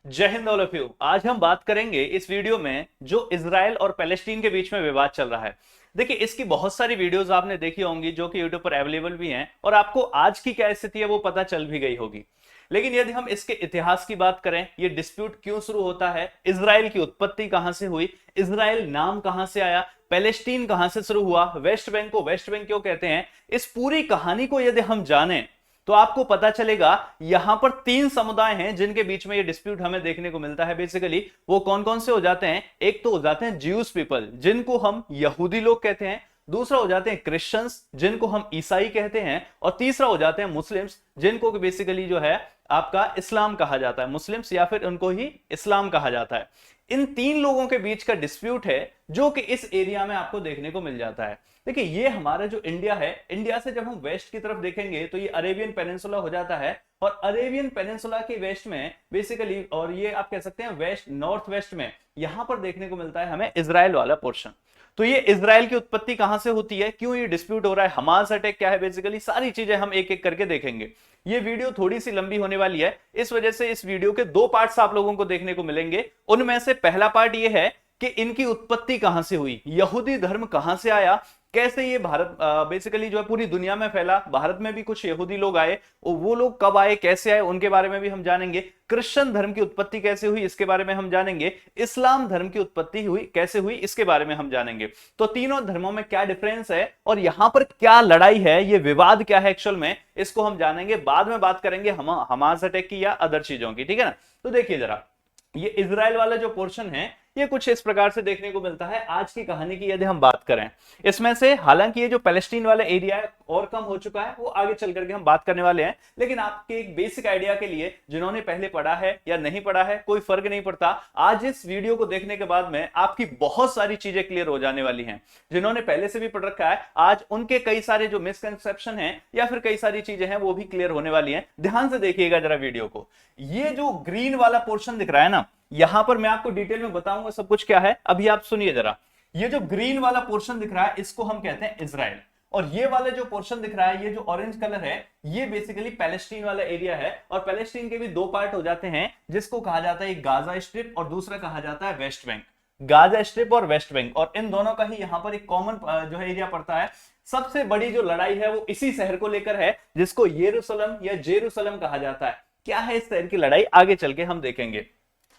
जय Hind all of you. आज हम बात करेंगे इस वीडियो में जो इजराइल और पैलेस्टीन के बीच में विवाद चल रहा है। देखिए, इसकी बहुत सारी वीडियोस आपने देखी होंगी जो कि यूट्यूब पर अवेलेबल भी हैं और आपको आज की क्या स्थिति है वो पता चल भी गई होगी। लेकिन यदि हम इसके इतिहास की बात करें, ये डिस्प्यूट क्यों शुरू होता है, इजराइल की उत्पत्ति कहां से हुई, इजराइल नाम कहां से आया, पैलेस्टीन कहां से शुरू हुआ, वेस्ट बैंक को वेस्ट बैंक क्यों कहते हैं, इस पूरी कहानी को यदि हम जानें तो आपको पता चलेगा यहां पर तीन समुदाय हैं जिनके बीच में ये डिस्प्यूट हमें देखने को मिलता है। बेसिकली वो कौन कौन से हो जाते हैं? एक तो हो जाते हैं ज्यूस पीपल जिनको हम यहूदी लोग कहते हैं, दूसरा हो जाते हैं क्रिश्चियंस जिनको हम ईसाई कहते हैं, और तीसरा हो जाते हैं मुस्लिम्स जिनको बेसिकली जो है आपका इस्लाम कहा जाता है, मुस्लिम्स या फिर उनको ही इस्लाम कहा जाता है। इन तीन लोगों के बीच का डिस्प्यूट है जो कि इस एरिया में आपको देखने को मिल जाता है। देखिए, ये हमारा जो इंडिया है, इंडिया से जब हम वेस्ट की तरफ देखेंगे तो ये अरेबियन पेनिनसुला हो जाता है, और अरेबियन पेनिनसुला के वेस्ट में बेसिकली, और ये आप कह सकते हैं वेस्ट नॉर्थ वेस्ट में, यहां पर देखने को मिलता है हमें इजराइल वाला पोर्शन। तो ये इजराइल की उत्पत्ति कहां से होती है, क्यों ये डिस्प्यूट हो रहा है, हमास अटैक क्या है, बेसिकली सारी चीजें हम एक एक करके देखेंगे। ये वीडियो थोड़ी सी लंबी होने वाली है, इस वजह से इस वीडियो के दो पार्ट्स आप लोगों को देखने को मिलेंगे। उनमें से पहला पार्ट ये है कि इनकी उत्पत्ति कहां से हुई, यहूदी धर्म कहां से आया, कैसे ये भारत बेसिकली जो है पूरी दुनिया में फैला, भारत में भी कुछ यहूदी लोग आए, और वो लोग कब आए, कैसे आए, उनके बारे में भी हम जानेंगे। क्रिश्चियन धर्म की उत्पत्ति कैसे हुई, इसके बारे में हम जानेंगे। इस्लाम धर्म की उत्पत्ति हुई कैसे हुई, इसके बारे में हम जानेंगे। तो तीनों धर्मों में क्या डिफरेंस है और यहां पर क्या लड़ाई है, ये विवाद क्या है एक्चुअल में, इसको हम जानेंगे। बाद में बात करेंगे हम हमास अटैक की या अदर चीजों की, ठीक है ना। तो देखिए जरा, ये इजराइल वाला जो पोर्शन है ये कुछ इस प्रकार से देखने को मिलता है। आज की कहानी की यदि हम बात करें इसमें से, हालांकि ये जो पैलेस्टीन वाला एरिया है और कम हो चुका है, वो आगे चल करके हम बात करने वाले हैं, लेकिन आपके एक बेसिक आइडिया के लिए, जिन्होंने पहले पढ़ा है या नहीं पढ़ा है कोई फर्क नहीं पड़ता, आज इस वीडियो को देखने के बाद में आपकी बहुत सारी चीजें क्लियर हो जाने वाली हैं। जिन्होंने पहले से भी पढ़ रखा है, आज उनके कई सारे जो मिसकंसेप्शन है या फिर कई सारी चीजें हैं वो भी क्लियर होने वाली हैं। ध्यान से देखिएगा जरा वीडियो को। ये जो ग्रीन वाला पोर्शन दिख रहा है ना, यहां पर मैं आपको डिटेल में बताऊंगा सब कुछ क्या है, अभी आप सुनिए जरा। ये जो ग्रीन वाला पोर्शन दिख रहा है इसको हम कहते हैं इजराइल, और ये वाला जो पोर्शन दिख रहा है, ये जो ऑरेंज कलर है, ये बेसिकली पैलेस्टीन वाला एरिया है। और पैलेस्टीन के भी दो पार्ट हो जाते हैं जिसको कहा जाता है गाजा स्ट्रिप और दूसरा कहा जाता है वेस्ट बैंक। गाजा स्ट्रिप और वेस्ट बैंक, और इन दोनों का ही यहां पर एक कॉमन जो है एरिया पड़ता है। सबसे बड़ी जो लड़ाई है वो इसी शहर को लेकर है जिसको यरूशलेम या जेरूशलेम कहा जाता है। क्या है इस शहर की लड़ाई, आगे चल के हम देखेंगे।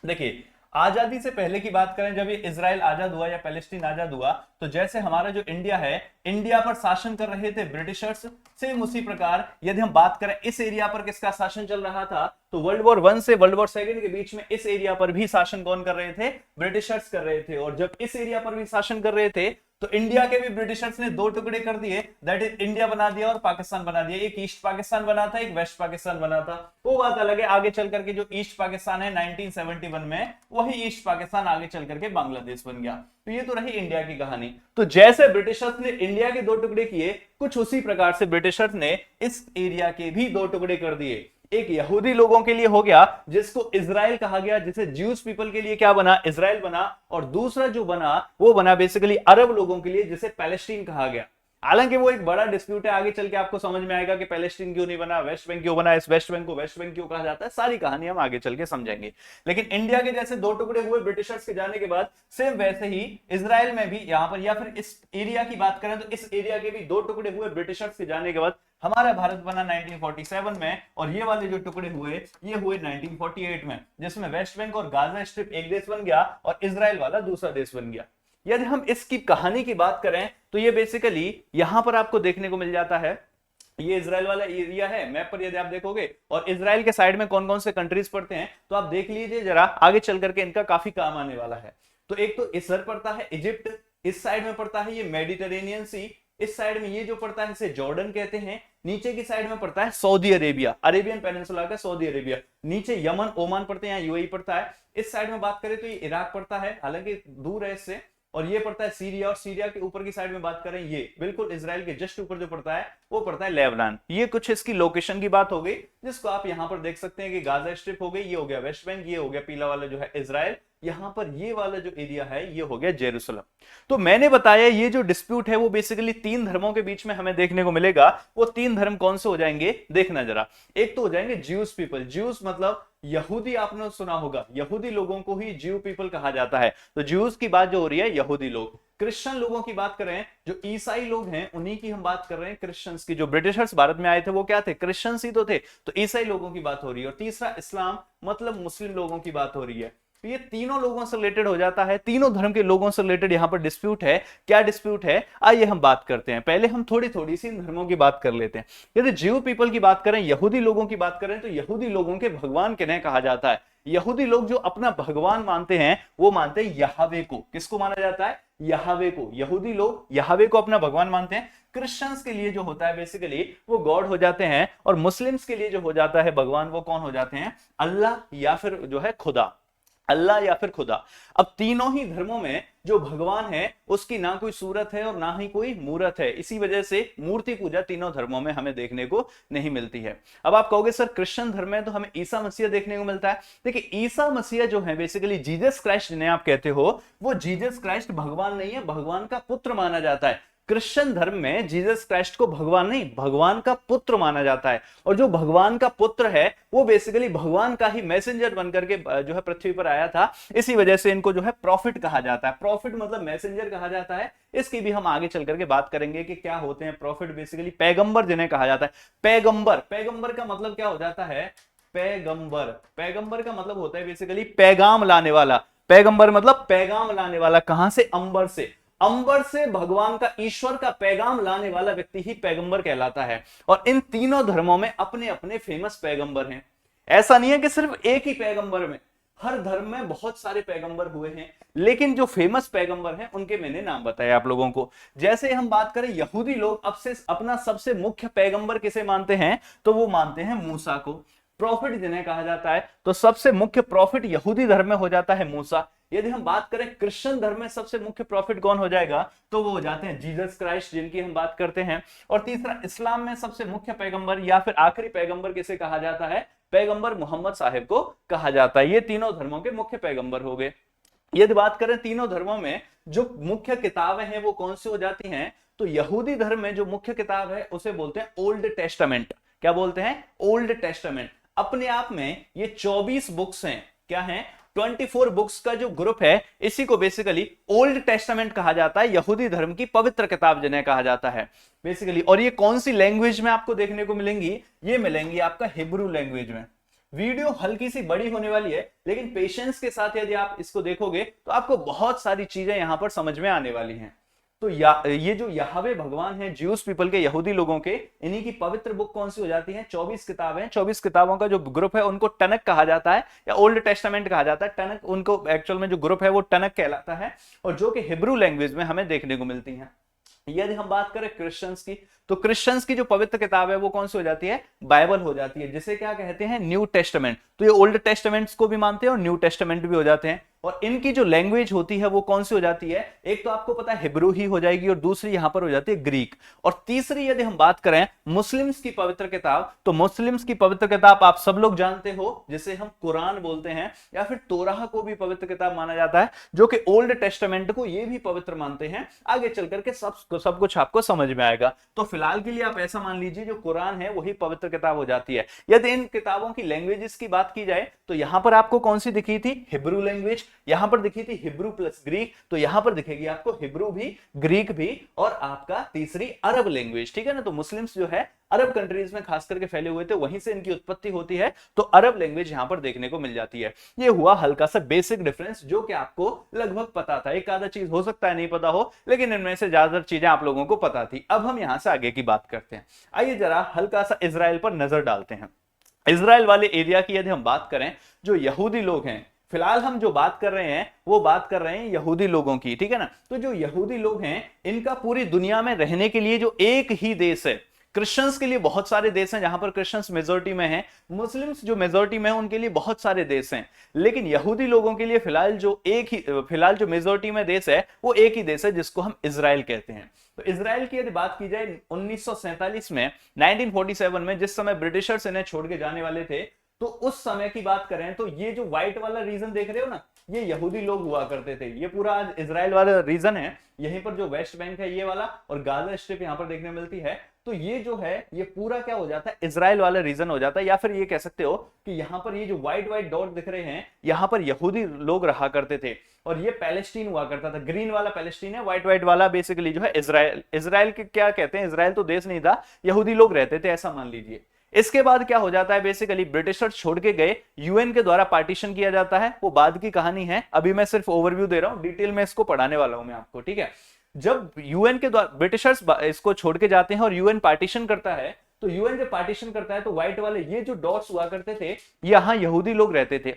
देखिए, आजादी से पहले की बात करें, जब ये इजराइल आजाद हुआ या पैलेस्टीन आजाद हुआ, तो जैसे हमारा जो इंडिया है, इंडिया पर शासन कर रहे थे ब्रिटिशर्स, सेम उसी प्रकार यदि हम बात करें इस एरिया पर किसका शासन चल रहा था, तो वर्ल्ड वॉर 1 से वर्ल्ड वॉर 2 के बीच में इस एरिया पर भी शासन कौन कर रहे थे? ब्रिटिशर्स कर रहे थे। और जब इस एरिया पर भी शासन कर रहे थे तो इंडिया के भी ब्रिटिशर्स ने दो टुकड़े कर दिए, दैट इज इंडिया बना दिया और पाकिस्तान बना दिया। एक ईस्ट पाकिस्तान बना था, एक वेस्ट पाकिस्तान बना था। वो बात अलग है, आगे चल करके जो ईस्ट पाकिस्तान है 1971 में, वही ईस्ट पाकिस्तान आगे चल करके बांग्लादेश बन गया। तो ये तो रही इंडिया की कहानी। तो जैसे ब्रिटिशर्स ने इंडिया के दो टुकड़े किए, कुछ उसी प्रकार से ब्रिटिशर्स ने इस एरिया के भी दो टुकड़े कर दिए। एक यहूदी लोगों के लिए हो गया जिसको इजराइल कहा गया, जिसे ज्यूस पीपल के लिए क्या बना? इजराइल बना। और दूसरा जो बना वो बना बेसिकली अरब लोगों के लिए, जिसे पैलेस्टीन कहा गया। हालांकि वो एक बड़ा डिस्प्यूट है, आगे चल के आपको समझ में आएगा कि पैलेस्टीन क्यों नहीं बना, वेस्ट बैंक क्यों बना, इस वेस्ट बैंक को वेस्ट बैंक क्यों कहा जाता है, सारी कहानी हम आगे चल के समझेंगे। लेकिन इंडिया के जैसे दो टुकड़े हुए ब्रिटिशर्स के जाने के बाद, सेम वैसे ही इजराइल में भी यहां पर, या फिर इस एरिया की बात करें तो इस एरिया के भी दो टुकड़े हुए ब्रिटिशर्स के जाने के बाद। हमारा भारत बना 1947 में, और ये वाले जो टुकड़े हुए ये हुए 1948 में, जिसमें वेस्ट बैंक और गाजा स्ट्रिप एक देश बन गया और इजराइल वाला दूसरा देश बन गया। यदि हम इसकी कहानी की बात करें तो ये बेसिकली यहां पर आपको देखने को मिल जाता है। ये इजराइल वाला एरिया है, मैप पर यदि आप देखोगे, और इजराइल के साइड में कौन कौन से कंट्रीज पड़ते हैं तो आप देख लीजिए जरा, आगे चल करके इनका काफी काम आने वाला है। तो एक तो इधर पड़ता है इजिप्ट, इस साइड में पड़ता है ये मेडिटेरेनियन सी, इस साइड में ये जो पड़ता है इसे जॉर्डन कहते हैं, नीचे की साइड में पड़ता है सऊदी अरेबिया, अरेबियन पेनिनसुला का सऊदी अरेबिया, नीचे यमन ओमान पड़ते हैं, यूएई पड़ता है। इस साइड में बात करें तो ये इराक पड़ता है, हालांकि दूर है इससे, और ये पड़ता है सीरिया, और सीरिया के ऊपर की साइड में बात करें, ये बिल्कुल इजराइल के जस्ट ऊपर जो पड़ता है वो पड़ता है लेबनान। ये कुछ इसकी लोकेशन की बात हो गई, जिसको आप यहां पर देख सकते हैं कि गाजा स्ट्रिप हो गई, ये हो गया वेस्ट बैंक, ये हो गया पीला वाला जो है इजराइल, यहां पर ये वाला जो एरिया है ये हो गया जेरूसलम। तो मैंने बताया ये जो डिस्प्यूट है वो बेसिकली तीन धर्मों के बीच में हमें देखने को मिलेगा। वो तीन धर्म कौन से हो जाएंगे देखना जरा। एक तो हो जाएंगे ज्यूस पीपल, ज्यूस मतलब यहूदी, आपने सुना होगा यहूदी लोगों को ही ज्यू पीपल कहा जाता है। तो ज्यूस की बात जो हो रही है यहूदी लोग। क्रिश्चियन लोगों की बात करें जो ईसाई लोग हैं उन्हीं की हम बात कर रहे हैं, क्रिश्चियंस की। जो ब्रिटिशर्स भारत में आए थे वो क्या थे, क्रिश्चियंस ही तो थे। तो ईसाई लोगों की बात हो रही है। और तीसरा इस्लाम मतलब मुस्लिम लोगों की बात हो रही है। तो ये तीनों लोगों से रिलेटेड हो जाता है, तीनों धर्म के लोगों से रिलेटेड यहां पर डिस्प्यूट है। क्या डिस्प्यूट है आइए हम बात करते हैं। पहले हम थोड़ी थोड़ी सी इन धर्मों की बात कर लेते हैं। यदि ज्यू पीपल की बात करें, यहूदी लोगों की बात करें, तो यहूदी लोगों के भगवान किन्हें कहा जाता है। यहूदी लोग जो अपना भगवान मानते हैं वो मानते हैं यहावे को। किसको माना जाता है, यहावे को। यहूदी लोग यहावे को अपना भगवान मानते हैं। क्रिश्चियंस के लिए जो होता है बेसिकली वो गॉड हो जाते हैं। और मुस्लिम्स के लिए जो हो जाता है भगवान वो कौन हो जाते हैं, अल्लाह या फिर जो है खुदा, अल्लाह या फिर खुदा। अब तीनों ही धर्मों में जो भगवान है उसकी ना कोई सूरत है और ना ही कोई मूरत है। इसी वजह से मूर्ति पूजा तीनों धर्मों में हमें देखने को नहीं मिलती है। अब आप कहोगे सर क्रिश्चियन धर्म में तो हमें ईसा मसीह देखने को मिलता है। देखिए ईसा मसीह जो है बेसिकली जीसस क्राइस्ट जिन्हें आप कहते हो, वो जीसस क्राइस्ट भगवान नहीं है, भगवान का पुत्र माना जाता है। क्रिश्चियन धर्म में जीसस क्राइस्ट को भगवान नहीं, भगवान का पुत्र माना जाता है। और जो भगवान का पुत्र है वो बेसिकली भगवान का ही मैसेंजर बनकर के जो है पृथ्वी पर आया था। इसी वजह से इनको जो है प्रॉफिट कहा जाता है। प्रॉफिट मतलब मैसेंजर कहा जाता है। इसकी भी हम आगे चल करके बात करेंगे कि क्या होते हैं प्रॉफिट। बेसिकली पैगंबर जिन्हें कहा जाता है। पैगंबर, पैगंबर का मतलब क्या हो जाता है, पैगंबर, पैगंबर का मतलब होता है बेसिकली पैगाम लाने वाला। पैगंबर मतलब पैगाम लाने वाला। कहां से, अंबर से। अंबर से भगवान का, ईश्वर का पैगाम लाने वाला व्यक्ति ही पैगंबर कहलाता है। और इन तीनों धर्मों में अपने अपने फेमस पैगंबर हैं। ऐसा नहीं है कि सिर्फ एक ही पैगंबर में, हर धर्म में बहुत सारे पैगंबर हुए हैं। लेकिन जो फेमस पैगंबर हैं उनके मैंने नाम बताए आप लोगों को। जैसे हम बात करें यहूदी लोग अब से अपना सबसे मुख्य पैगंबर किसे मानते हैं, तो वो मानते हैं मूसा को। प्रॉफिट जिन्हें कहा जाता है, तो सबसे मुख्य प्रॉफिट यहूदी धर्म में हो जाता है मूसा। यदि हम बात करें क्रिश्चियन धर्म में सबसे मुख्य प्रॉफिट कौन हो जाएगा, तो वो हो जाते हैं जीसस क्राइस्ट जिनकी हम बात करते हैं। और तीसरा इस्लाम में सबसे मुख्य पैगंबर या फिर आखिरी पैगंबर किसे कहा जाता है, पैगंबर मोहम्मद साहिब को कहा जाता है। ये तीनों धर्मों के मुख्य पैगंबर हो गए। यदि बात करें तीनों धर्मों में जो मुख्य किताबें हैं वो कौन सी हो जाती हैं, तो यहूदी धर्म में जो मुख्य किताब है उसे बोलते हैं ओल्ड टेस्टामेंट। क्या बोलते हैं, ओल्ड टेस्टामेंट। अपने आप में ये 24 बुक्स हैं। क्या हैं, 24 बुक्स का जो ग्रुप है इसी को बेसिकली ओल्ड टेस्टामेंट कहा जाता है। यहूदी धर्म की पवित्र किताब जिन्हें कहा जाता है बेसिकली। और ये कौन सी लैंग्वेज में आपको देखने को मिलेंगी, ये मिलेंगी आपका हिब्रू लैंग्वेज में। वीडियो हल्की सी बड़ी होने वाली है, लेकिन पेशेंस के साथ यदि आप इसको देखोगे तो आपको बहुत सारी चीजें यहां पर समझ में आने वाली हैं। तो ये जो यहावे भगवान है ज्यूस पीपल के, यहूदी लोगों के, इन्हीं की पवित्र बुक कौन सी हो जाती है, 24 किताबें। 24 किताबों का जो ग्रुप है उनको टनक कहा जाता है या ओल्ड टेस्टामेंट कहा जाता है। टनक उनको एक्चुअल में जो ग्रुप है वो टनक कहलाता है, और जो कि हिब्रू लैंग्वेज में हमें देखने को मिलती है। यदि हम बात करें क्रिश्चियंस की, तो क्रिश्चियंस की जो पवित्र किताब है वो कौन सी हो जाती है, बाइबल हो जाती है, जिसे क्या कहते हैं, न्यू टेस्टामेंट। तो ये ओल्ड टेस्टामेंट्स को भी मानते हैं और न्यू टेस्टामेंट भी हो जाते हैं। और इनकी जो लैंग्वेज होती है वो कौन सी हो जाती है, एक तो आपको पता है हिब्रू ही हो जाएगी और दूसरी यहां पर हो जाती है ग्रीक। और तीसरी यदि हम बात करें मुस्लिम्स की पवित्र किताब, तो मुस्लिम्स की पवित्र किताब आप सब लोग जानते हो जिसे हम कुरान बोलते हैं, या फिर तोराह को भी पवित्र किताब माना जाता है, जो कि ओल्ड टेस्टामेंट को ये भी पवित्र मानते हैं। आगे चल करके सब कुछ आपको समझ में आएगा। तो फिलहाल के लिए आप ऐसा मान लीजिए जो कुरान है वही पवित्र किताब हो जाती है। यदि इन किताबों की लैंग्वेजेस की बात की जाए तो यहां पर आपको कौन सी दिखी थी, हिब्रू लैंग्वेज। यहां पर दिखी थी हिब्रू प्लस ग्रीक, तो यहां पर दिखेगी आपको हिब्रू भी, ग्रीक भी, और आपका तीसरी अरब लैंग्वेज। ठीक है ना। तो मुस्लिम्स जो है अरब कंट्रीज में खास करके फैले हुए थे, वहीं से इनकी उत्पत्ति होती है, तो अरब लैंग्वेज यहां पर देखने को मिल जाती है। ये हुआ हल्का सा बेसिक डिफरेंस जो कि आपको लगभग पता था। एक आधा चीज हो सकता है नहीं पता हो, लेकिन इनमें से ज्यादातर चीजें आप लोगों को पता थी। अब हम यहां से आगे की बात करते हैं। आइए जरा हल्का सा इजराइल पर नजर डालते हैं। इजराइल वाले एरिया की यदि हम बात करें, जो यहूदी लोग हैं, फिलहाल हम जो बात कर रहे हैं वो बात कर रहे हैं यहूदी लोगों की। ठीक है ना। तो जो यहूदी लोग हैं इनका पूरी दुनिया में रहने के लिए जो एक ही देश है, क्रिश्चियंस के लिए बहुत सारे देश हैं जहां पर क्रिश्चियंस मेजोरिटी में हैं, मुस्लिम्स जो मेजोरिटी में हैं उनके लिए बहुत सारे देश हैं, लेकिन यहूदी लोगों के लिए फिलहाल जो मेजोरिटी में देश है वो एक ही देश है जिसको हम इजराइल कहते हैं। तो इजराइल की यदि बात की जाए 1947 में, 1947 में जिस समय ब्रिटिशर्स इन्हें छोड़ के जाने वाले थे, तो उस समय की बात करें तो ये जो व्हाइट वाला रीजन देख रहे हो ना, ये यहूदी लोग हुआ करते थे। ये पूरा आज इजराइल वाला रीजन है, यहीं पर जो वेस्ट बैंक है ये वाला, और गाजा स्ट्रिप यहाँ पर देखने मिलती है। तो ये जो है ये पूरा क्या हो जाता है, इजराइल वाला रीजन हो जाता है। या फिर ये कह सकते हो कि यहाँ पर ये जो व्हाइट व्हाइट डॉट दिख रहे हैं, यहाँ पर यहूदी लोग रहा करते थे, और ये पैलेस्टीन हुआ करता था। ग्रीन वाला पैलेस्टीन है, व्हाइट व्हाइट वाला बेसिकली जो है इजराइल। इजराइल के क्या कहते हैं, इजराइल तो देश नहीं था, यहूदी लोग रहते थे, ऐसा मान लीजिए। इसके बाद क्या हो जाता है, बेसिकली ब्रिटिशर्स छोड़ के गए, यूएन के द्वारा पार्टीशन किया जाता है, वो बाद की कहानी है, अभी मैं सिर्फ ओवरव्यू दे रहा हूं, डिटेल में इसको पढ़ाने वाला हूं मैं आपको, ठीक है। जब यूएन के द्वारा ब्रिटिशर्स इसको छोड़ के जाते हैं और यूएन पार्टीशन करता है, तो यूएन जब पार्टीशन करता है तो व्हाइट वाले ये जो डॉट्स हुआ करते थे, यहां यहूदी लोग रहते थे।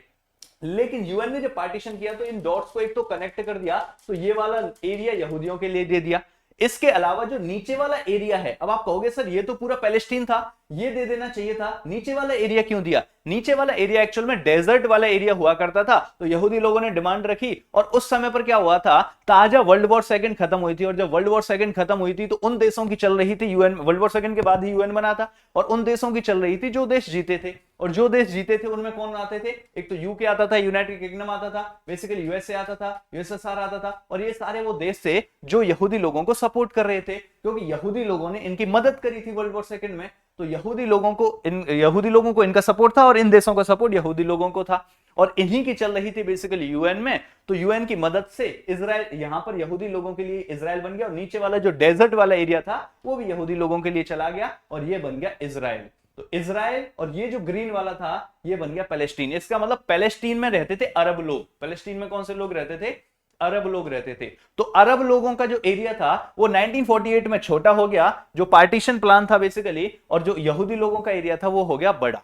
लेकिन यूएन ने जब पार्टीशन किया तो इन डॉट्स को एक तो कनेक्ट कर दिया, तो ये वाला एरिया यहूदियों के लिए दे दिया। इसके अलावा जो नीचे वाला एरिया है, अब आप कहोगे सर ये तो पूरा पैलेस्टीन था, ये दे देना चाहिए था, नीचे वाला एरिया क्यों दिया? नीचे वाला एरिया एक्चुअल में डेजर्ट वाला एरिया हुआ करता था, तो यहूदी लोगों ने डिमांड रखी। और उस समय पर क्या हुआ था, ताजा वर्ल्ड वॉर सेकंड खत्म हुई थी, और जब वर्ल्ड वॉर सेकंड खत्म हुई थी तो उन देशों की चल रही थी यूएन, वर्ल्ड वॉर सेकंड के बाद ही यूएन बना था, और उन देशों की चल रही थी जो देश जीते थे। और जो देश जीते थे उनमें कौन आते थे, एक तो यूके आता था, यूनाइटेड किंगडम आता था, बेसिकली यूएसए आता था, यूएसएसआर आता था, और ये सारे वो देश थे जो यहूदी लोगों को सपोर्ट कर रहे थे, क्योंकि यहूदी लोगों ने इनकी मदद करी थी वर्ल्ड वॉर सेकंड में। तो यहूदी लोगों को इनका सपोर्ट था, और इन देशों का सपोर्ट यहूदी लोगों को था, और इन्हीं की चल रही थी बेसिकली यूएन में। तो यूएन की मदद से इजराइल, यहां पर यहूदी लोगों के लिए इजराइल बन गया, और नीचे वाला जो डेजर्ट वाला एरिया था वो भी यहूदी लोगों के लिए चला गया, और ये बन गया इजराइल। तो इजराइल, और ये जो ग्रीन वाला था ये बन गया पैलेस्टीन। इसका मतलब पैलेस्टीन में रहते थे अरब लोग। पैलेस्टीन में कौन से लोग रहते थे? अरब लोग रहते थे। तो अरब लोगों का जो एरिया था वो 1948 में छोटा हो गया, जो पार्टीशन प्लान था बेसिकली, और जो यहूदी लोगों का एरिया था वो हो गया बड़ा।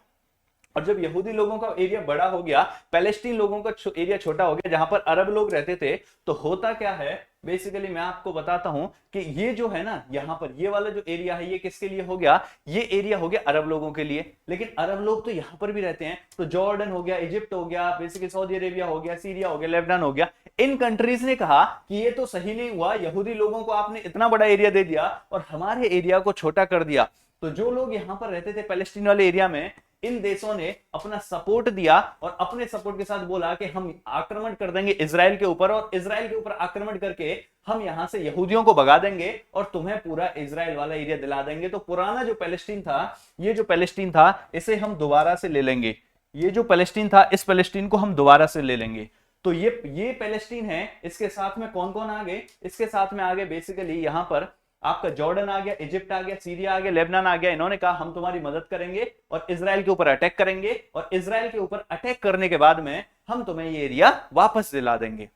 और जब यहूदी लोगों का एरिया बड़ा हो गया, पैलेस्टीन लोगों का एरिया छोटा हो गया, जहां पर अरब लोग रहते थे, तो होता क्या है बेसिकली मैं आपको बताता हूं कि ये जो है ना, यहां पर ये वाला जो एरिया है ये किसके लिए हो गया, ये एरिया हो गया अरब लोगों के लिए। लेकिन अरब लोग तो यहां पर भी रहते हैं, तो जॉर्डन हो गया, इजिप्ट हो गया, बेसिकली सऊदी अरेबिया हो गया, सीरिया हो गया, लेबनान हो गया, इन कंट्रीज ने कहा कि ये तो सही नहीं हुआ, यहूदी लोगों को आपने इतना बड़ा एरिया दे दिया और हमारे एरिया को छोटा कर दिया। तो जो लोग यहां पर रहते थे पैलेस्टीन वाले एरिया में, इन देशों ने अपना सपोर्ट दिया, और अपने सपोर्ट के साथ बोला कि हम आक्रमण कर देंगे इजराइल के ऊपर, और इजराइल के ऊपर आक्रमण करके हम यहां से यहूदियों को भगा देंगे और तुम्हें पूरा इजराइल वाला एरिया दिला देंगे। तो पुराना जो पैलेस्टीन था, ये जो पैलेस्टीन था इसे हम दोबारा से ले लेंगे, ये जो पैलेस्टीन था इस पैलेस्टीन को हम दोबारा से ले लेंगे। तो ये पैलेस्टीन है। इसके साथ में कौन कौन आ गए, इसके साथ में आ गए बेसिकली यहां पर आपका जॉर्डन आ गया, इजिप्ट आ गया, सीरिया आ गया, लेबनान आ गया। इन्होंने कहा हम तुम्हारी मदद करेंगे और इजराइल के ऊपर अटैक करेंगे, और इजराइल के ऊपर अटैक करने के बाद में हम तुम्हें ये एरिया वापस दिला देंगे।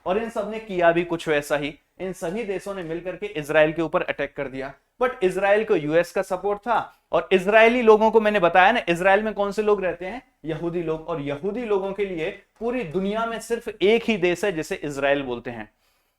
और इन सब ने किया भी कुछ वैसा ही, इन सभी देशों ने मिलकर के इजराइल के ऊपर अटैक कर दिया। बट इजराइल को यूएस का सपोर्ट था, और इजरायली लोगों को मैंने बताया ना, इजराइल में कौन से लोग रहते हैं, यहूदी लोग। और यहूदी लोगों के लिए पूरी दुनिया में सिर्फ एक ही देश है जिसे इजराइल बोलते हैं।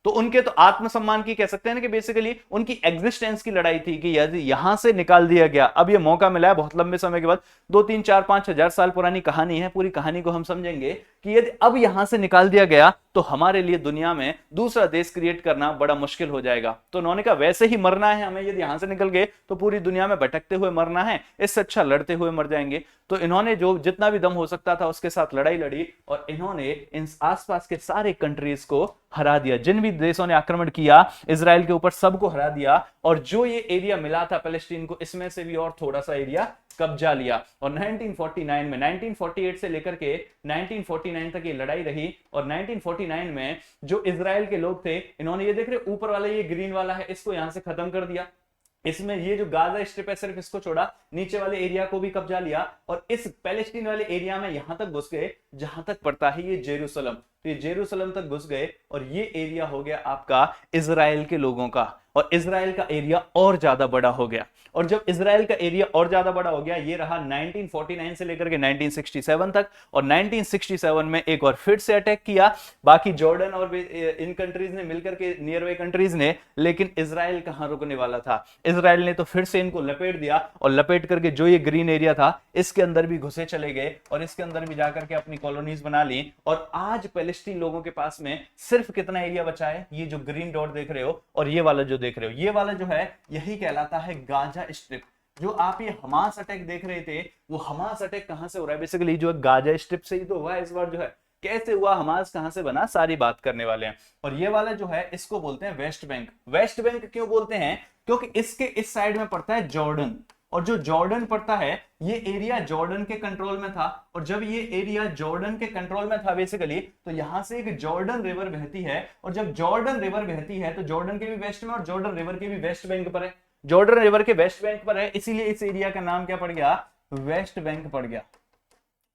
तो उनके तो आत्मसम्मान की कह सकते हैं ना कि बेसिकली उनकी एग्जिस्टेंस की लड़ाई थी कि यदि यहां से निकाल दिया गया, अब ये मौका मिला है बहुत लंबे समय के बाद, 2 3 4 5 हजार साल पुरानी कहानी है, पूरी कहानी को हम समझेंगे कि यदि अब यहां से निकाल दिया गया तो हमारे लिए दुनिया में दूसरा देश क्रिएट करना बड़ा मुश्किल हो जाएगा। तो उन्होंने कहा वैसे ही मरना है हमें, यदि यहां से निकल गए तो पूरी दुनिया में भटकते हुए मरना है, इससे अच्छा लड़ते हुए मर जाएंगे। तो इन्होंने जो जितना भी दम हो सकता था उसके साथ लड़ाई लड़ी, और इन्होंने इन आसपास के सारे कंट्रीज को हरा दिया। जिन भी देशों ने आक्रमण किया इजराइल के ऊपर सबको हरा दिया, और जो ये एरिया मिला था पैलेस्टीन को, इसमें से भी और थोड़ा सा एरिया कब्जा लिया। और 1949 में, 1948 से लेकर के 1949 तक ये लड़ाई रही। और 1949 में जो इजराइल के लोग थे, इन्होंने ये देख रहे ऊपर वाला ये ग्रीन वाला है, इसको यहां से खत्म कर दिया। इसमें ये जो गाजा स्ट्रिप है सिर्फ इसको छोड़ा, नीचे वाले एरिया को भी कब्जा लिया, और इस पैलेस्टीन वाले एरिया में यहां तक घुस गए जहां तक पड़ता है ये जेरूसलम। तो ये जेरूसलम तक घुस गए, और ये एरिया हो गया आपका इजराइल के लोगों का, और इजराइल का एरिया और ज्यादा बड़ा हो गया। और जब इजराइल का एरिया और ज्यादा बड़ा हो गया, ये रहा 1949 से लेकर के 1967 तक, और 1967 में एक और फिर से अटैक किया, बाकी जॉर्डन और इन कंट्रीज ने मिलकर के, नियर बाई कंट्रीज ने। लेकिन इजराइल कहां रुकने वाला था, इजराइल ने तो फिर से इनको लपेट दिया, और लपेट करके जो ये ग्रीन एरिया था इसके अंदर भी घुसे चले गए, और इसके अंदर भी जाकर के अपनी कॉलोनीज बना ली। और आज पैलेस्टीन लोगों के पास में सिर्फ कितना एरिया बचा है, ये जो ग्रीन डॉट देख रहे हो और ये वाला जो देख रहे हो, ये वाला जो है यही कहलाता है गाजा स्ट्रिप। जो आप ये हमास अटैक देख रहे थे, वो हमास अटैक कहां से हो रहा है? बेसिकली जो गाजा स्ट्रिप से ही तो हुआ है इस बार जो है। कैसे हुआ, हमास कहां से बना, सारी बात करने वाले हैं। और ये वाला जो है इसको बोलते हैं वेस्ट बैंक। वेस्ट बैंक क्यों बोलते हैं? क्योंकि इसके इस साइड में पड़ता है जॉर्डन, और जो जॉर्डन पड़ता है ये एरिया जॉर्डन के कंट्रोल में था। और जब ये एरिया जॉर्डन के कंट्रोल में था बेसिकली, तो यहां से एक जॉर्डन रिवर बहती है, और जब जॉर्डन रिवर बहती है तो जॉर्डन के भी वेस्ट में और जॉर्डन रिवर के भी वेस्ट बैंक पर है, जॉर्डन रिवर के वेस्ट बैंक पर है, इसीलिए इस एरिया का नाम क्या पड़ गया? वेस्ट बैंक पड़ गया।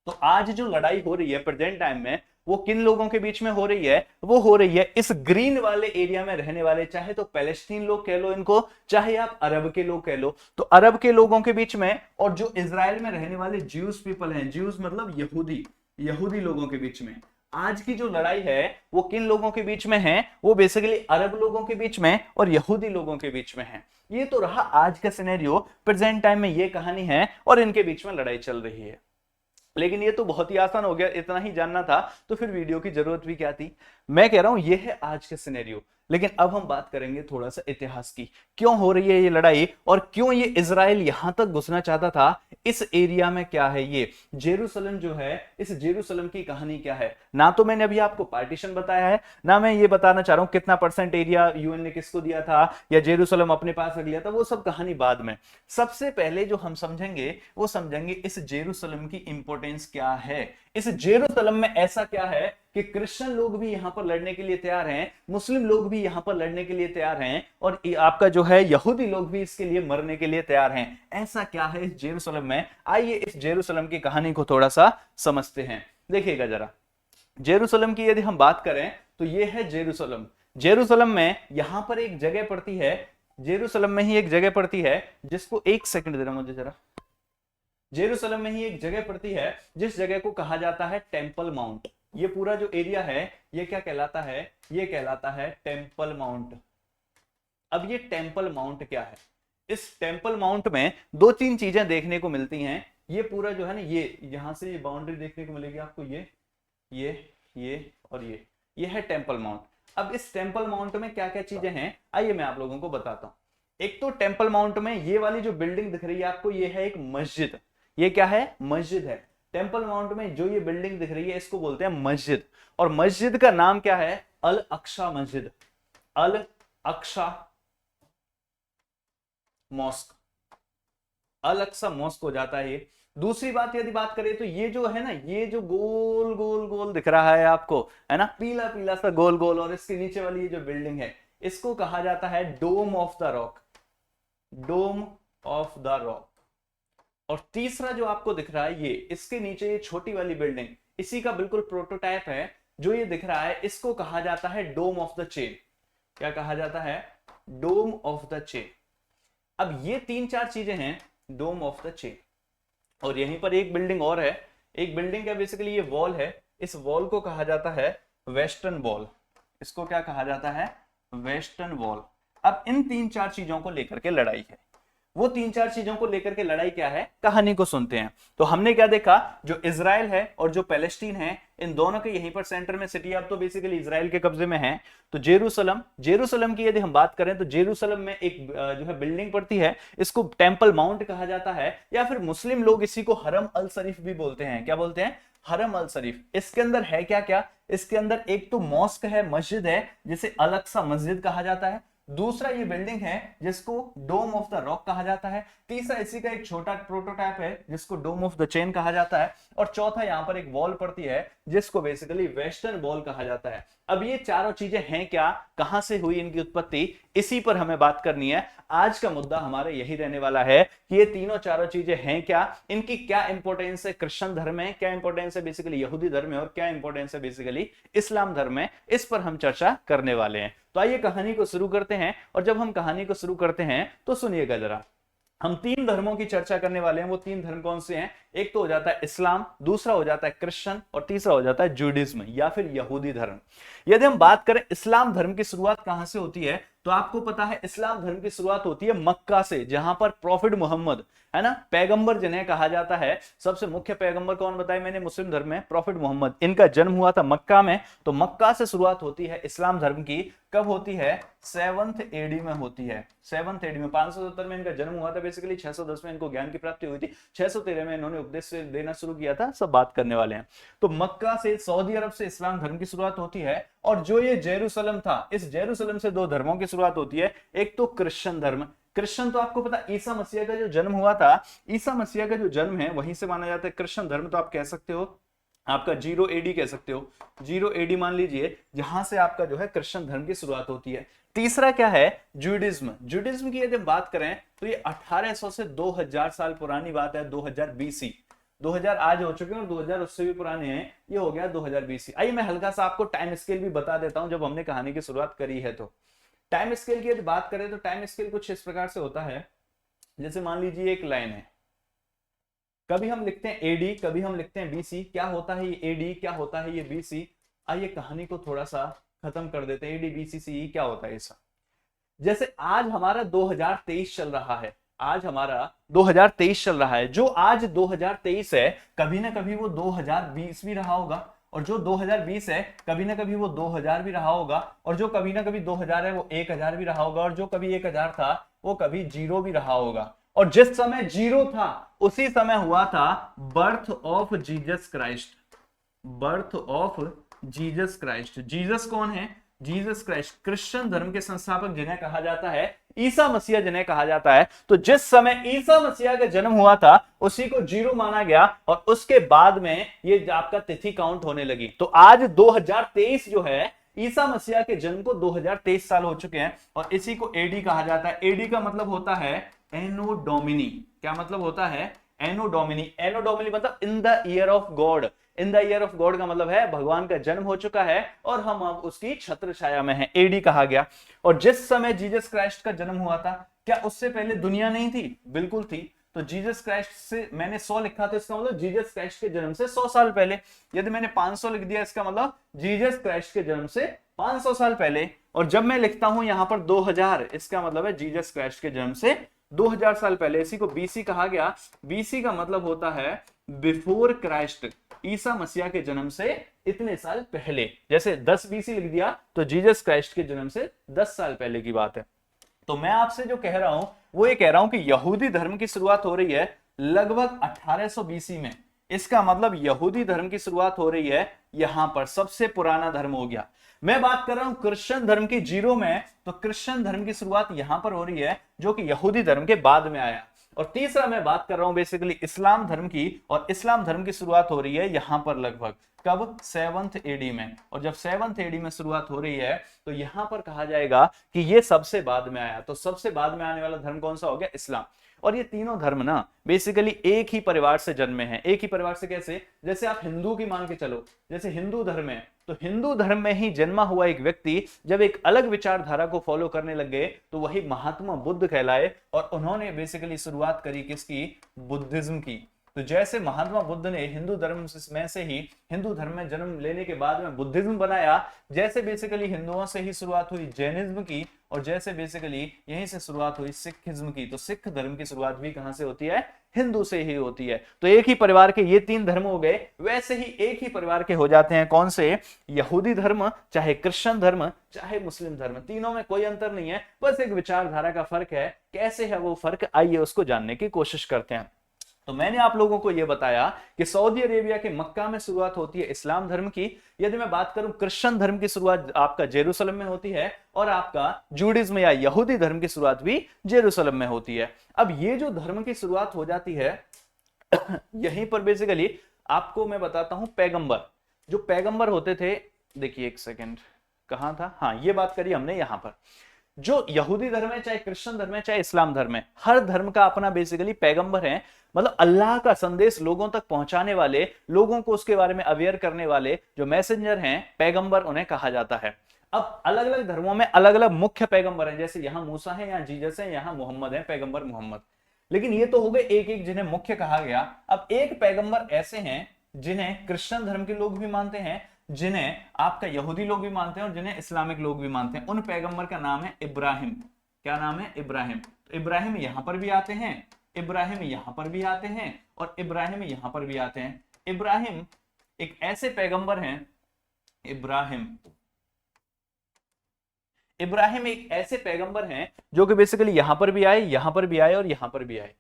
तो आज जो लड़ाई हो रही है प्रेजेंट टाइम में, वो किन लोगों के बीच में हो रही है? वो हो रही है इस ग्रीन वाले एरिया में रहने वाले, चाहे तो पैलेस्टीन लोग कह लो इनको, चाहे आप अरब के लोग कह लो, तो अरब के लोगों के बीच में, और जो इजराइल में रहने वाले ज्यूज पीपल हैं, ज्यूज मतलब यहूदी, यहूदी लोगों के बीच में आज की जो लड़ाई है वो किन लोगों के बीच में है? वो बेसिकली अरब लोगों के बीच में और यहूदी लोगों के बीच में है। ये तो रहा आज का सिनेरियो, प्रेजेंट टाइम में ये कहानी है और इनके बीच में लड़ाई चल रही है। लेकिन ये तो बहुत ही आसान हो गया, इतना ही जानना था तो फिर वीडियो की जरूरत भी क्या थी। मैं कह रहा हूं ये है आज के सिनेरियो। लेकिन अब हम बात करेंगे थोड़ा सा इतिहास की, क्यों हो रही है ये लड़ाई और क्यों ये इजराइल यहां तक घुसना चाहता था। इस एरिया में क्या है, ये जेरूसलम जो है, इस जेरूसलम की कहानी क्या है? ना तो मैंने अभी आपको पार्टीशन बताया है, ना मैं ये बताना चाह रहा हूं कितना परसेंट एरिया यूएन ने किसको दिया था या जेरूसलम अपने पास रख लिया था, वो सब कहानी बाद में। सबसे पहले जो हम समझेंगे वो समझेंगे इस जेरूसलम की इंपॉर्टेंस क्या है। इस जेरूसलम में ऐसा क्या है कि क्रिश्चियन लोग भी यहां पर लड़ने के लिए तैयार हैं, मुस्लिम लोग भी यहां पर लड़ने के लिए तैयार हैं, और आपका जो है यहूदी लोग भी इसके लिए मरने के लिए तैयार हैं। ऐसा क्या है इस जेरूसलम में? आइए इस जेरूसलम की कहानी को थोड़ा सा समझते हैं। देखिएगा जरा, जेरूसलम की यदि हम बात करें तो ये है जेरूसलम। जेरूसलम में यहां पर एक जगह पड़ती है, जेरूसलम में ही एक जगह पड़ती है जिसको, एक सेकंड देना मुझे जरा, जेरूसलम में ही एक जगह पड़ती है जिस जगह को कहा जाता है टेंपल माउंट। ये पूरा जो एरिया है ये क्या कहलाता है? ये कहलाता है टेंपल माउंट। अब ये टेंपल माउंट क्या है? इस टेंपल माउंट में दो तीन चीजें देखने को मिलती हैं। ये पूरा जो है ना, ये यहां से ये बाउंड्री देखने को मिलेगी आपको, ये और ये है टेंपल माउंट। अब इस टेंपल माउंट में क्या क्या चीजें हैं, आइए मैं आप लोगों को बताता हूं। एक तो टेंपल माउंट में ये वाली जो बिल्डिंग दिख रही है आपको, ये है एक मस्जिद। ये क्या है? मस्जिद है। टेंपल माउंट में जो ये बिल्डिंग दिख रही है इसको बोलते हैं मस्जिद, और मस्जिद का नाम क्या है? अल अक्सा मस्जिद, अल अक्सा मॉस्क, अल अक्सा मॉस्क हो जाता है ये। दूसरी बात यदि बात करें तो ये जो है ना, ये जो गोल गोल गोल दिख रहा है आपको, है ना, पीला पीला सा गोल गोल, और इसके नीचे वाली ये जो बिल्डिंग है इसको कहा जाता है Dome of the Rock, Dome of the Rock. और तीसरा जो आपको दिख रहा है ये, इसके नीचे ये छोटी वाली बिल्डिंग, इसी का बिल्कुल प्रोटोटाइप है जो ये दिख रहा है, इसको कहा जाता है डोम ऑफ द चेन। क्या कहा जाता है? Dome of the chain. अब ये तीन चार चीजें हैं डोम ऑफ द चेन। और यहीं पर एक बिल्डिंग और है, एक बिल्डिंग का बेसिकली ये वॉल है, इस वॉल को कहा जाता है वेस्टर्न वॉल। इसको क्या कहा जाता है? Western wall. अब इन तीन चार चीजों को लेकर के लड़ाई है। वो तीन चार चीजों को लेकर के लड़ाई क्या है, कहानी को सुनते हैं। तो हमने क्या देखा, जो इजराइल है और जो पैलेस्टीन है, इन दोनों के यहीं पर सेंटर में सिटी अब तो बेसिकली इजराइल के कब्जे में है। तो जेरूसलम, जेरूसलम की यदि हम बात करें तो जेरूसलम में एक जो है बिल्डिंग पड़ती है, इसको टेंपल माउंट कहा जाता है, या फिर मुस्लिम लोग इसी को हरम अल शरीफ भी बोलते हैं। क्या बोलते हैं? हरम अल शरीफ। इसके अंदर है क्या क्या? इसके अंदर एक तो मॉस्क है, मस्जिद है, जिसे अल अक्सा मस्जिद कहा जाता है। दूसरा ये बिल्डिंग है जिसको डोम ऑफ द रॉक कहा जाता है। तीसरा इसी का एक छोटा प्रोटोटाइप है जिसको डोम ऑफ द चेन कहा जाता है। और चौथा यहां पर एक वॉल पड़ती है जिसको बेसिकली वेस्टर्न वॉल कहा जाता है। अब ये चारों चीजें हैं क्या, कहां से हुई इनकी उत्पत्ति, इसी पर हमें बात करनी है। आज का मुद्दा हमारा यही रहने वाला है कि ये तीनों चारों चीजें हैं क्या, इनकी क्या इंपॉर्टेंस है क्रिश्चियन धर्म में, क्या इंपॉर्टेंस है बेसिकली यहूदी धर्म में, और क्या इंपॉर्टेंस है बेसिकली इस्लाम धर्म में। इस पर हम चर्चा करने वाले हैं। तो आइए कहानी को शुरू करते हैं। और जब हम कहानी को शुरू करते हैं तो सुनिएगा जरा, हम तीन धर्मों की चर्चा करने वाले हैं। वो तीन धर्म कौन से हैं? एक तो हो जाता है इस्लाम, दूसरा हो जाता है क्रिश्चियन, और तीसरा हो जाता है जूडिज्म या फिर यहूदी धर्म। यदि हम बात करें इस्लाम धर्म की शुरुआत कहां से होती है, तो आपको पता है इस्लाम धर्म की शुरुआत होती है मक्का से, जहां पर प्रॉफिट मोहम्मद है ना, पैगंबर जिन्हें कहा जाता है, सबसे मुख्य पैगंबर कौन बताया मैंने मुस्लिम धर्म में, प्रॉफिट मोहम्मद, इनका जन्म हुआ था मक्का में। तो मक्का से शुरुआत होती है इस्लाम धर्म की। कब होती है? 7th एडी में होती है, 7th एडी में। 570 में इनका जन्म हुआ था बेसिकली, 610 में इनको ज्ञान की प्राप्ति हुई थी, 613 में इन्होंने उपदेश देना शुरू किया था, सब बात करने वाले हैं। तो मक्का से, सऊदी अरब से इस्लाम धर्म की शुरुआत होती है। और जो ये जेरूसलम था, इस जेरूसलम से दो धर्मों की शुरुआत होती है। एक तो क्रिश्चियन धर्म, क्रिश्चियन तो आपको पता ईसा मसीह का जो जन्म हुआ था, ईसा मसीह का जो जन्म है वहीं से माना जाता है। क्रिश्चियन धर्म तो आप कह सकते हो आपका 0 एडी कह सकते हो, 0 एडी मान लीजिए, जहां से आपका जो है क्रिश्चियन धर्म की शुरुआत होती है। तीसरा क्या है? जुडिज्म। जुडिज्म की यदि बात करें तो ये 1800 से 2000 साल पुरानी बात है, 2000 बीसी। 2000 आज हो चुके हैं और 2000 उससे भी पुराने हैं, ये हो गया 2000 बीसी। आइए मैं हल्का सा आपको टाइम स्केल भी बता देता हूं, जब हमने कहानी की शुरुआत करी है। तो टाइम स्केल की यदि बात करें तो टाइम स्केल कुछ इस प्रकार से होता है, जैसे मान लीजिए एक लाइन है, कभी हम लिखते हैं एडी, कभी हम लिखते हैं बीसी। क्या होता है ये एडी, क्या होता है ये बीसी? आइए कहानी को थोड़ा सा खत्म कर देते हैं। एडी बीसी सी क्या होता है ऐसा? जैसे आज हमारा 2023 चल रहा है, आज हमारा 2023 चल रहा है, जो आज 2023 है कभी ना कभी वो 2020 भी रहा होगा, और जो 2020 है कभी ना कभी वो 2000 भी रहा होगा, और जो कभी ना कभी 2000 है वो 1000 भी रहा होगा, और जो कभी 1000 था वो कभी 0 भी रहा होगा। और जिस समय 0 था उसी समय हुआ था birth of Jesus Christ, birth of Jesus Christ. Jesus कौन है? जीसस क्राइस्ट क्रिश्चियन धर्म के संस्थापक जिन्हें कहा जाता है, ईसा मसीह जिन्हें कहा जाता है। तो जिस समय ईसा मसीह का जन्म हुआ था उसी को 0 माना गया, और उसके बाद में ये आपका तिथि काउंट होने लगी। तो आज 2023 जो है, ईसा मसीह के जन्म को 2023 साल हो चुके हैं, और इसी को एडी कहा जाता है। एडी का मतलब होता है एनो डोमिनी। क्या मतलब होता है? एनो डोमिनी। एनो डोमिनी मतलब in the year of God. In the year of God का मतलब है भगवान का जन्म हो चुका है और हम अब उसकी छत्र छाया में हैं, एडी कहा गया। और जिस समय जीसस क्राइस्ट का जन्म हुआ था, क्या उससे पहले दुनिया नहीं थी? बिल्कुल थी। तो जीसस क्राइस्ट से मैंने 100 लिखा तो इसका मतलब जीसस क्राइस्ट के जन्म से 100 साल पहले। यदि मैंने 500 लिख दिया इसका मतलब जीसस क्राइस्ट के जन्म से 500 साल पहले। और जब मैं लिखता हूं यहां पर 2000, इसका मतलब है जीसस क्राइस्ट के जन्म से 2000 साल पहले। इसी को बीसी कहा गया। बीसी का मतलब होता है बिफोर क्राइस्ट, ईसा मसीह के जन्म से इतने साल पहले। जैसे 10 बीसी लिख दिया तो जीसस क्राइस्ट के जन्म से 10 साल पहले की बात है। तो मैं आपसे जो कह रहा हूं वो ये कह रहा हूं कि यहूदी धर्म की शुरुआत हो रही है लगभग 1800 बीसी में। इसका मतलब यहूदी धर्म की शुरुआत हो रही है यहां पर, सबसे पुराना धर्म हो गया। मैं बात कर रहा हूं क्रिश्चियन धर्म की 0 में, तो क्रिश्चियन धर्म की शुरुआत यहां पर हो रही है जो कि यहूदी धर्म के बाद में आया। और तीसरा मैं बात कर रहा हूं बेसिकली इस्लाम धर्म की, और इस्लाम धर्म की शुरुआत हो रही है यहां पर लगभग कब? 7th एडी में। और जब 7th एडी में शुरुआत हो रही है तो यहां पर कहा जाएगा कि ये सबसे बाद में आया। तो सबसे बाद में आने वाला धर्म कौन सा हो गया? इस्लाम। और ये तीनों धर्म ना बेसिकली एक ही परिवार से जन्मे हैं। एक ही परिवार से कैसे? जैसे आप हिंदू की मान के चलो, जैसे हिंदू धर्म है तो हिंदू धर्म में ही जन्मा हुआ एक व्यक्ति जब एक अलग विचारधारा को फॉलो करने लग गए तो वही महात्मा बुद्ध कहलाए, और उन्होंने बेसिकली शुरुआत करी किसकी? बुद्धिज्म की। तो जैसे महात्मा बुद्ध ने हिंदू धर्म में से ही, हिंदू धर्म में जन्म लेने के बाद में बुद्धिज्म बनाया, जैसे बेसिकली हिंदुओं से ही शुरुआत हुई जैनिज्म की, और जैसे बेसिकली यहीं से शुरुआत हुई सिखिज्म की। तो सिख धर्म की शुरुआत भी कहां से होती है? हिंदू से ही होती है। तो एक ही परिवार के ये 3 धर्म हो गए, वैसे ही एक ही परिवार के हो जाते हैं कौन से? यहूदी धर्म, चाहे क्रिश्चियन धर्म, चाहे मुस्लिम धर्म। तीनों में कोई अंतर नहीं है, बस एक विचारधारा का फर्क है। कैसे है वो फर्क? आइए उसको जानने की कोशिश करते हैं। तो मैंने आप लोगों को यह बताया कि सऊदी अरेबिया के मक्का में शुरुआत होती है इस्लाम धर्म की। यदि मैं बात करूं क्रिश्चियन धर्म की शुरुआत आपका जेरूसलम में होती है, और आपका जूडिज्म या यहूदी धर्म की शुरुआत भी जेरूसलम में होती है। अब ये जो धर्म की शुरुआत हो जाती है यहीं पर बेसिकली आपको मैं बताता हूं पैगंबर, जो पैगंबर होते थे। देखिए एक सेकेंड, कहां था? हाँ, ये बात करी हमने यहां पर। जो यहूदी धर्म है, चाहे क्रिश्चियन धर्म है, चाहे इस्लाम धर्म है, हर धर्म का अपना बेसिकली पैगंबर है। मतलब अल्लाह का संदेश लोगों तक पहुंचाने वाले, लोगों को उसके बारे में अवेयर करने वाले जो मैसेंजर हैं, पैगंबर उन्हें कहा जाता है। अब अलग अलग धर्मों में अलग अलग मुख्य पैगंबर हैं, जैसे यहां मूसा है, यहां जीसस है, यहां मोहम्मद है, पैगंबर मोहम्मद। लेकिन ये तो हो गए एक एक जिन्हें मुख्य कहा गया। अब एक पैगंबर ऐसे हैं जिन्हें क्रिश्चियन धर्म के लोग भी मानते हैं, जिन्हें आपका यहूदी लोग भी मानते हैं और जिन्हें इस्लामिक लोग भी मानते हैं, उन पैगंबर का नाम है इब्राहिम। क्या नाम है? इब्राहिम। तो इब्राहिम यहां पर भी आते हैं, इब्राहिम यहां पर भी आते हैं, और इब्राहिम यहां पर भी आते हैं। इब्राहिम एक ऐसे पैगंबर हैं, इब्राहिम इब्राहिम एक ऐसे पैगंबर हैं जो कि बेसिकली यहां पर भी आए, यहां पर भी आए और यहां पर भी आए।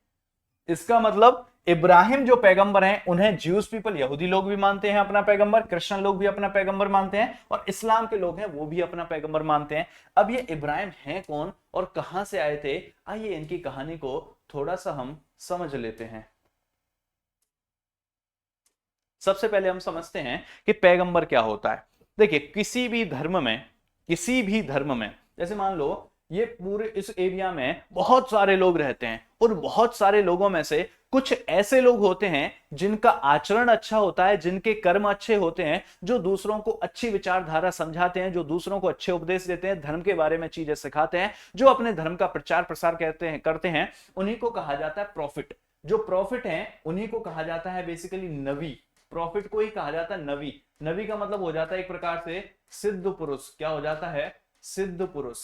इसका मतलब इब्राहिम जो पैगंबर हैं उन्हें ज्यूस पीपल, यहूदी लोग भी मानते हैं अपना पैगंबर, क्रिश्चियन लोग भी अपना पैगंबर मानते हैं, और इस्लाम के लोग हैं वो भी अपना पैगंबर मानते हैं। अब ये इब्राहिम हैं कौन और कहां से आए थे, आइए इनकी कहानी को थोड़ा सा हम समझ लेते हैं। सबसे पहले हम समझते हैं कि पैगंबर क्या होता है। देखिए किसी भी धर्म में, किसी भी धर्म में, जैसे मान लो ये पूरे इस एरिया में बहुत सारे लोग रहते हैं, और बहुत सारे लोगों में से कुछ ऐसे लोग होते हैं जिनका आचरण अच्छा होता है, जिनके कर्म अच्छे होते हैं, जो दूसरों को अच्छी विचारधारा समझाते हैं, जो दूसरों को अच्छे उपदेश देते हैं, धर्म के बारे में चीजें सिखाते हैं, जो अपने धर्म का प्रचार प्रसार करते हैं, उन्हीं को कहा जाता है प्रॉफिट। जो प्रॉफिट हैं उन्हीं को कहा जाता है बेसिकली नबी। प्रॉफिट को ही कहा जाता है नबी। नबी का मतलब हो जाता है एक प्रकार से सिद्ध पुरुष। क्या हो जाता है? सिद्ध पुरुष।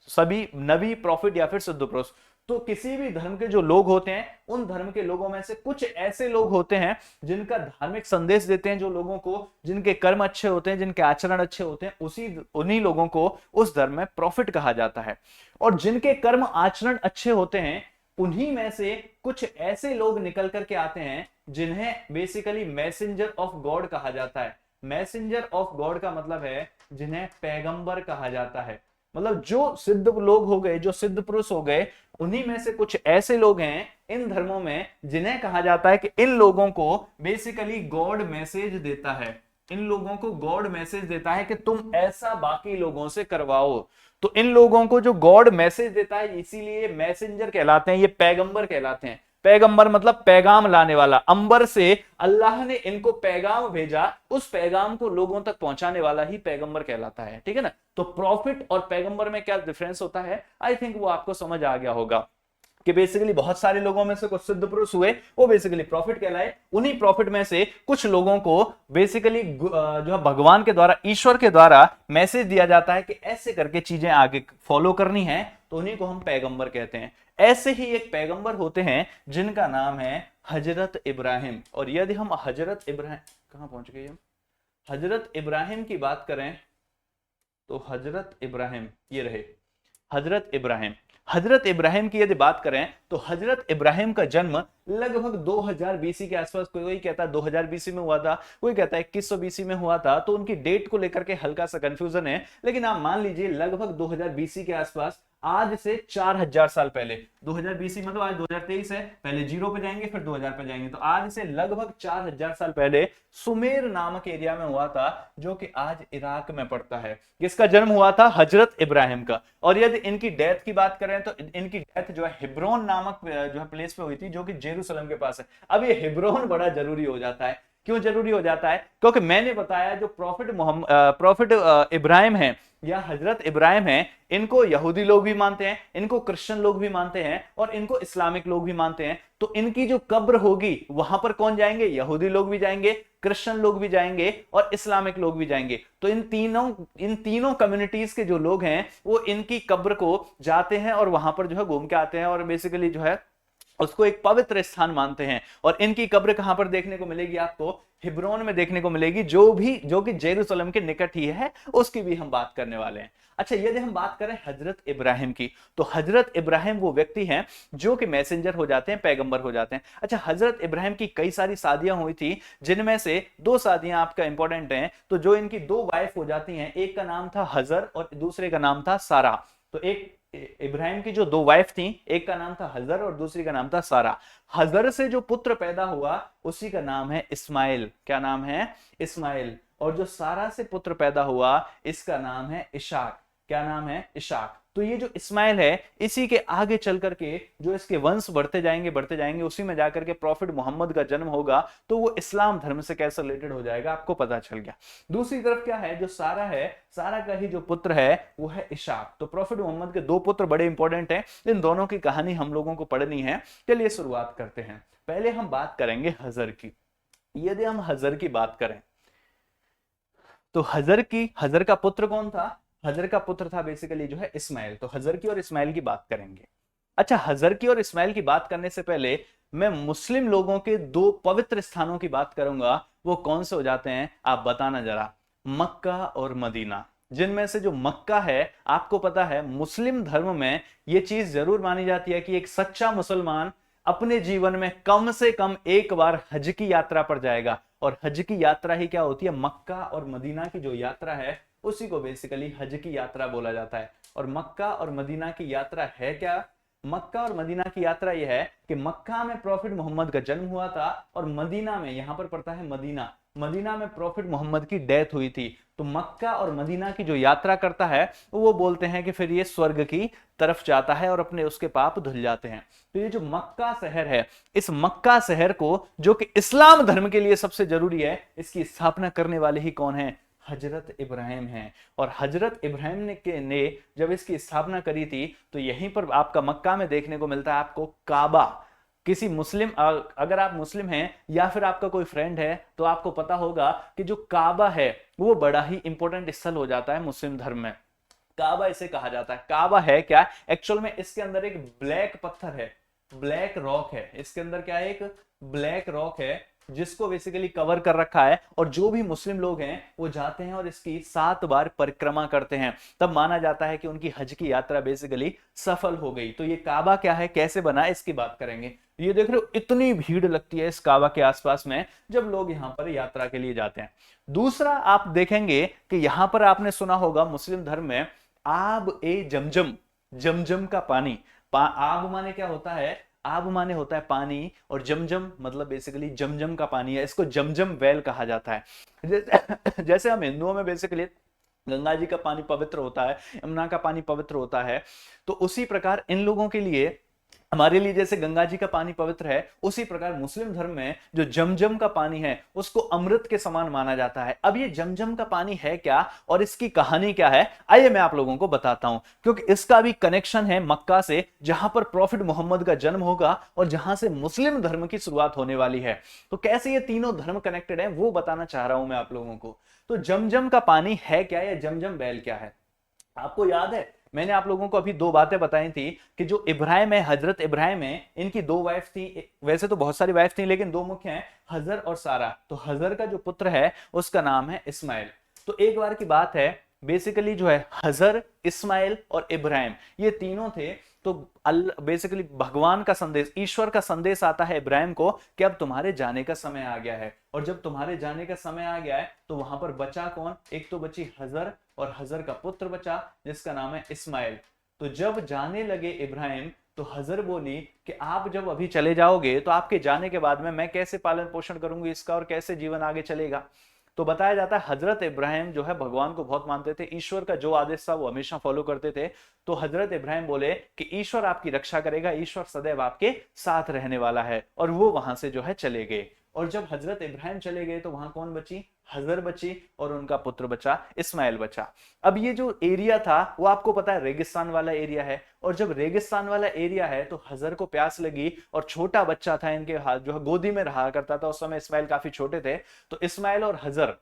सभी नबी, प्रॉफिट या फिर सिद्ध पुरुष। तो किसी भी धर्म के जो लोग होते हैं, उन धर्म के लोगों में से कुछ ऐसे लोग होते हैं जिनका धार्मिक संदेश देते हैं, जो लोगों को, जिनके कर्म अच्छे होते हैं, जिनके आचरण अच्छे होते हैं, उन्हीं लोगों को उस धर्म में प्रॉफिट कहा जाता है। और जिनके कर्म आचरण अच्छे होते हैं, उन्हीं में से कुछ ऐसे लोग निकल करके आते हैं जिन्हें बेसिकली मैसेंजर ऑफ गॉड कहा जाता है। मैसेंजर ऑफ गॉड का मतलब है जिन्हें पैगंबर कहा जाता है। मतलब जो सिद्ध लोग हो गए, जो सिद्ध पुरुष हो गए, उन्हीं में से कुछ ऐसे लोग हैं इन धर्मों में जिन्हें कहा जाता है कि इन लोगों को बेसिकली गॉड मैसेज देता है। इन लोगों को गॉड मैसेज देता है कि तुम ऐसा बाकी लोगों से करवाओ। तो इन लोगों को जो गॉड मैसेज देता है, इसीलिए मैसेंजर कहलाते हैं, ये पैगंबर कहलाते हैं। पैगंबर मतलब पैगाम लाने वाला। अंबर से अल्लाह ने इनको पैगाम भेजा, उस पैगाम को लोगों तक पहुंचाने वाला ही पैगंबर कहलाता है। ठीक है ना? तो प्रॉफिट और पैगंबर में क्या डिफरेंस होता है, आई थिंक वो आपको समझ आ गया होगा कि बेसिकली बहुत सारे लोगों में से कुछ सिद्ध पुरुष हुए, वो बेसिकली प्रॉफिट कहलाए। उन्हीं प्रॉफिट में से कुछ लोगों को बेसिकली जो है भगवान के द्वारा, ईश्वर के द्वारा मैसेज दिया जाता है कि ऐसे करके चीजें आगे फॉलो करनी है, तो उन्हीं को हम पैगंबर कहते हैं। ऐसे ही एक पैगंबर होते हैं जिनका नाम है हजरत इब्राहिम। और यदि हम हजरत इब्राहिम, कहां पहुंच गए हम, हजरत इब्राहिम की बात करें तो हजरत इब्राहिम ये रहे। हजरत इब्राहिम, हजरत इब्राहिम की यदि बात करें तो हजरत इब्राहिम का जन्म लगभग 2000 बीसी के आसपास, कोई कहता है 2000 बीसी में हुआ था, कोई कहता है 2100 बीसी में हुआ था। तो उनकी डेट को लेकर के हल्का सा कंफ्यूजन है, लेकिन आप मान लीजिए लगभग 2000 बीसी के आसपास, आज से 4000 साल पहले। 2000 बीसी मतलब आज 2023 है, पहले 0 पे जाएंगे फिर 2000 पे जाएंगे, तो आज से लगभग 4000 साल पहले सुमेर नामक एरिया में हुआ था, जो कि आज इराक में पड़ता है। किसका जन्म हुआ था? हजरत इब्राहिम का। और यदि इनकी डेथ की बात करें तो इनकी डेथ जो है हिब्रोन नामक जो है प्लेस पे हुई थी, जो कि जेरूसलम के पास है। अब ये हिब्रोन बड़ा जरूरी हो जाता है। क्यों जरूरी हो जाता है? क्योंकि मैंने बताया जो प्रॉफिट इब्राहिम है या हजरत इब्राहिम है, इनको यहूदी लोग भी मानते हैं, इनको क्रिश्चियन लोग भी मानते हैं, और इनको इस्लामिक लोग भी मानते हैं। तो इनकी जो कब्र होगी वहां पर कौन जाएंगे? यहूदी लोग भी जाएंगे, क्रिश्चियन लोग भी जाएंगे, और इस्लामिक लोग भी जाएंगे। तो इन तीनों कम्युनिटीज के जो लोग हैं वो इनकी कब्र को जाते हैं और वहां पर जो है घूम के आते हैं, और बेसिकली जो है उसको एक पवित्र स्थान मानते हैं। और इनकी कब्र कहां पर देखने को मिलेगी? आपको हिब्रोन में देखने को मिलेगी, जो कि जेरूसलम के निकट ही है, उसकी भी हम बात करने वाले हैं। अच्छा, यदि हम बात करें हजरत इब्राहिम की, तो हजरत इब्राहिम वो व्यक्ति हैं जो कि मैसेंजर हो जाते हैं, पैगंबर हो जाते हैं। अच्छा, हजरत इब्राहिम की कई सारी शादियां हुई थी, जिनमें से 2 शादियां आपका इंपॉर्टेंट हैं। तो जो इनकी 2 वाइफ हो जाती हैं, एक का नाम था हजर और दूसरे का नाम था सारा। तो एक इब्राहिम की जो 2 वाइफ थी, एक का नाम था हजर और दूसरी का नाम था सारा। हजर से जो पुत्र पैदा हुआ उसी का नाम है इस्माइल। क्या नाम है? इस्माइल। और जो सारा से पुत्र पैदा हुआ इसका नाम है इशाक। क्या नाम है? इशाक। तो ये जो इस्माइल है, इसी के आगे चल करके जो इसके वंश बढ़ते जाएंगे, उसी में जाकर के प्रॉफिट मोहम्मद का जन्म होगा। तो वो इस्लाम धर्म से कैसे रिलेटेड हो जाएगा, आपको पता चल गया। दूसरी तरफ क्या है, जो सारा है, सारा का ही जो पुत्र है वो है इशाक। तो प्रॉफिट मोहम्मद के 2 पुत्र बड़े इंपॉर्टेंट हैं, इन दोनों की कहानी हम लोगों को पढ़नी है। चलिए शुरुआत करते हैं। पहले हम बात करेंगे हजर की। यदि हम हजर की बात करें तो हजर का पुत्र कौन था? हजर का पुत्र था बेसिकली जो है इस्माइल। तो हजर की और इस्माइल की बात करेंगे। अच्छा, हजर की और इस्माइल की बात करने से पहले मैं मुस्लिम लोगों के दो पवित्र स्थानों की बात करूंगा। वो कौन से हो जाते हैं आप बताना जरा। मक्का और मदीना। जिनमें से जो मक्का है, आपको पता है मुस्लिम धर्म में यह चीज जरूर मानी जाती है कि एक सच्चा मुसलमान अपने जीवन में कम से कम एक बार हज की यात्रा पर जाएगा। और हज की यात्रा ही क्या होती है? मक्का और मदीना की जो यात्रा है उसी को बेसिकली हज की यात्रा बोला जाता है। और मक्का और मदीना की यात्रा है क्या? मक्का और मदीना की यात्रा यह है कि मक्का में प्रॉफिट मोहम्मद का जन्म हुआ था और मदीना में, यहां पर पड़ता है मदीना, मदीना में प्रॉफिट मोहम्मद की डेथ हुई थी। तो मक्का और मदीना की जो यात्रा करता है वो बोलते हैं कि फिर ये स्वर्ग की तरफ जाता है और अपने उसके पाप धुल जाते हैं। तो ये जो मक्का शहर है, इस मक्का शहर को, जो कि इस्लाम धर्म के लिए सबसे जरूरी है, इसकी स्थापना करने वाले ही कौन है? हजरत इब्राहिम हैं। और हजरत इब्राहिम ने जब इसकी स्थापना करी थी तो यहीं पर आपका मक्का में देखने को मिलता है आपको काबा। किसी मुस्लिम, अगर आप मुस्लिम हैं या फिर आपका कोई फ्रेंड है तो आपको पता होगा कि जो काबा है वो बड़ा ही इंपॉर्टेंट स्थल हो जाता है मुस्लिम धर्म में। काबा इसे कहा जाता है। काबा है क्या? एक्चुअल में इसके अंदर एक ब्लैक पत्थर है, ब्लैक रॉक है। इसके अंदर क्या है? एक ब्लैक रॉक है जिसको बेसिकली कवर कर रखा है। और जो भी मुस्लिम लोग हैं वो जाते हैं और इसकी 7 बार परिक्रमा करते हैं, तब माना जाता है कि उनकी हज की यात्रा बेसिकली सफल हो गई। तो ये काबा क्या है, कैसे बना, इसकी बात करेंगे। ये देख रहे हो इतनी भीड़ लगती है इस काबा के आसपास में जब लोग यहां पर यात्रा के लिए जाते हैं। दूसरा आप देखेंगे कि यहां पर आपने सुना होगा मुस्लिम धर्म में आब ए जमजम, जमजम का पानी। आब माने क्या होता है? आब माने होता है पानी, और जमजम मतलब बेसिकली जमजम का पानी है। इसको जमजम वेल कहा जाता है। जैसे हम हिंदुओं में बेसिकली गंगा जी का पानी पवित्र होता है, यमुना का पानी पवित्र होता है, तो उसी प्रकार इन लोगों के लिए, हमारे लिए जैसे गंगा जी का पानी पवित्र है, उसी प्रकार मुस्लिम धर्म में जो जमजम का पानी है उसको अमृत के समान माना जाता है। अब ये जमजम का पानी है क्या और इसकी कहानी क्या है, आइए मैं आप लोगों को बताता हूं। क्योंकि इसका भी कनेक्शन है मक्का से, जहां पर प्रॉफिट मोहम्मद का जन्म होगा और जहां से मुस्लिम धर्म की शुरुआत होने वाली है। तो कैसे ये तीनों धर्म कनेक्टेड है वो बताना चाह रहा हूं मैं आप लोगों को। तो जमजम का पानी है क्या, या जमजम बैल क्या है? आपको याद है मैंने आप लोगों को अभी दो बातें बताई थी कि जो इब्राहिम है, हजरत इब्राहिम है, इनकी दो वाइफ थी। वैसे तो बहुत सारी वाइफ थी लेकिन दो मुख्य हैं, हजर और सारा। तो हजर का जो पुत्र है उसका नाम है इस्माइल। तो एक बार की बात है, बेसिकली जो है हजर, इस्माइल और इब्राहिम, ये तीनों थे। तो बेसिकली भगवान का संदेश, ईश्वर का संदेश आता है इब्राहिम को कि अब तुम्हारे जाने का समय आ गया है। और जब तुम्हारे जाने का समय आ गया है तो वहां पर बचा कौन? एक तो बची हजर और हजर का पुत्र बचा जिसका नाम है इस्माइल। तो जब जाने लगे इब्राहिम तो हजर बोली कि आप जब अभी चले जाओगे तो आपके जाने के बाद में मैं कैसे पालन पोषण करूंगी इसका और कैसे जीवन आगे चलेगा। तो बताया जाता है हजरत इब्राहिम जो है भगवान को बहुत मानते थे, ईश्वर का जो आदेश था वो हमेशा फॉलो करते थे। तो हजरत इब्राहिम बोले कि ईश्वर आपकी रक्षा करेगा, ईश्वर सदैव आपके साथ रहने वाला है। और वो वहां से जो है चले गए। और जब हजरत इब्राहिम चले गए तो वहां कौन बची? हजर बची और उनका पुत्र बचा, इस्माइल बचा। अब ये जो एरिया था वो आपको पता है रेगिस्तान वाला एरिया है। और जब रेगिस्तान वाला एरिया है तो हजर को प्यास लगी और छोटा बच्चा था इनके हाथ, जो है गोदी में रहा करता था उस समय, इस्माइल काफी छोटे थे। तो इस्माइल और हजर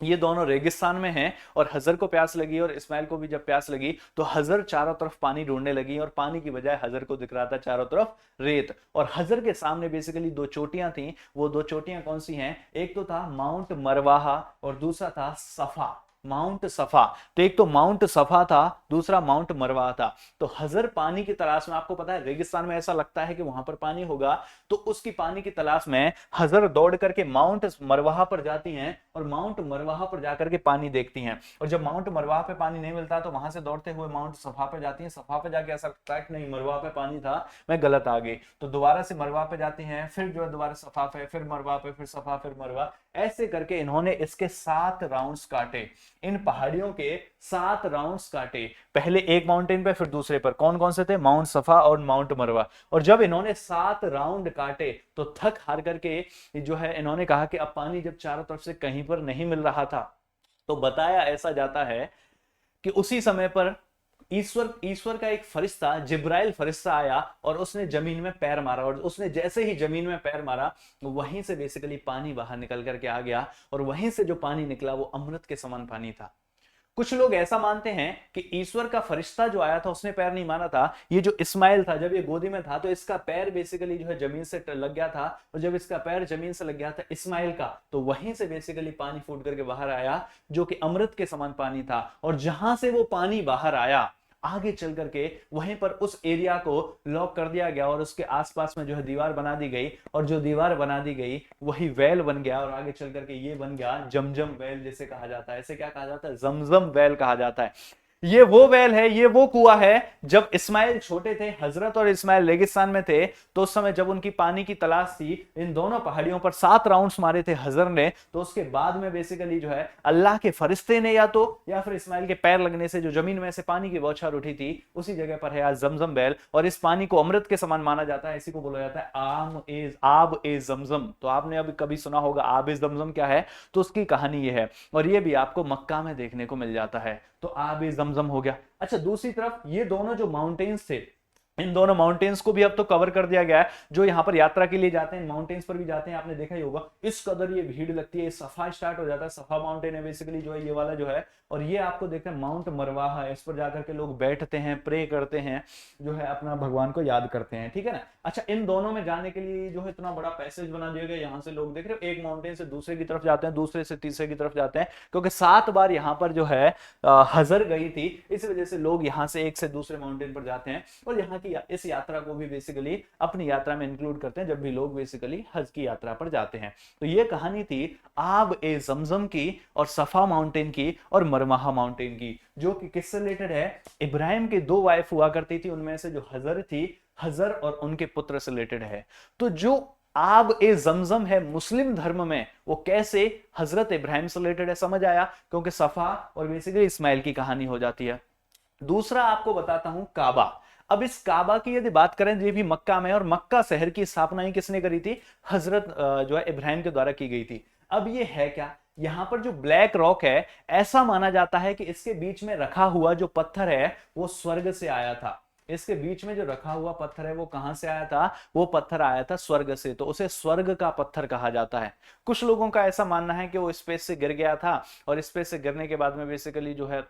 ये दोनों रेगिस्तान में हैं और हजर को प्यास लगी और इस्माइल को भी जब प्यास लगी तो हजर चारों तरफ पानी ढूंढने लगी और पानी की बजाय हजर को दिख रहा था चारों तरफ रेत। और हजर के सामने बेसिकली दो चोटियां थी। वो दो चोटियां कौन सी हैं? एक तो था माउंट मरवाहा और दूसरा था सफा, माउंट सफा। तो एक तो माउंट सफा था, दूसरा माउंट मरवा था। तो हजर पानी की तलाश में, आपको पता है रेगिस्तान में ऐसा लगता है कि वहां पर पानी होगा, तो उसकी पानी की तलाश में हजर दौड़ करके माउंट मरवाहा पर जाती हैं और माउंट मरवाहा पर जाकर के पानी देखती हैं। और जब माउंट मरवाहा पे पानी नहीं मिलता तो वहां से दौड़ते हुए माउंट सफा पे जाती हैं। सफा पे जाके ऐसा लगता है कि नहीं मरवा पे पानी था, मैं गलत आ गई। तो दोबारा से मरवा पे जाती हैं, फिर जो है दोबारा सफा पे, फिर मरवा पे, फिर सफा, फिर मरवा। ऐसे करके इन्होंने इसके 7 राउंड्स काटे, इन पहाड़ियों के 7 राउंड्स काटे। पहले एक माउंटेन पे फिर दूसरे पर। कौन कौन से थे? माउंट सफा और माउंट मरवा। और जब इन्होंने 7 राउंड काटे तो थक हार करके जो है इन्होंने कहा कि अब पानी जब चारों तरफ से कहीं पर नहीं मिल रहा था, तो बताया ऐसा जाता है कि उसी समय पर ईश्वर का एक फरिश्ता जिब्राइल फरिश्ता आया और उसने जमीन में पैर मारा, और उसने जैसे ही जमीन में पैर मारा वहीं से बेसिकली पानी बाहर निकल करके आ गया, और वहीं से जो पानी निकला वो अमृत के समान पानी था। कुछ लोग ऐसा मानते हैं कि ईश्वर का फरिश्ता जो आया था उसने पैर नहीं मारा था, ये जो इस्माइल था जब ये गोदी में था तो इसका पैर बेसिकली जो है जमीन से लग गया था, और जब इसका पैर जमीन से लग गया था इस्माइल का, तो वहीं से बेसिकली पानी फूट करके बाहर आया जो कि अमृत के समान पानी था। और जहां से वो पानी बाहर आया आगे चल करके वहीं पर उस एरिया को लॉक कर दिया गया, और उसके आसपास में जो है दीवार बना दी गई, और जो दीवार बना दी गई वही वेल बन गया, और आगे चल करके ये बन गया जमजम वेल जिसे कहा जाता है। ऐसे क्या कहा जाता है? जमजम वेल कहा जाता है। ये वो वेल है, ये वो कुआं है। जब इस्माइल छोटे थे, हजरत और इस्माइल रेगिस्तान में थे, तो उस समय जब उनकी पानी की तलाश थी, इन दोनों पहाड़ियों पर 7 राउंड्स मारे थे हजर ने, तो उसके बाद में बेसिकली जो है अल्लाह के फरिश्ते ने या फिर इस्माइल के पैर लगने से जो जमीन में से पानी की बौछार उठी थी उसी जगह पर है आज जमजम वेल, और इस पानी को अमृत के समान माना जाता है। इसी को बोला जाता है आब ए जमजम। तो आपने अभी कभी सुना होगा आब ए जमजम क्या है, तो उसकी कहानी ये है, और ये भी आपको मक्का में देखने को मिल जाता है। तो आब ए जमजम हो गया। अच्छा, दूसरी तरफ ये दोनों जो माउंटेन्स थे, इन दोनों माउंटेन्स को भी अब तो कवर कर दिया गया है। जो यहाँ पर यात्रा के लिए जाते हैं, माउंटेन्स पर भी जाते हैं, आपने देखा ही होगा इस कदर ये भीड़ लगती है। सफा स्टार्ट हो जाता है, सफा माउंटेन है बेसिकली जो है ये वाला जो है, और ये आपको देखते हैं माउंट मरवाहा है, इस पर जाकर के लोग बैठते हैं, प्रे करते हैं, जो है अपना भगवान को याद करते हैं, ठीक है ना। अच्छा, इन दोनों में जाने के लिए जो है इतना बड़ा पैसेज बना दिया गया, यहाँ से लोग देख रहे हो एक माउंटेन से दूसरे की तरफ जाते हैं, दूसरे से तीसरे की तरफ जाते हैं, क्योंकि 7 बार यहाँ पर जो है हजर गई थी, इस वजह से लोग यहाँ से एक से दूसरे माउंटेन पर जाते हैं, और यहाँ की इस यात्रा को भी बेसिकली अपनी यात्रा में इंक्लूड करते हैं जब भी लोग बेसिकली हज की यात्रा पर जाते हैं। तो ये कहानी थी आब ए जमजम की, और सफा माउंटेन की, और मरमाहा माउंटेन की, जो कि किससे रिलेटेड है? इब्राहिम के 2 वाइफ हुआ करती थी, उनमें से जो हजर थी, हजर और उनके पुत्र से रिलेटेड है। तो जो आब ए जमजम है मुस्लिम धर्म में, वो कैसे हजरत इब्राहिम से रिलेटेड है, समझ आया? क्योंकि सफा और बेसिकली इस्माइल की कहानी हो जाती है। दूसरा आपको बताता हूं काबा। अब इस काबा की यदि बात करें, ये भी मक्का में, और मक्का शहर की स्थापना ही किसने करी थी? हजरत जो है इब्राहिम के द्वारा की गई थी। अब ये है क्या? यहां पर जो ब्लैक रॉक है, ऐसा माना जाता है कि इसके बीच में रखा हुआ जो पत्थर है वो स्वर्ग से आया था। इसके बीच में जो रखा हुआ पत्थर है वो कहां से आया था? वो पत्थर आया था स्वर्ग से, तो उसे स्वर्ग का पत्थर कहा जाता है। कुछ लोगों का ऐसा मानना है कि वो स्पेस से गिर गया था, और स्पेस से गिरने के बाद में बेसिकली जो है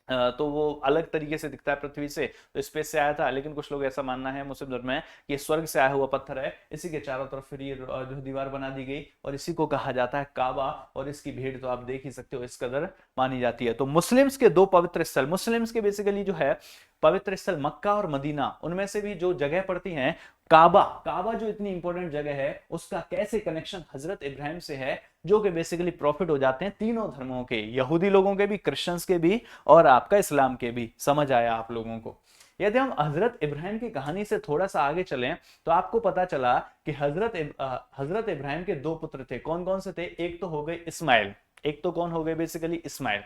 तो वो अलग तरीके से दिखता है पृथ्वी से, तो स्पेस से आया था। लेकिन कुछ लोग ऐसा मानना है मुस्लिम धर्म में कि ये स्वर्ग से आया हुआ पत्थर है, इसी के चारों तरफ फिर ये जो दीवार बना दी गई, और इसी को कहा जाता है काबा, और इसकी भीड़ तो आप देख ही सकते हो इस कदर मानी जाती है। तो मुस्लिम्स के 2 पवित्र स्थल, मुस्लिम्स के बेसिकली जो है पवित्र स्थल मक्का और मदीना, उनमें से भी जो जगह पड़ती हैं काबा, काबा जो इतनी इंपॉर्टेंट जगह है, उसका कैसे कनेक्शन हजरत इब्राहिम से है, जो कि बेसिकली प्रॉफिट हो जाते हैं तीनों धर्मों के, यहूदी लोगों के भी, क्रिश्चियंस के भी, और आपका इस्लाम के भी। समझ आया आप लोगों को? यदि हम हजरत इब्राहिम की कहानी से थोड़ा सा आगे चलें तो आपको पता चला कि हजरत इब्राहिम के 2 पुत्र थे। कौन कौन से थे? एक तो हो गए इस्माइल, एक तो कौन हो गए बेसिकली? इस्माइल।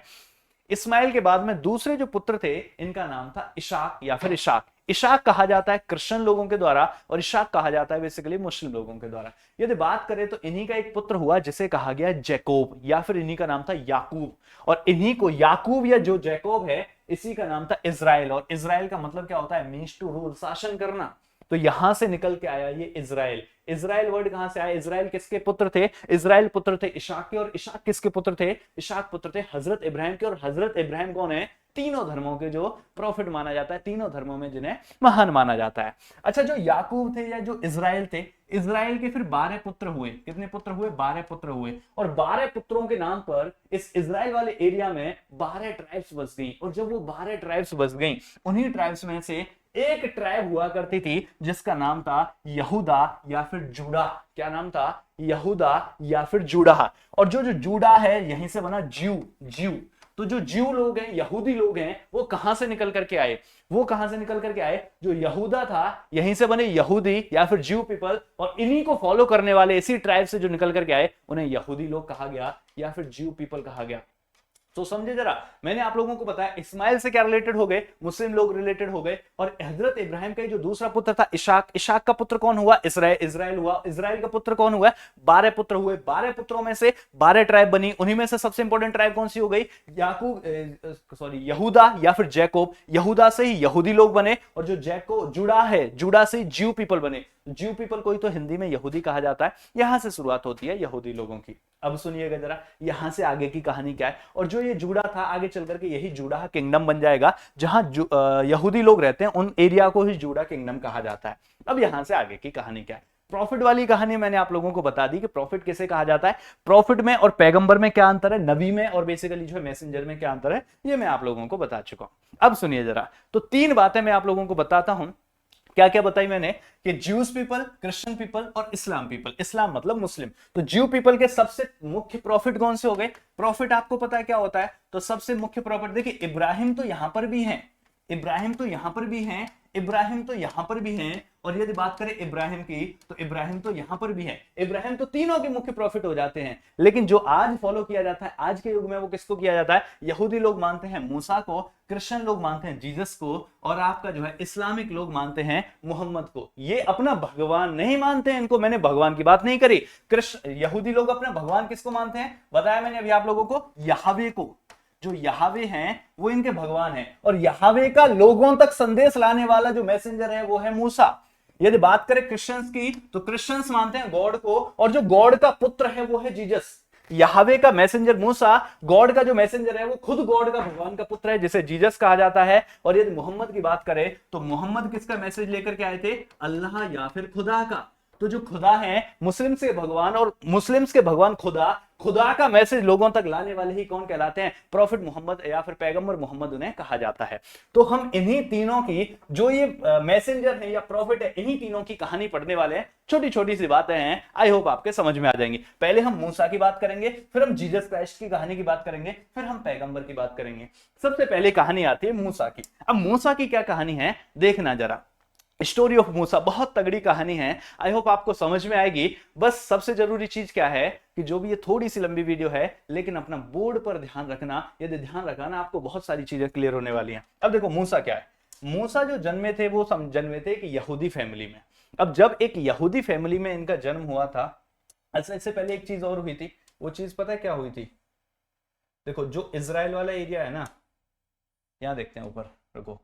इस्माइल के बाद में दूसरे जो पुत्र थे, इनका नाम था इशाक या फिर इशाक। इशाक कहा जाता है क्रिश्चियन लोगों के द्वारा, और इशाक कहा जाता है बेसिकली मुस्लिम लोगों के द्वारा। यदि बात करें तो इन्हीं का एक पुत्र हुआ जिसे कहा गया जैकोब, या फिर इन्हीं का नाम था याकूब, और इन्हीं को याकूब या जो जैकोब है, इसी का नाम था इजराइल। और इजराइल का मतलब क्या होता है? मीन्स टू रूल, शासन करना। तो यहां से निकल के आया ये इजराइल। इजराइल वर्ड कहां से आया? इजराइल किसके पुत्र थे? इजराइल पुत्र थे इशाक के, और इशाक किसके पुत्र थे? इशाक पुत्र थे हजरत इब्राहिम के। और हजरत इब्राहिम कौन है? तीनों धर्मों के जो प्रॉफिट माना जाता है, तीनों धर्मों में जिन्हें महान माना जाता है। अच्छा, जो याकूब थे या जो इजराइल थे, इजराइल के फिर 12 पुत्र हुए। कितने पुत्र हुए? 12 पुत्र हुए। और 12 पुत्रों के नाम पर इस इजराइल वाले एरिया में 12 ट्राइब्स बस गई। और जब वो 12 ट्राइब्स बस गई, उन्हीं ट्राइब्स में से एक ट्राइब हुआ करती थी जिसका नाम था यहूदा या फिर जूडा। क्या नाम था? यहूदा या फिर जूडा। और जो जूडा है, यहीं से बना ज्यू। तो जो ज्यू लोग हैं, यहूदी लोग हैं, वो कहां से निकल करके आए? वो कहां से निकल करके आए? जो यहूदा था, यहीं से बने यहूदी या फिर ज्यू पीपल, और इन्हीं को फॉलो करने वाले इसी ट्राइब से जो निकल करके आए, उन्हें यहूदी लोग कहा गया या फिर ज्यू पीपल कहा गया। तो समझे जरा, मैंने आप लोगों को बताया इस्माइल से क्या रिलेटेड हो गए, मुस्लिम लोग रिलेटेड हो गए। और हजरत इब्राहिम का जो दूसरा पुत्र था इशाक, इशाक का पुत्र कौन हुआ, इस्राइल हुआ। इस्राइल का पुत्र कौन हुआ, 12 पुत्र हुए। 12 पुत्रों में से 12 ट्राइब बनी। उन्हीं में से सबसे इंपॉर्टेंट ट्राइब कौन सी हो गई, यहूदा या फिर जैकोब। यहूदा से ही यहूदी लोग बने, और जो जुड़ा है, जुड़ा से ज्यू पीपल बने। ज्यू पीपल को ही तो हिंदी में यहूदी कहा जाता है। यहां से शुरुआत होती है यहूदी लोगों की। अब सुनिएगा जरा, यहां से आगे की कहानी क्या है। और जो ये जूड़ा था, आगे चल करके यही जूड़ा किंगडम बन जाएगा। जहां यहूदी लोग रहते हैं उन एरिया को ही जूड़ा किंगडम कहा जाता है। अब यहां से आगे की कहानी क्या है। प्रॉफिट वाली कहानी मैंने आप लोगों को बता दी कि प्रॉफिट किसे कहा जाता है, प्रॉफिट में और पैगंबर में क्या अंतर है, नबी में और बेसिकली जो है मैसेंजर में क्या अंतर है, ये मैं आप लोगों को बता चुका हूं। अब सुनिए जरा, तो 3 बातें मैं आप लोगों को बताता हूं। क्या क्या बताई मैंने कि ज्यूस पीपल, क्रिश्चियन पीपल और इस्लाम पीपल। इस्लाम मतलब मुस्लिम। तो ज्यू पीपल के सबसे मुख्य प्रॉफिट कौन से हो गए। प्रॉफिट आपको पता है क्या होता है, तो सबसे मुख्य प्रॉफिट देखिए, इब्राहिम तो यहां पर भी है, इब्राहिम तो यहां पर भी है, इब्राहिम तो यहां पर भी है। और यदि बात करें इब्राहिम की, तो इब्राहिम तो यहां पर भी है। इब्राहिम तो तीनों के मुख्य प्रॉफिट हो जाते हैं। लेकिन जो आज फॉलो किया जाता है आज के युग में, वो किसको किया जाता है, यहूदी लोग मानते हैं मूसा को, क्रिश्चियन लोग मानते हैं जीसस को, और आपका जो है इस्लामिक लोग मानते हैं मोहम्मद को। ये अपना भगवान नहीं मानते हैं, इनको मैंने भगवान की बात नहीं करी। यहूदी लोग अपना भगवान किसको मानते हैं, बताया मैंने अभी आप लोगों को, यहावे को। जो यहावे हैं वो इनके भगवान हैं। और यहावे का लोगों तक संदेश लाने वाला जो मैसेंजर है वो है मूसा। यदि बात करें क्रिश्चियंस की, तो क्रिश्चियंस मानते हैं गॉड को, और जो गॉड का पुत्र है वो है जीसस। यहावे का मैसेंजर मूसा, गॉड का जो मैसेंजर है वो खुद गॉड का, भगवान का पुत्र है, जिसे जीसस कहा जाता है। और यदि मोहम्मद की बात करें, तो मोहम्मद किसका मैसेज लेकर के आए थे, अल्लाह या फिर खुदा का। तो जो खुदा है, मुस्लिम्स के भगवान, और मुस्लिम्स के भगवान खुदा, खुदा का मैसेज लोगों तक लाने वाले ही कौन कहलाते हैं, प्रॉफिट मोहम्मद या फिर पैगंबर मोहम्मद उन्हें कहा जाता है। तो हम इन्हीं तीनों की, जो ये मैसेंजर है या प्रॉफिट है, इन्हीं तीनों की कहानी पढ़ने वाले हैं। छोटी छोटी सी बातें हैं, आई होप आपके समझ में आ जाएंगी। पहले हम मूसा की बात करेंगे, फिर हम जीसस क्राइस्ट की कहानी की बात करेंगे, फिर हम पैगंबर की बात करेंगे। सबसे पहले कहानी आती है मूसा की। अब मूसा की क्या कहानी है देखना जरा, स्टोरी ऑफ मूसा, बहुत तगड़ी कहानी है। आई होप आपको समझ में आएगी। बस सबसे जरूरी चीज क्या है कि जो भी ये थोड़ी सी लंबी वीडियो है, लेकिन अपना बोर्ड पर ध्यान रखना। यदि ध्यान रखा ना, आपको बहुत सारी चीजें क्लियर होने वाली हैं। अब देखो मूसा क्या है। मूसा जो जन्मे थे वो जन्मे थे एक यहूदी फैमिली में। अब जब एक यहूदी फैमिली में इनका जन्म हुआ था, अच्छा इससे पहले एक चीज और हुई थी। वो चीज पता है क्या हुई थी, देखो जो इजराइल वाला एरिया है ना, यहां देखते हैं ऊपर, रुको,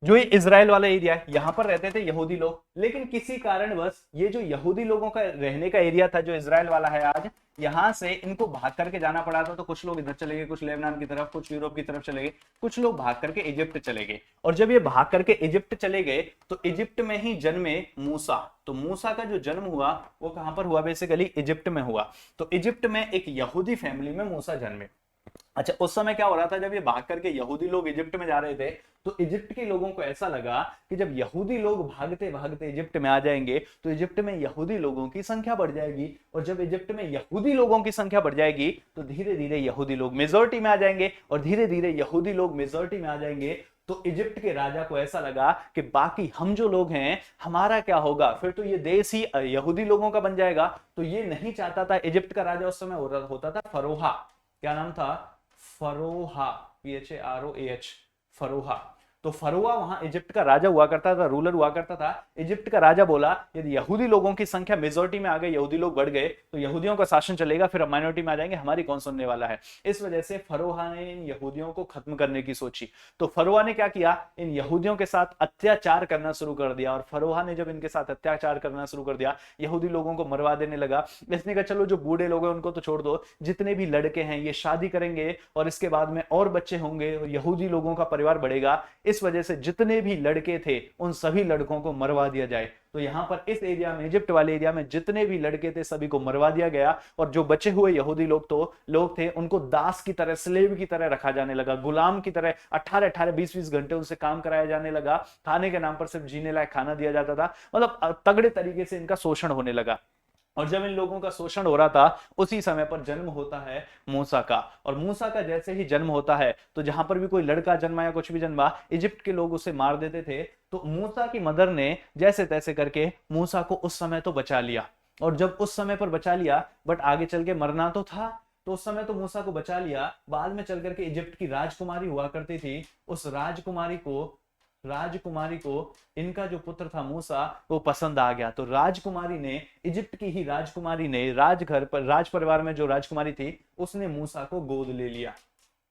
जो ये इजराइल वाला एरिया है, यहां पर रहते थे यहूदी लोग। लेकिन किसी कारणवश ये जो यहूदी लोगों का रहने का एरिया था, जो इजराइल वाला है आज, यहां से इनको भाग करके जाना पड़ा था। तो कुछ लोग इधर चले गए, कुछ लेबनान की तरफ, कुछ यूरोप की तरफ चले गए, कुछ लोग भाग करके इजिप्ट चले गए। और जब ये भाग करके इजिप्ट चले गए, तो इजिप्ट में ही जन्मे मूसा। तो मूसा का जो जन्म हुआ वो कहां पर हुआ, बेसिकली इजिप्ट में हुआ। तो इजिप्ट में एक यहूदी फैमिली में मूसा जन्मे। अच्छा, उस समय क्या हो रहा था, जब ये भाग करके यहूदी लोग इजिप्ट में जा रहे थे, तो इजिप्ट के लोगों को ऐसा लगा कि जब यहूदी लोग भागते भागते इजिप्ट में आ जाएंगे, तो इजिप्ट में यहूदी लोगों की संख्या बढ़ जाएगी। और जब इजिप्ट में यहूदी लोगों की संख्या बढ़ जाएगी, तो धीरे धीरे यहूदी लोग मेजॉरिटी में आ जाएंगे। और धीरे धीरे यहूदी लोग मेजॉरिटी में आ जाएंगे, तो इजिप्ट के राजा को ऐसा लगा कि बाकी हम जो लोग हैं, हमारा क्या होगा, फिर तो ये देश ही यहूदी लोगों का बन जाएगा। तो ये नहीं चाहता था। इजिप्ट का राजा उस समय होता था फरोहा। क्या नाम था, फरोहा, PHAROAH, फरोहा। तो फरोहा वहां इजिप्ट का राजा हुआ करता था, रूलर हुआ करता था। इजिप्ट का राजा बोला, यदि यहूदी लोगों की संख्या मेजॉरिटी में आ गई, यहूदी लोग बढ़ गए, तो यहूदियों का शासन चलेगा, फिर माइनॉरिटी में आ जाएंगे, हमारी कौन सुनने वाला है। इस वजह से फरोहा ने इन यहूदियों को खत्म करने की सोची। तो फरोहा ने क्या किया, इन यहूदियों के साथ अत्याचार करना शुरू कर दिया। और फरोहा ने जब इनके साथ अत्याचार करना शुरू कर दिया, यहूदी लोगों को मरवा देने लगा। इसने कहा चलो जो बूढ़े लोग हैं उनको तो छोड़ दो, जितने भी लड़के हैं ये शादी करेंगे, और इसके बाद में और बच्चे होंगे, और यहूदी लोगों का परिवार बढ़ेगा। इस वजह से जितने भी लड़के थे उन सभी लड़कों को मरवा दिया जाए। तो यहां पर इस एरिया में, इजिप्ट वाले एरिया में, जितने भी लड़के थे सभी को मरवा दिया गया। और जो बचे हुए यहूदी लोग थे, उनको दास की तरह, स्लेव की तरह रखा जाने लगा, गुलाम की तरह 18-18, 20-20 घंटे उनसे काम कराया जाने लगा। खाने के नाम पर सिर्फ जीने लायक खाना दिया जाता था। मतलब तगड़े तरीके से इनका शोषण होने लगा। और जब इन लोगों का शोषण हो रहा था, उसी समय पर जन्म होता है मूसा का। और मूसा का जैसे ही जन्म होता है, तो जहां पर भी कोई लड़का जन्मा या कुछ भी जन्मा, इजिप्ट के लोग उसे मार देते थे। तो मूसा की मदर ने जैसे तैसे करके मूसा को उस समय तो बचा लिया। और जब उस समय पर बचा लिया, बट आगे चल के मरना तो था। तो उस समय तो मूसा को बचा लिया, बाद में चल करके इजिप्ट की राजकुमारी हुआ करती थी, उस राजकुमारी को इनका जो पुत्र था मूसा वो पसंद आ गया। तो राजकुमारी ने, इजिप्ट की ही राजकुमारी ने, राजघर पर, राज परिवार में जो राजकुमारी थी उसने मूसा को गोद ले लिया,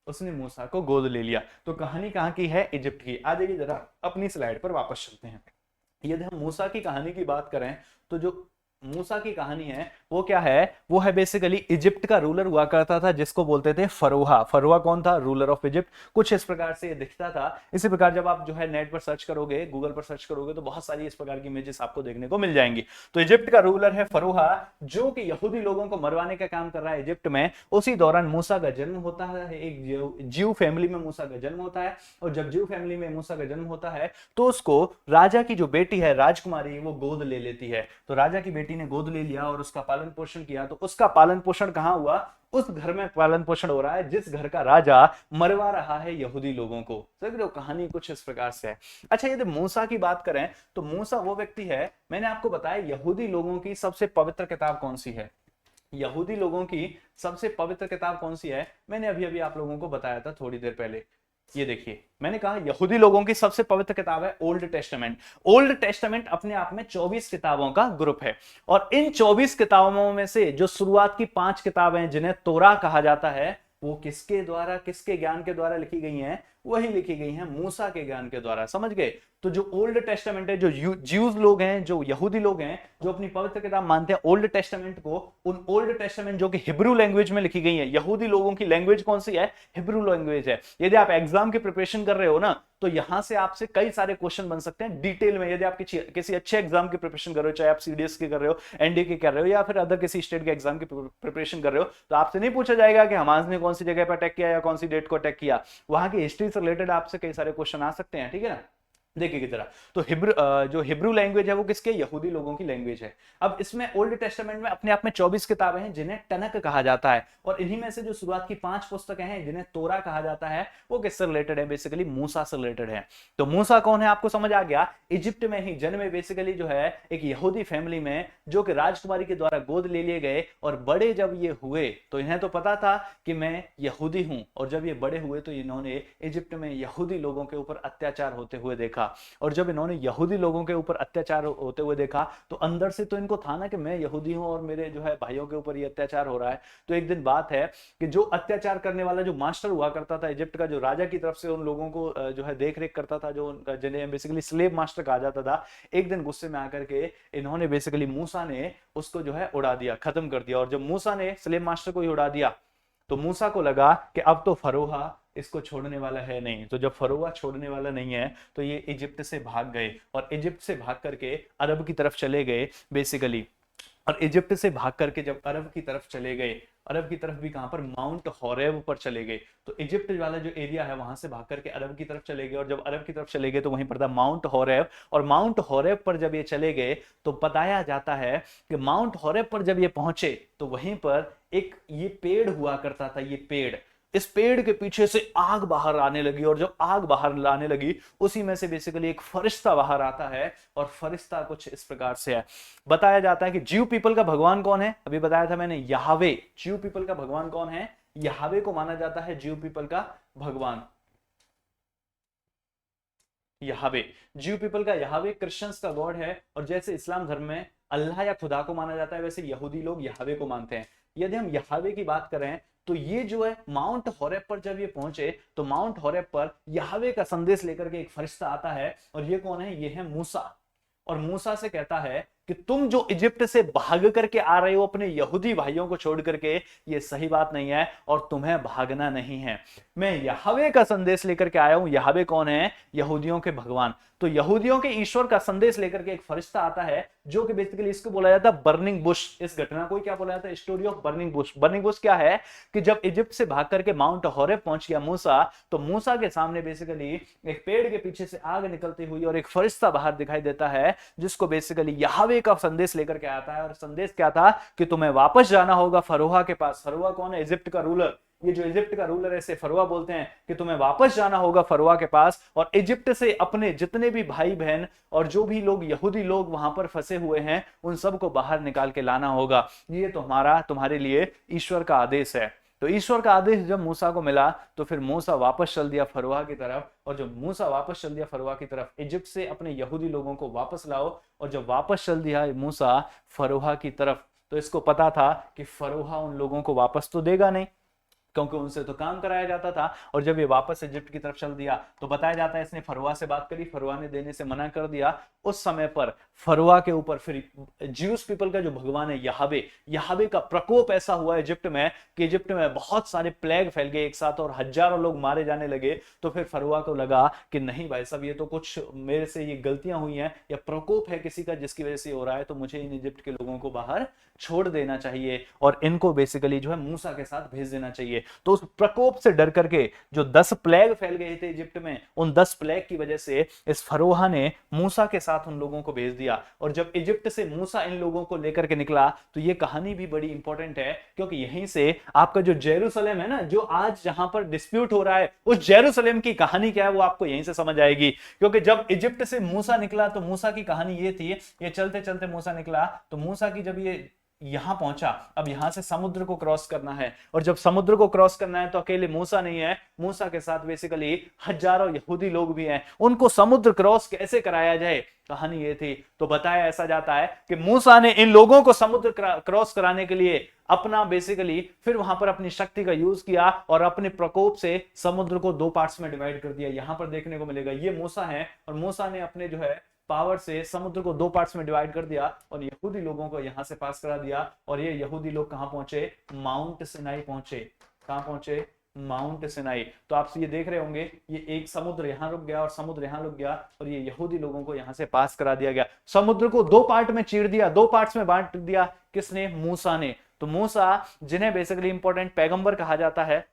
उसने मूसा को गोद ले लिया। तो कहानी कहां की है? इजिप्ट की। आ जाइए जरा अपनी स्लाइड पर वापस चलते हैं। यदि हम मूसा की कहानी की बात करें तो जो मूसा की कहानी है वो क्या है? वो है बेसिकली इजिप्ट का रूलर हुआ करता था जिसको बोलते थे फरोहा। फरोहा कौन था? Ruler of Egypt. कुछ इस प्रकार से ये दिखता था। इसी प्रकार जब आप जो है नेट पर सर्च करोगे, गूगल पर सर्च करोगे तो बहुत सारी इस प्रकार की इमेजेस आपको देखने को मिल जाएंगी। तो इजिप्ट का रूलर है फरोहा, जो कि यहूदी लोगों को मरवाने का काम कर रहा है इजिप्ट में। उसी दौरान मूसा का जन्म होता है, एक ज्यू फैमिली में मूसा का जन्म होता है। और जब ज्यू फैमिली में मूसा का जन्म होता है तो उसको राजा की जो बेटी है राजकुमारी वो गोद ले लेती है। तो राजा की बेटी ने गोद ले लिया और उसका पालन पोषण किया। तो उसका पालन पोषण कहां हुआ? उस घर में पालन पोषण हो रहा है जिस घर का राजा मरवा रहा है यहूदी लोगों को। समझ रहे हो? कहानी कुछ इस प्रकार से है। अच्छा, यदि मूसा की बात करें तो मूसा वो व्यक्ति है, मैंने आपको बताया यहूदी लोगों की सबसे पवित्र किताब कौन सी है? यहूदी लोगों की सबसे पवित्र किताब कौन सी है? मैंने अभी अभी आप लोगों को बताया था थोड़ी देर पहले। ये देखिए, मैंने कहा यहूदी लोगों की सबसे पवित्र किताब है ओल्ड टेस्टामेंट। ओल्ड टेस्टामेंट अपने आप में 24 किताबों का ग्रुप है। और इन 24 किताबों में से जो शुरुआत की 5 किताबें जिन्हें तोरा कहा जाता है, वो किसके द्वारा, किसके ज्ञान के द्वारा लिखी गई हैं? वही लिखी गई हैं मूसा के ज्ञान के द्वारा। समझ गए? तो जो ओल्ड टेस्टामेंट है, जो ज्यूज लोग हैं, जो यहूदी लोग हैं, जो अपनी पवित्र किताब मानते हैं ओल्ड टेस्टामेंट को, उन ओल्ड टेस्टामेंट जो कि हिब्रू लैंग्वेज में लिखी गई है। यहूदी लोगों की लैंग्वेज कौन सी है? हिब्रू लैंग्वेज है। यदि आप एग्जाम की प्रिपरेशन कर रहे हो ना, तो यहां से आपसे कई सारे क्वेश्चन बन सकते हैं डिटेल में। यदि आप किसी अच्छे एग्जाम की प्रिपरेशन कर रहे हो, चाहे आप सीडीएस की कर रहे हो, एनडीए की कर रहे हो, या फिर अदर किसी स्टेट के एग्जाम की प्रिपरेशन कर रहे हो, तो आपसे नहीं पूछा जाएगा कि हमाज ने कौन सी जगह पर अटैक किया या कौन सी डेट को अटैक किया। वहां की हिस्ट्री से रिलेटेड आपसे कई सारे क्वेश्चन आ सकते हैं। ठीक है ना? देखिए जरा, तो जो हिब्रू लैंग्वेज है वो किसके? यहूदी लोगों की लैंग्वेज है। अब इसमें ओल्ड टेस्टामेंट में अपने आप में 24 किताबें हैं जिन्हें टनक कहा जाता है। और इन्हीं में से जो शुरुआत की 5 पुस्तकें हैं जिन्हें तोरा कहा जाता है, वो किससे रिलेटेड है? बेसिकली मूसा से रिलेटेड है। तो मूसा कौन है? आपको समझ आ गया। इजिप्ट में ही जन्मे, बेसिकली जो है एक यहूदी फैमिली में, जो कि राजकुमारी के द्वारा गोद ले लिए गए। और बड़े जब ये हुए तो इन्हें तो पता था कि मैं यहूदी हूं, और जब ये बड़े हुए तो इन्होंने इजिप्ट में यहूदी लोगों के ऊपर अत्याचार होते हुए देखा। और जब इन्होंने यहूदी लोगों के ऊपर अत्याचार होते हुए देखा तो अंदर से तो इनको था ना कि मैं यहूदी हूं और मेरे जो है भाइयों के ऊपर ये अत्याचार हो रहा है। तो एक दिन बात है कि जो अत्याचार करने वाला जो मास्टर हुआ करता था इजिप्ट का, जो राजा की तरफ से उन लोगों को जो है देख रेख करता था, जो उनका जिन्हें बेसिकली स्लेव मास्टर कहा जाता था, एक दिन गुस्से में आकर के इन्होंने बेसिकली मूसा ने उसको जो है उड़ा दिया, खत्म कर दिया। और जब मूसा ने स्लेव मास्टर को ही उड़ा दिया तो मूसा को लगा कि अब तो फरोहा इसको छोड़ने वाला है नहीं। तो जब फरोहा छोड़ने वाला नहीं है तो ये इजिप्ट से भाग गए, और इजिप्ट से भाग करके अरब की तरफ चले गए बेसिकली। और इजिप्ट से भाग करके जब अरब की तरफ चले गए, अरब की तरफ भी कहां पर? माउंट होरेब पर चले गए। तो इजिप्ट वाला जो एरिया है वहां से भाग करके अरब की तरफ चले गए। और जब अरब की तरफ चले गए तो वहीं पर था माउंट होरेब। और माउंट होरेब पर जब ये चले गए तो बताया जाता है कि माउंट होरेब पर जब ये पहुंचे तो वहीं पर एक ये पेड़ हुआ करता था। ये पेड़, इस पेड़ के पीछे से आग बाहर आने लगी। और जब आग बाहर आने लगी उसी में से बेसिकली एक फरिश्ता बाहर आता है। और फरिश्ता कुछ इस प्रकार से है। बताया जाता है कि ज्यू पीपल का भगवान कौन है? अभी बताया था मैंने, यहावे। ज्यू पीपल का भगवान कौन है? यहावे को माना जाता है ज्यू पीपल का भगवान। यहावे, ज्यू पीपल का यहावे क्रिश्चियंस का गॉड है। और जैसे इस्लाम धर्म में अल्लाह या खुदा को माना जाता है, वैसे यहूदी लोग यहावे को मानते हैं। यदि हम यहावे की बात करें तो ये जो है माउंट होरेब पर जब ये पहुंचे तो माउंट होरेब पर यहावे का संदेश लेकर के एक फरिश्ता आता है। और ये कौन है? ये है मूसा। और मूसा से कहता है कि तुम जो इजिप्ट से भाग करके आ रहे हो अपने यहूदी भाइयों को छोड़ करके, ये सही बात नहीं है और तुम्हें भागना नहीं है। मैं यहावे का संदेश लेकर के आया हूं। यहावे कौन है? यहूदियों के भगवान। तो यहूदियों के ईश्वर का संदेश लेकर के एक फरिश्ता आता है, जो कि बेसिकली इसको बोला जाता है बर्निंग बुश। इस घटना को क्या बोला जाता है? Story of burning Bush. Burning Bush क्या है कि जब इजिप्ट से भाग करके माउंट होरेब पहुंच गया मूसा, तो मूसा के सामने बेसिकली एक पेड़ के पीछे से आग निकलती हुई और एक फरिश्ता बाहर दिखाई देता है, जिसको बेसिकली यहावे का संदेश लेकर के आता है। और संदेश क्या था कि तुम्हें वापस जाना होगा फरोहा के पास। फरोहा कौन है? इजिप्ट का रूलर। ये जो इजिप्ट का रूलर है इसे फरोहा बोलते हैं, कि तुम्हें वापस जाना होगा फरोहा के पास और इजिप्ट से अपने जितने भी भाई बहन और जो भी लोग यहूदी लोग वहां पर फंसे हुए हैं उन सबको बाहर निकाल के लाना होगा। ये तो हमारा तुम्हारे लिए ईश्वर का आदेश है। तो ईश्वर का आदेश जब मूसा को मिला तो फिर मूसा वापस चल दिया फरोहा की तरफ, और जब मूसा वापस चल दिया फरोहा की तरफ, इजिप्ट से अपने यहूदी लोगों को वापस लाओ, और जब वापस चल दिया मूसा फरोहा की तरफ, तो इसको पता था कि फरोहा उन लोगों को वापस तो देगा नहीं, क्योंकि उनसे तो काम कराया जाता था। और जब ये वापस इजिप्ट की तरफ चल दिया तो बताया जाता है इसने फरोहा से बात करी, फरोहा ने देने से मना कर दिया। उस समय पर फरोहा के ऊपर फिर ज्यूस पीपल का जो भगवान है यहावे, यहावे का प्रकोप ऐसा हुआ इजिप्ट में कि इजिप्ट में बहुत सारे प्लेग फैल गए एक साथ और हजारों लोग मारे जाने लगे। तो फिर फरोहा को लगा कि नहीं भाई साहब, ये तो कुछ मेरे से ये गलतियां हुई हैं या प्रकोप है किसी का जिसकी वजह से हो रहा है, तो मुझे इन इजिप्ट के लोगों को बाहर छोड़ देना चाहिए और इनको बेसिकली जो है मूसा के साथ भेज देना चाहिए। तो उस प्रकोप से डर करके जो 10 प्लेग फैल गए थे इजिप्ट में, उन 10 प्लेग की वजह से इस फरोहा ने मूसा के साथ उन लोगों को भेज दिया। और जब इजिप्ट से मूसा इन लोगों को लेकर के निकला, तो ये कहानी भी बड़ी इंपॉर्टेंट है, क्योंकि यहीं से आपका जो जेरूसलेम है ना, जो आज जहां पर डिस्प्यूट हो रहा है, उस जेरूसलेम की कहानी क्या है वो आपको यहीं से समझ आएगी। क्योंकि जब इजिप्ट से मूसा निकला तो मूसा की कहानी ये थी, ये चलते चलते मूसा निकला, तो मूसा की जब ये यहां पहुंचा, अब यहां से समुद्र को क्रॉस करना है, और जब समुद्र को क्रॉस करना है तो अकेले मूसा नहीं है, मूसा के साथ बेसिकली हजारों यहूदी लोग भी हैं। उनको समुद्र क्रॉस कैसे कराया जाए, कहानी ये थी। तो बताया ऐसा जाता है कि मूसा ने इन लोगों को समुद्र क्रॉस कराने के लिए अपना बेसिकली फिर वहां पर अपनी शक्ति का यूज किया और अपने प्रकोप से समुद्र को 2 पार्ट्स में डिवाइड कर दिया। यहां पर देखने को मिलेगा ये मूसा है, और मूसा ने अपने जो है पावर से समुद्र को 2 पार्ट्स में डिवाइड कर दिया और यहूदी लोगों को यहां से पास करा दिया। और ये यहूदी लोग कहां पहुंचे, माउंट सिनाई पहुंचे। कहां पहुंचे, माउंट सिनाई। तो आप ये देख रहे होंगे, ये एक समुद्र यहां रुक गया और समुद्र यहां रुक गया, और ये यहूदी लोगों को यहां से पास करा दिया गया। समुद्र को 2 पार्ट में चीर दिया, 2 पार्ट्स में बांट दिया। किसने, मूसा ने। तो मूसा, जिन्हें बेसिकली इंपॉर्टेंट पैगंबर कहा जाता है,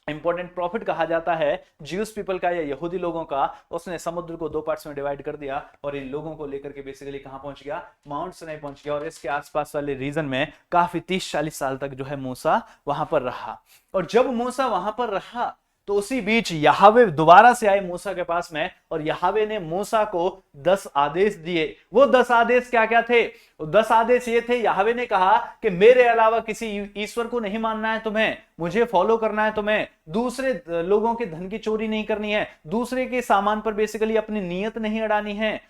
इंपॉर्टेंट प्रॉफिट कहा जाता है ज्यूस पीपल का या यहूदी लोगों का, उसने समुद्र को 2 पार्ट्स में डिवाइड कर दिया और इन लोगों को लेकर के बेसिकली कहां पहुंच गया, माउंट सिनाई पहुंच गया। और इसके आसपास वाले रीजन में काफी 30-40 साल तक जो है मूसा वहां पर रहा। और जब मूसा वहां पर रहा तो उसी बीच यहावे दोबारा से आए मूसा के पास में, और यहावे ने मूसा को 10 आदेश दिए। वो 10 आदेश क्या क्या थे, 10 आदेश ये थे, यहावे ने कहा कि मेरे अलावा किसी ईश्वर को नहीं मानना है तुम्हें, मुझे फॉलो करना है तुम्हें, दूसरे लोगों के धन की चोरी नहीं करनी है, दूसरे के सामान पर बेसिकली अपनी नीयत नहीं अड़ानी है।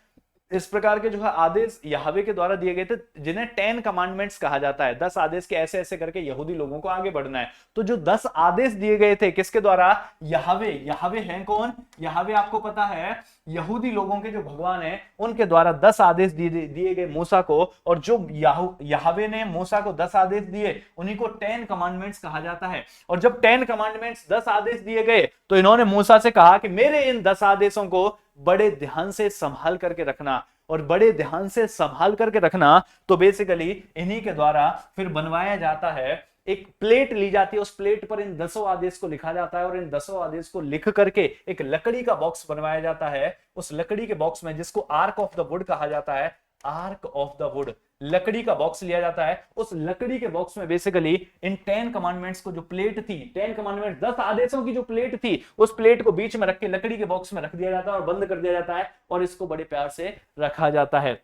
इस प्रकार के जो है आदेश यहावे के द्वारा दिए गए थे, जिन्हें 10 कमांडमेंट्स कहा जाता है। 10 आदेश के ऐसे ऐसे करके यहूदी लोगों को आगे बढ़ना है। तो जो 10 आदेश दिए गए थे किसके द्वारा, यहावे। यहावे हैं कौन, यहावे आपको पता है यहूदी लोगों के जो भगवान है उनके द्वारा 10 आदेश दिए गए मूसा को। और जो यहावे ने मूसा को 10 आदेश दिए उन्हीं को 10 कमांडमेंट्स कहा जाता है। और जब 10 कमांडमेंट्स 10 आदेश दिए गए तो इन्होंने मूसा से कहा कि मेरे इन 10 आदेशों को बड़े ध्यान से संभाल करके रखना, और बड़े ध्यान से संभाल करके रखना। तो बेसिकली इन्हीं के द्वारा फिर बनवाया जाता है, एक प्लेट ली जाती है, उस प्लेट पर इन 10 आदेश को लिखा जाता है, और इन 10 आदेश को लिख करके एक लकड़ी का बॉक्स बनवाया जाता है। उस लकड़ी के बॉक्स में, जिसको आर्क ऑफ द वुड कहा जाता है, आर्क ऑफ द वुड, लकड़ी का बॉक्स लिया जाता है। उस लकड़ी के बॉक्स में बेसिकली इन 10 कमांडमेंट्स को जो प्लेट थी, 10 कमांडमेंट 10 आदेशों की जो प्लेट थी, उस प्लेट को बीच में रख के लकड़ी के बॉक्स में रख दिया जाता है और बंद कर दिया जाता है, और इसको बड़े प्यार से रखा जाता है।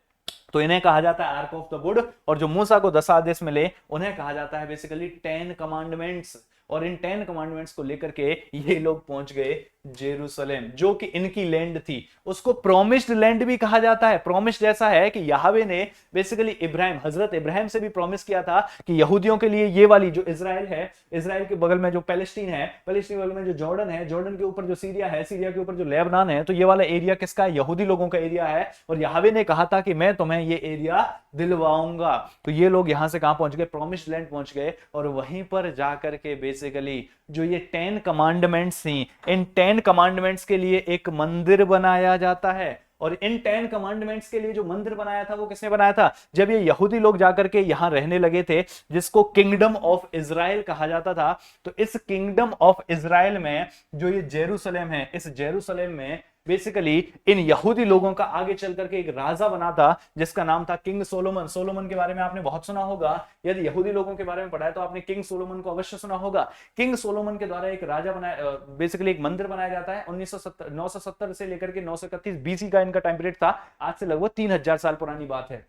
तो इन्हें कहा जाता है आर्क ऑफ द वुड। और जो मूसा को 10 आदेश मिले उन्हें कहा जाता है बेसिकली 10 कमांडमेंट्स। और इन 10 कमांडमेंट्स को लेकर के ये लोग पहुंच गए जेरूसलेम, जो कि इनकी लैंड थी। उसको प्रॉमिस्ड लैंड भी कहा जाता है। प्रॉमिस्ड ऐसा है कि यहावे ने बेसिकली इब्राहिम, हजरत इब्राहिम से भी प्रॉमिस किया था कि यहूदियों के लिए ये वाली जो इजराइल है, इजराइल के बगल में जो पैलेस्टीन है, पैलेस्टीन के बगल में जो जॉर्डन है, जॉर्डन के ऊपर जो सीरिया है, सीरिया के ऊपर जो लेबनान है, तो ये वाला एरिया किसका है, यहूदी लोगों का एरिया है। और यहावे ने कहा था कि मैं तुम्हें ये एरिया दिलवाऊंगा। तो ये लोग यहां से कहां पहुंच गए, प्रॉमिस्ड लैंड पहुंच गए। और वहीं पर जाकर के बेसिकली जो ये 10 कमांडमेंट्स थी, इन 10 कमांडमेंट्स के लिए एक मंदिर बनाया जाता है। और इन 10 कमांडमेंट्स के लिए जो मंदिर बनाया था वो किसने बनाया था, जब ये यहूदी लोग जाकर के यहां रहने लगे थे, जिसको किंगडम ऑफ इजराइल कहा जाता था। तो इस किंगडम ऑफ इजराइल में जो ये जेरूसलेम है, इस जेरूसलेम में बेसिकली इन यहूदी लोगों का आगे चल करके एक राजा बना था जिसका नाम था किंग सोलोमन। सोलोमन के बारे में आपने बहुत सुना होगा, यदि यहूदी लोगों के बारे में पढ़ा है तो आपने किंग सोलोमन को अवश्य सुना होगा। किंग सोलोमन के द्वारा एक राजा बनाया, बेसिकली एक मंदिर बनाया जाता है। 970 से लेकर के 931 बीसी का इनका टाइम पीरियड था। आज से लगभग 3000 साल पुरानी बात है।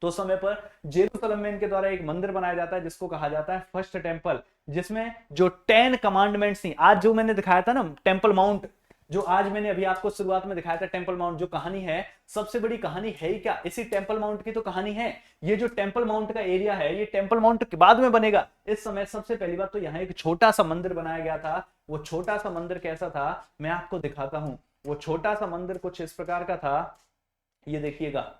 तो उस समय पर जेरूसलम में इनके द्वारा एक मंदिर बनाया जाता है जिसको कहा जाता है फर्स्ट टेंपल, जिसमें जो 10 कमांडमेंट्स थी, आज जो मैंने दिखाया था ना टेंपल माउंट, जो आज मैंने अभी आपको शुरुआत में दिखाया था टेंपल माउंट, जो कहानी है, सबसे बड़ी कहानी है ही क्या, इसी टेंपल माउंट की तो कहानी है। ये जो टेंपल माउंट का एरिया है, ये टेंपल माउंट के बाद में बनेगा। इस समय सबसे पहली बात तो यहाँ एक छोटा सा मंदिर बनाया गया था। वो छोटा सा मंदिर कैसा था मैं आपको दिखाता हूं। वो छोटा सा मंदिर कुछ इस प्रकार का था, ये देखिएगा,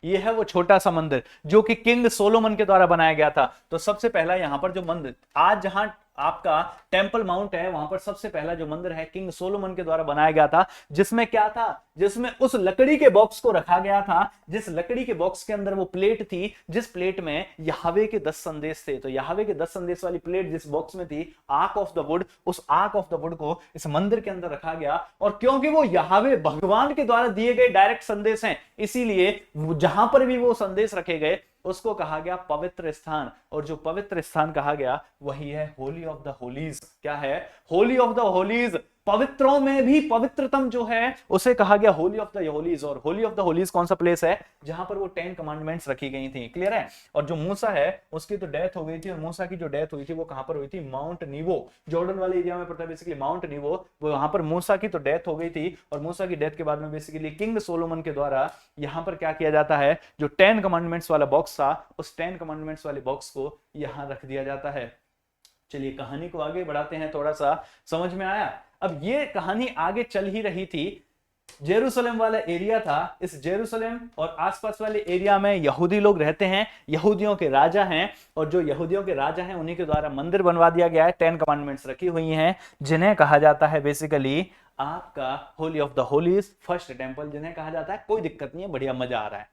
ये है वो छोटा सा मंदिर जो कि किंग सोलोमन के द्वारा बनाया गया था। तो सबसे पहला यहां पर जो मंदिर, आज जहां आपका टेंपल माउंट है, वहां पर सबसे पहला जो मंदिर है किंग सोलोमन के द्वारा बनाया गया था, जिसमें क्या था, जिसमें उस लकड़ी के बॉक्स को रखा गया था, जिस लकड़ी के बॉक्स के अंदर वो प्लेट थी, जिस प्लेट में यहावे के 10 संदेश थे। तो यहावे के 10 संदेश वाली प्लेट जिस बॉक्स में थी, आर्क ऑफ द वुड, उस आर्क ऑफ द वुड को इस मंदिर के अंदर रखा गया। और क्योंकि वो यहावे भगवान के द्वारा दिए गए डायरेक्ट संदेश हैं, इसीलिए जहां पर भी वो संदेश रखे गए उसको कहा गया पवित्र स्थान। और जो पवित्र स्थान कहा गया वही है होली ऑफ द होलीज। क्या है? Holy of the Holies. पवित्रों में भी पवित्रतम जो है उसे कहा गया होली ऑफ द होलीज। और होली ऑफ द होलीज कौन सा प्लेस है? जहां पर वो 10 कमांडमेंट्स रखी गई थी। क्लियर है? और जो मूसा है उसकी तो डेथ हो गई थी, और मूसा की जो डेथ हुई थी वो कहां पर हुई थी? माउंट नीवो, जॉर्डन वाले एरिया में पड़ता है बेसिकली माउंट नीवो। वो वहां पर मूसा की तो डेथ हो गई थी, और मूसा की डेथ के बाद में बेसिकली किंग सोलोमन के द्वारा यहां पर क्या किया जाता है, जो 10 कमांडमेंट्स वाला बॉक्स था, उस 10 कमांडमेंट्स वाले बॉक्स को यहां रख दिया जाता है। चलिए कहानी को आगे बढ़ाते हैं, थोड़ा सा समझ में आया। अब ये कहानी आगे चल ही रही थी, जेरूसलम वाला एरिया था। इस जेरूसलम और आसपास वाले एरिया में यहूदी लोग रहते हैं, यहूदियों के राजा हैं, और जो यहूदियों के राजा हैं उन्हीं के द्वारा मंदिर बनवा दिया गया है। 10 कमांडमेंट्स रखी हुई हैं, जिन्हें कहा जाता है बेसिकली आपका Holi of the Holis, first temple जिन्हें कहा जाता है। कोई दिक्कत नहीं है, बढ़िया मजा आ रहा है।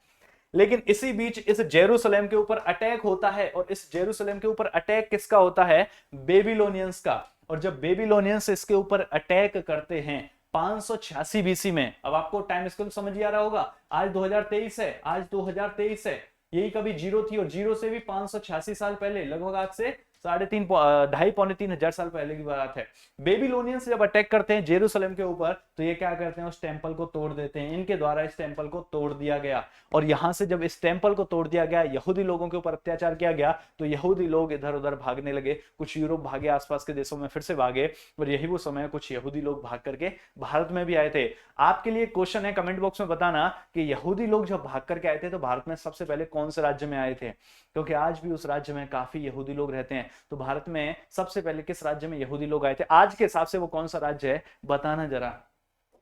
लेकिन इसी बीच इस जेरूसलम के ऊपर अटैक होता है, और इस जेरूसलम के ऊपर अटैक किसका होता है? बेबीलोनियंस का। और जब बेबीलोनियंस इसके ऊपर अटैक करते हैं 586 बीसी में, अब आपको टाइम स्केल समझ ही आ रहा होगा, आज 2023 है, आज 2023 है, यही कभी जीरो थी, और जीरो से भी 586 साल पहले, लगभग आज से 2.5-3 साल पहले की बात है। बेबीलोनियंस जब अटैक करते हैं जेरूसलम के ऊपर, तो ये क्या करते हैं? उस टेंपल को तोड़ देते हैं। इनके द्वारा इस टेंपल को तोड़ दिया गया, और यहां से जब इस टेंपल को तोड़ दिया गया, यहूदी लोगों के ऊपर अत्याचार किया गया, तो यहूदी लोग इधर उधर भागने लगे। कुछ यूरोप भागे, आसपास के देशों में फिर से भागे, और यही वो समय कुछ यहूदी लोग भाग करके भारत में भी आए थे। आपके लिए क्वेश्चन है, कमेंट बॉक्स में बताना कि यहूदी लोग जब भाग करके आए थे तो भारत में सबसे पहले कौन से राज्य में आए थे? क्योंकि आज भी उस राज्य में काफी यहूदी लोग रहते हैं। तो भारत में सबसे पहले किस राज्य में यहूदी लोग आए थे? आज के हिसाब से वो कौन सा राज्य है, बताना जरा।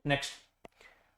नेक्स्ट,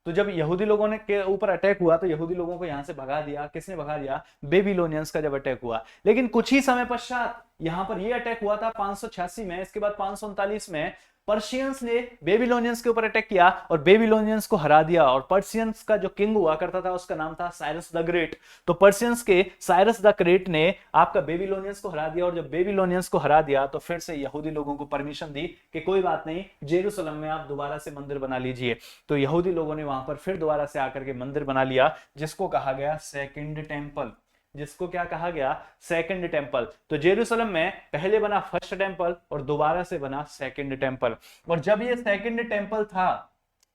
तो जब यहूदी लोगों ने के ऊपर अटैक हुआ तो यहूदी लोगों को यहां से भगा दिया। किसने भगा दिया? बेबीलोनियंस का जब अटैक हुआ। लेकिन कुछ ही समय पश्चात यहां पर यह अटैक हुआ था 586 में। इसके बाद 539 में पर्शियंस ने बेबीलोनियंस के ऊपर अटैक किया और बेबीलोनियंस को हरा दिया। और पर्शियंस का जो किंग हुआ करता था उसका नाम था साइरस द ग्रेट। तो पर्शियंस के साइरस द ग्रेट ने आपका बेबीलोनियंस को हरा दिया, और जब बेबीलोनियंस को हरा दिया तो फिर से यहूदी लोगों को परमिशन दी कि कोई बात नहीं, जेरूसलम में आप दोबारा से मंदिर बना लीजिए। तो यहूदी लोगों ने वहां पर फिर दोबारा से आकर के मंदिर बना लिया, जिसको कहा गया सेकंड टेंपल। जिसको क्या कहा गया? Second temple. तो जेरूसलम में पहले बना फर्स्ट टेंपल और दोबारा से बना सेकंड टेंपल। और जब ये सेकंड टेंपल था,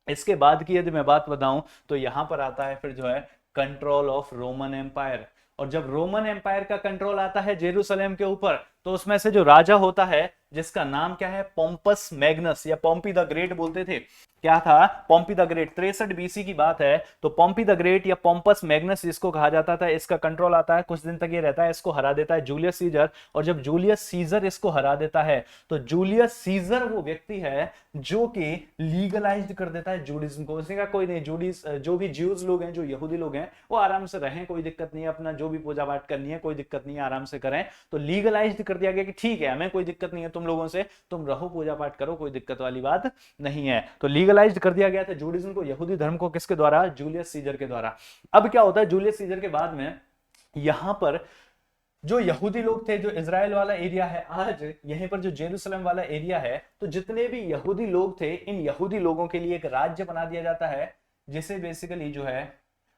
इसके बाद की यदि मैं बात बताऊं तो यहां पर आता है फिर जो है कंट्रोल ऑफ रोमन एम्पायर। और जब रोमन एम्पायर का कंट्रोल आता है जेरूसलम के ऊपर, तो उसमें से जो राजा होता है जिसका नाम क्या है? पोम्पस मैग्नस, या पोम्पी द ग्रेट बोलते थे। क्या था? पोम्पी द ग्रेट। 63 बीसी की बात है। तो पोम्पी द ग्रेट या पोम्पस मैग्नस जिसको कहा जाता था, इसका कंट्रोल आता है, कुछ दिन तक ये रहता है, इसको हरा देता है जूलियस सीजर। और जब जूलियस सीजर इसको हरा देता है, तो जूलियस सीजर वो व्यक्ति है जो कि लीगलाइज्ड कर देता है जूडिज्म को। उसने कहा कोई नहीं, जो भी ज्यूज लोग हैं, जो यहूदी लोग हैं, वो आराम से रहें, कोई दिक्कत नहीं है, अपना जो भी पूजा पाठ करनी है कोई दिक्कत नहीं है, आराम से करें। तो लीगलाइज्ड कर दिया गया कि ठीक है, हमें कोई दिक्कत नहीं है तुम लोगों से, तुम रहो, पूजा पाठ करो, कोई दिक्कत वाली बात नहीं है। तो लीगलाइज्ड कर दिया गया था जूडिज्म को, यहूदी धर्म को, किसके द्वारा? जूलियस सीजर के द्वारा। अब क्या होता है, जूलियस सीजर के बाद में यहां पर जो यहूदी लोग थे, जो इजराइल वाला एरिया है, आज यहीं पर जो जेरूसलम वाला एरिया है, तो जितने भी यहूदी लोग थे, इन यहूदी लोगों के लिए एक राज्य बना दिया जाता है, जिसे बेसिकली जो है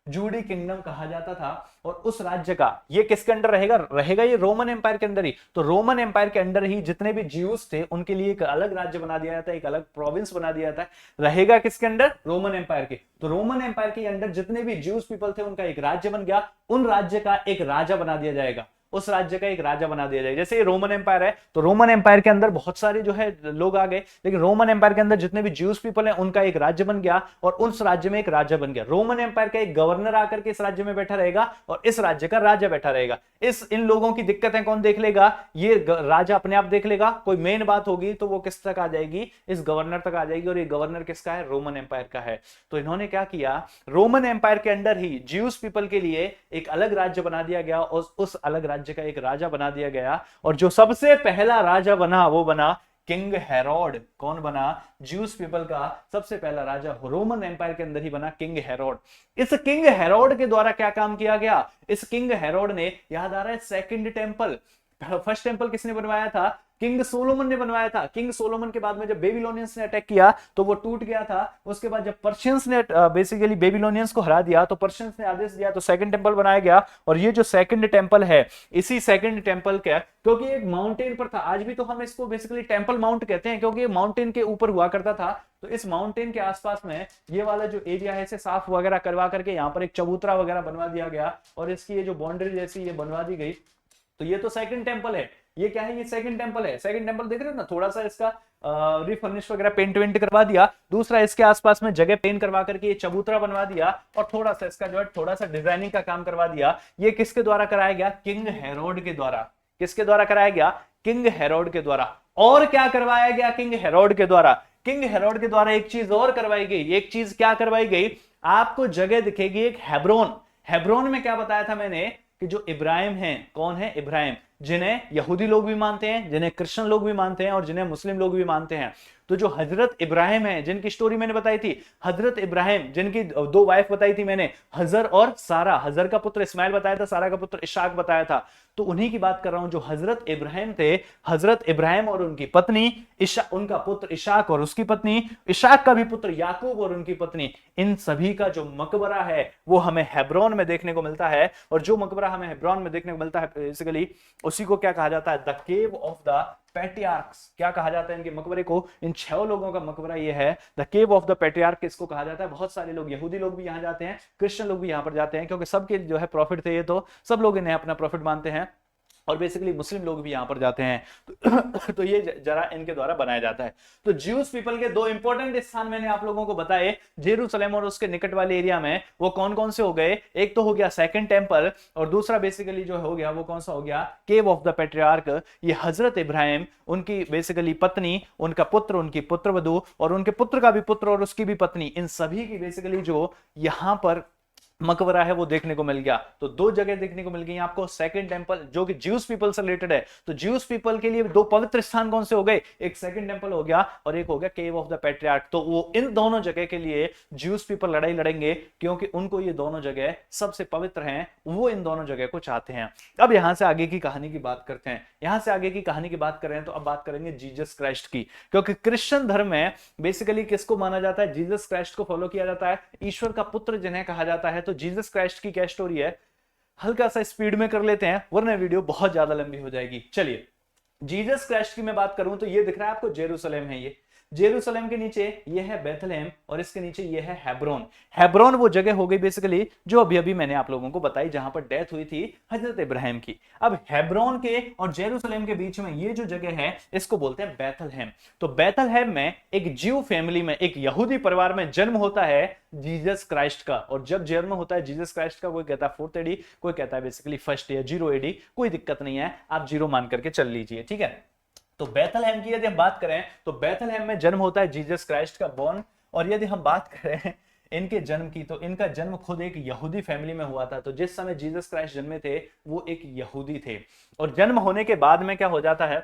जूडी किंगडम कहा जाता था। और उस राज्य का ये किसके अंडर रहेगा, रहेगा ये रोमन एम्पायर के अंदर ही। तो रोमन एम्पायर के अंडर ही जितने भी ज्यूज थे उनके लिए एक अलग राज्य बना दिया जाता है, एक अलग प्रोविंस बना दिया जाता है, रहेगा किसके अंडर, रोमन एम्पायर के। तो रोमन एम्पायर के अंडर जितने भी ज्यूज पीपल थे उनका एक राज्य बन गया, उन राज्य का एक राजा बना दिया जाएगा, उस राज्य का एक राजा बना दिया जाएगा। जैसे ये रोमन एम्पायर है तो रोमन एम्पायर के अंदर बहुत सारे जो है लोग आ गए, लेकिन रोमन एम्पायर के अंदर जितने भी ज्यूज पीपल हैं उनका एक राज्य बन गया और उस राज्य में एक राजा बन गया। रोमन एम्पायर का एक गवर्नर आकर के इस राज्य में बैठा रहेगा और इस राज्य का राजा बैठा रहेगा। इन लोगों की दिक्कतें कौन देख लेगा, ये राजा अपने आप देख लेगा। कोई मेन बात होगी तो वो किस तक आ जाएगी, इस गवर्नर तक आ जाएगी, और ये गवर्नर किसका है, रोमन एम्पायर का है। तो इन्होंने क्या किया, रोमन एम्पायर के अंडर ही ज्यूज पीपल के लिए एक अलग राज्य बना दिया गया और उस अलग राज्य का एक राजा बना दिया गया। और जो सबसे पहला राजा बना वो बना किंग हेरोड। कौन बना, ज्यूस पीपल का सबसे पहला राजा रोमन एम्पायर के अंदर ही बना, किंग हेरोड। इस किंग हेरोड के द्वारा क्या काम किया गया, इस किंग हेरोड ने, याद आ रहा है, सेकंड टेंपल, फर्स्ट टेंपल किसने बनवाया था, किंग सोलोमन ने बनवाया था। किंग सोलोमन के बाद में जब बेबीलोनियंस ने अटैक किया तो वो टूट गया था। उसके बाद जब पर्शियंस ने बेसिकली बेबीलोनियंस को हरा दिया तो पर्शियंस ने आदेश दिया तो सेकंड टेंपल बनाया गया। और ये जो सेकंड टेंपल है, इसी सेकंड टेंपल का, क्योंकि एक माउंटेन पर था, आज भी तो हम इसको बेसिकली टेंपल माउंट कहते हैं क्योंकि ये माउंटेन के ऊपर हुआ करता था। तो इस माउंटेन के आसपास में ये वाला जो एरिया है इसे साफ वगैरह करवा करके यहाँ पर एक चबूतरा वगैरह बनवा दिया गया और इसकी ये जो बाउंड्री जैसी ये बनवा दी गई। तो ये तो सेकंड टेंपल है। ये क्या है, ये सेकंड टेंपल है। सेकंड टेंपल देख रहे हो ना, थोड़ा सा इसका रिफर्निश वगैरह पेंट वेंट करवा दिया। दूसरा, इसके आसपास में जगह पेंट करवा करके ये चबूतरा बनवा दिया और थोड़ा सा इसका जो है थोड़ा सा डिजाइनिंग का काम करवा दिया। ये किसके द्वारा कराया गया, किंग हेरोड के द्वारा। किसके द्वारा कराया गया, किंग हेरोड के द्वारा। और क्या करवाया गया किंग हेरोड के द्वारा, किंग हेरोड के द्वारा एक चीज और करवाई गई। एक चीज क्या करवाई गई, आपको जगह दिखेगी एक हेब्रोन। हेब्रोन में क्या बताया था मैंने कि जो इब्राहिम हैं, कौन है, इब्राहिम, जिन्हें यहूदी लोग भी मानते हैं, जिन्हें क्रिश्चियन लोग भी मानते हैं और जिन्हें मुस्लिम लोग भी मानते हैं। तो जो हजरत इब्राहिम है, जिनकी स्टोरी मैंने बताई थी, हजरत इब्राहिम जिनकी दो वाइफ बताई थी मैंने, हजर और सारा। हजर का पुत्र इस्माइल बताया था, सारा का पुत्र इशाक बताया था। तो उन्हीं की बात कर रहा हूं जो हजरत इब्राहिम थे। हजरत इब्राहिम और उनकी पत्नी उनका पुत्र इशाक और उसकी पत्नी, इशाक का भी पुत्र याकूब और उनकी पत्नी, इन सभी का जो मकबरा है वो हमें हेब्रोन में देखने को मिलता है। और जो मकबरा हमें हेब्रोन में देखने को मिलता है बेसिकली उसी को क्या कहा जाता है, द केव ऑफ द पैट्रियार्क्स। क्या कहा जाता है इनके मकबरे को, इन 6 लोगों का मकबरा ये है, the cave of the patriarch इसको कहा जाता है। बहुत सारे लोग, यहूदी लोग भी यहां जाते हैं, क्रिश्चियन लोग भी यहां पर जाते हैं, क्योंकि सबके जो है प्रॉफिट थे ये, तो सब लोग इन्हें अपना प्रॉफिट मानते हैं और बेसिकली मुस्लिम लोग भी यहां पर जाते हैं। तो ये जरा इनके द्वारा बनाया जाता है। तो ज्यूस पीपल के दो इंपॉर्टेंट स्थान मैंने आप लोगों को बताए, जेरूसलम और उसके निकट वाले एरिया में, वो कौन कौन से हो गए, एक तो हो गया सेकंड टेंपल और दूसरा बेसिकली जो हो गया वो कौन सा हो गया, केव ऑफ द पैट्रियार्क। ये हजरत इब्राहिम, उनकी बेसिकली पत्नी, उनका पुत्र, उनकी पुत्रवधू और उनके पुत्र का भी पुत्र और उसकी भी पत्नी, इन सभी की बेसिकली जो यहां पर मकबरा है वो देखने को मिल गया। तो दो जगह देखने को मिल गई आपको। सेकंड टेंपल जो कि ज्यूस पीपल से रिलेटेड है, तो ज्यूस पीपल के लिए दो पवित्र स्थान कौन से हो गए, एक सेकंड टेंपल हो गया और एक हो गया केव ऑफ द पैट्रियार्क। तो वो इन दोनों जगह के लिए ज्यूस पीपल लड़ाई लड़ेंगे क्योंकि उनको ये दोनों जगह सबसे पवित्र हैं, वो इन दोनों जगह को चाहते हैं। अब यहां से आगे की कहानी की बात करते हैं। यहां से आगे की कहानी की बात करें तो अब बात करेंगे जीसस क्राइस्ट की, क्योंकि क्रिश्चियन धर्म में बेसिकली किसको माना जाता है, जीसस क्राइस्ट को फॉलो किया जाता है, ईश्वर का पुत्र जिन्हें कहा जाता है। तो जीसस क्राइस्ट की क्या स्टोरी है, हल्का सा स्पीड में कर लेते हैं वरना वीडियो बहुत ज्यादा लंबी हो जाएगी। चलिए, जीसस क्राइस्ट की मैं बात करूं तो ये दिख रहा है आपको जेरूसलम है। ये जेरूसलम के नीचे ये है बेथलेहम और इसके नीचे ये है हेब्रोन। हेब्रोन वो जगह हो गई बेसिकली जो अभी अभी मैंने आप लोगों को बताई जहां पर डेथ हुई थी हजरत इब्राहिम की। अब हेब्रोन के और जेरूसलम के बीच में ये जो जगह है इसको बोलते हैं बेथलेहम। तो बेथलेहम में एक ज्यू फैमिली में, एक यहूदी परिवार में जन्म होता है जीसस क्राइस्ट का। और जब जन्म होता है जीसस क्राइस्ट का, कोई कहता है 4th AD, कोई कहता है बेसिकली 1st या 0 AD, कोई दिक्कत नहीं है, आप 0 मान करके चल लीजिए, ठीक है। तो बेथलेहम की यदि हम बात करें तो बेथलेहम में जन्म होता है जीसस क्राइस्ट का बॉर्न। और यदि हम बात करें इनके जन्म की तो इनका जन्म खुद एक यहूदी फैमिली में हुआ था। तो जिस समय जीसस क्राइस्ट जन्मे थे वो एक यहूदी थे। और जन्म होने के बाद में क्या हो जाता है,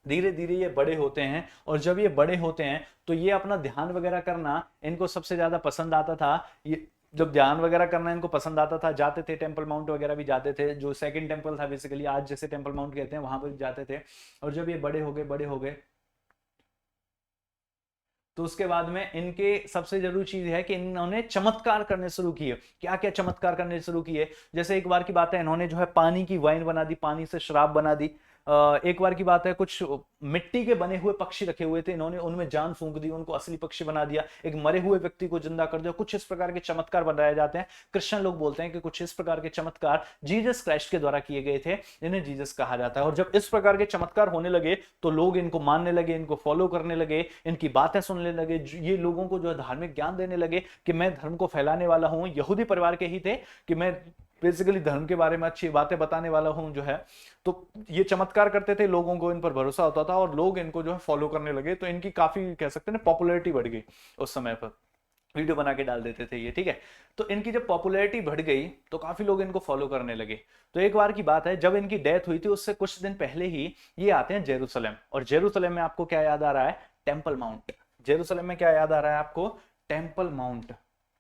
धीरे धीरे ये बड़े होते हैं और जब ये बड़े होते हैं तो ये अपना ध्यान वगैरह करना इनको सबसे ज्यादा पसंद आता था। ये जब ध्यान वगैरह करना इनको पसंद आता था, जाते थे टेंपल माउंट वगैरह भी जाते थे, जो सेकंड टेंपल था बेसिकली आज जैसे टेंपल माउंट कहते हैं वहां पर जाते थे। और जब ये बड़े हो गए तो उसके बाद में इनके सबसे जरूरी चीज है कि इन्होंने चमत्कार करने शुरू किए। क्या क्या चमत्कार करने शुरू किए? जैसे एक बार की बात है, इन्होंने जो है पानी की वाइन बना दी, पानी से शराब बना दी। एक बार की बात है, कुछ मिट्टी के बने हुए पक्षी रखे हुए थे, इन्होंने उनमें जान फूंक दी, उनको असली पक्षी बना दिया। एक मरे हुए व्यक्ति को जिंदा कर दिया। कुछ इस प्रकार के चमत्कार बनाए जाते हैं। क्रिश्चियन लोग बोलते हैं कि कुछ इस प्रकार के चमत्कार जीसस क्राइस्ट के द्वारा किए गए थे, इन्हें जीसस कहा जाता है। और जब इस प्रकार के चमत्कार होने लगे तो लोग इनको मानने लगे, इनको फॉलो करने लगे, इनकी बातें सुनने लगे। ये लोगों को जो है धार्मिक ज्ञान देने लगे कि मैं धर्म को फैलाने वाला हूं। यहूदी परिवार के ही थे कि मैं बेसिकली धर्म के बारे में अच्छी बातें बताने वाला हूं जो है। तो ये चमत्कार करते थे, लोगों को इन पर भरोसा होता था और लोग इनको जो है फॉलो करने लगे। तो इनकी काफी कह सकते हैं ना पॉपुलैरिटी बढ़ गई उस समय पर। वीडियो बना के डाल देते थे ये, ठीक है। तो इनकी जब पॉपुलैरिटी बढ़ गई तो काफी लोग इनको फॉलो करने लगे। तो एक बार की बात है, जब इनकी डेथ हुई थी उससे कुछ दिन पहले ही ये आते हैं जेरूसलम। और जेरूसलम में आपको क्या याद आ रहा है? Temple mount. जेरूसलम में क्या याद आ रहा है आपको? टेम्पल माउंट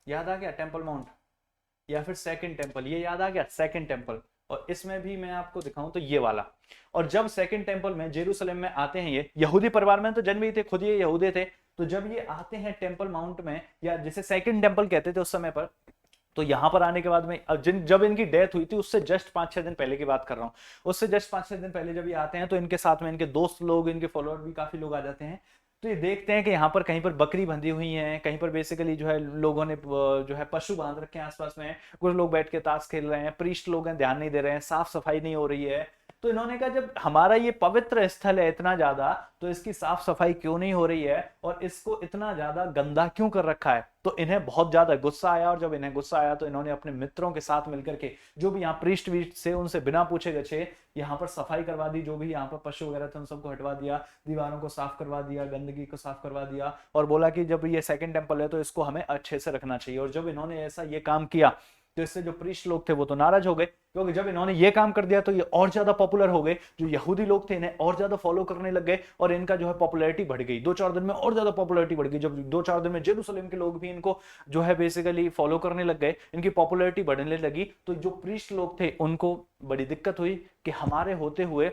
याद आ गया। टेम्पल माउंट या फिर सेकंड टेंपल, ये याद आ गया, सेकंड टेंपल। और इसमें भी मैं आपको दिखाऊं तो ये वाला। और जब सेकंड टेंपल में जेरूसलम में आते हैं, ये यहूदी परिवार में तो जन्मे ही थे, खुद ये यहूदी थे। तो जब ये आते हैं टेंपल माउंट में, या जिसे सेकंड टेंपल कहते थे उस समय पर, तो यहां पर आने के बाद में जब इनकी डेथ हुई थी उससे जस्ट 5-6 दिन पहले की बात कर रहा हूं, उससे जस्ट 5-6 दिन पहले जब ये आते हैं तो इनके साथ में इनके दोस्त लोग, इनके फॉलोअर भी काफी लोग आ जाते हैं। तो ये देखते हैं कि यहाँ पर कहीं पर बकरी बंधी हुई है, कहीं पर बेसिकली जो है लोगों ने जो है पशु बांध रखे हैं आसपास में। कुछ लोग बैठ के ताश खेल रहे हैं, प्रीस्ट लोग हैं ध्यान नहीं दे रहे हैं, साफ सफाई नहीं हो रही है। तो इन्होंने कहा जब हमारा ये पवित्र स्थल है इतना ज्यादा, तो इसकी साफ सफाई क्यों नहीं हो रही है और इसको इतना ज्यादा गंदा क्यों कर रखा है? तो इन्हें बहुत ज्यादा गुस्सा आया। और जब इन्हें गुस्सा आया तो इन्होंने अपने मित्रों के साथ मिलकर के, जो भी यहाँ प्रीस्ट वीस्ट से, उनसे बिना पूछे गछे यहाँ पर सफाई करवा दी। जो भी यहाँ पर पशु वगैरह थे उन सबको हटवा दिया, दीवारों को साफ करवा दिया, गंदगी को साफ करवा दिया। और बोला कि जब ये सेकंड टेंपल है तो इसको हमें अच्छे से रखना चाहिए। और जब इन्होंने ऐसा ये काम किया तो इससे जो प्रीस्ट लोग थे वो तो नाराज हो गए, क्योंकि जब इन्होंने ये काम कर दिया तो ये और ज्यादा पॉपुलर हो गए। जो यहूदी लोग थे इन्हें और ज्यादा फॉलो करने लग गए और इनका जो है पॉपुलैरिटी बढ़ गई। 2-4 दिन में और ज्यादा पॉपुलैरिटी बढ़ गई। जब 2-4 दिन में जेरूसलम के लोग भी इनको जो है बेसिकली फॉलो करने लग गए, इनकी पॉपुलैरिटी बढ़ने लगी। तो जो प्रीस्ट लोग थे उनको बड़ी दिक्कत हुई कि हमारे होते हुए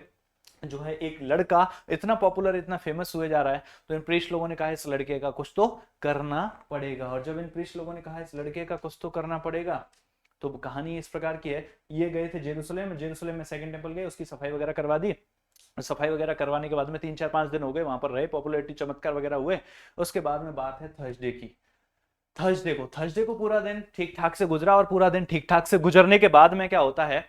जो है एक लड़का इतना पॉपुलर, इतना फेमस हुए जा रहा है। तो इन प्रीस्ट लोगों ने कहा इस लड़के का कुछ तो करना पड़ेगा। और जब इन प्रीस्ट लोगों ने कहा इस लड़के का कुछ तो करना पड़ेगा, तो कहानी इस प्रकार की है। ये गए थे जेरूसलम, जेरूसलम में सेकंड टेंपल गए, उसकी सफाई वगैरह करवा दी। सफाई वगैरह करवाने के बाद में 3-4-5 दिन हो गए, वहां पर रहे, पॉपुलैरिटी चमत्कार वगैरह हुए। उसके बाद में बात है थर्सडे की। थर्सडे को पूरा दिन ठीक ठाक से गुजरा। और पूरा दिन ठीक ठाक से गुजरने के बाद में क्या होता है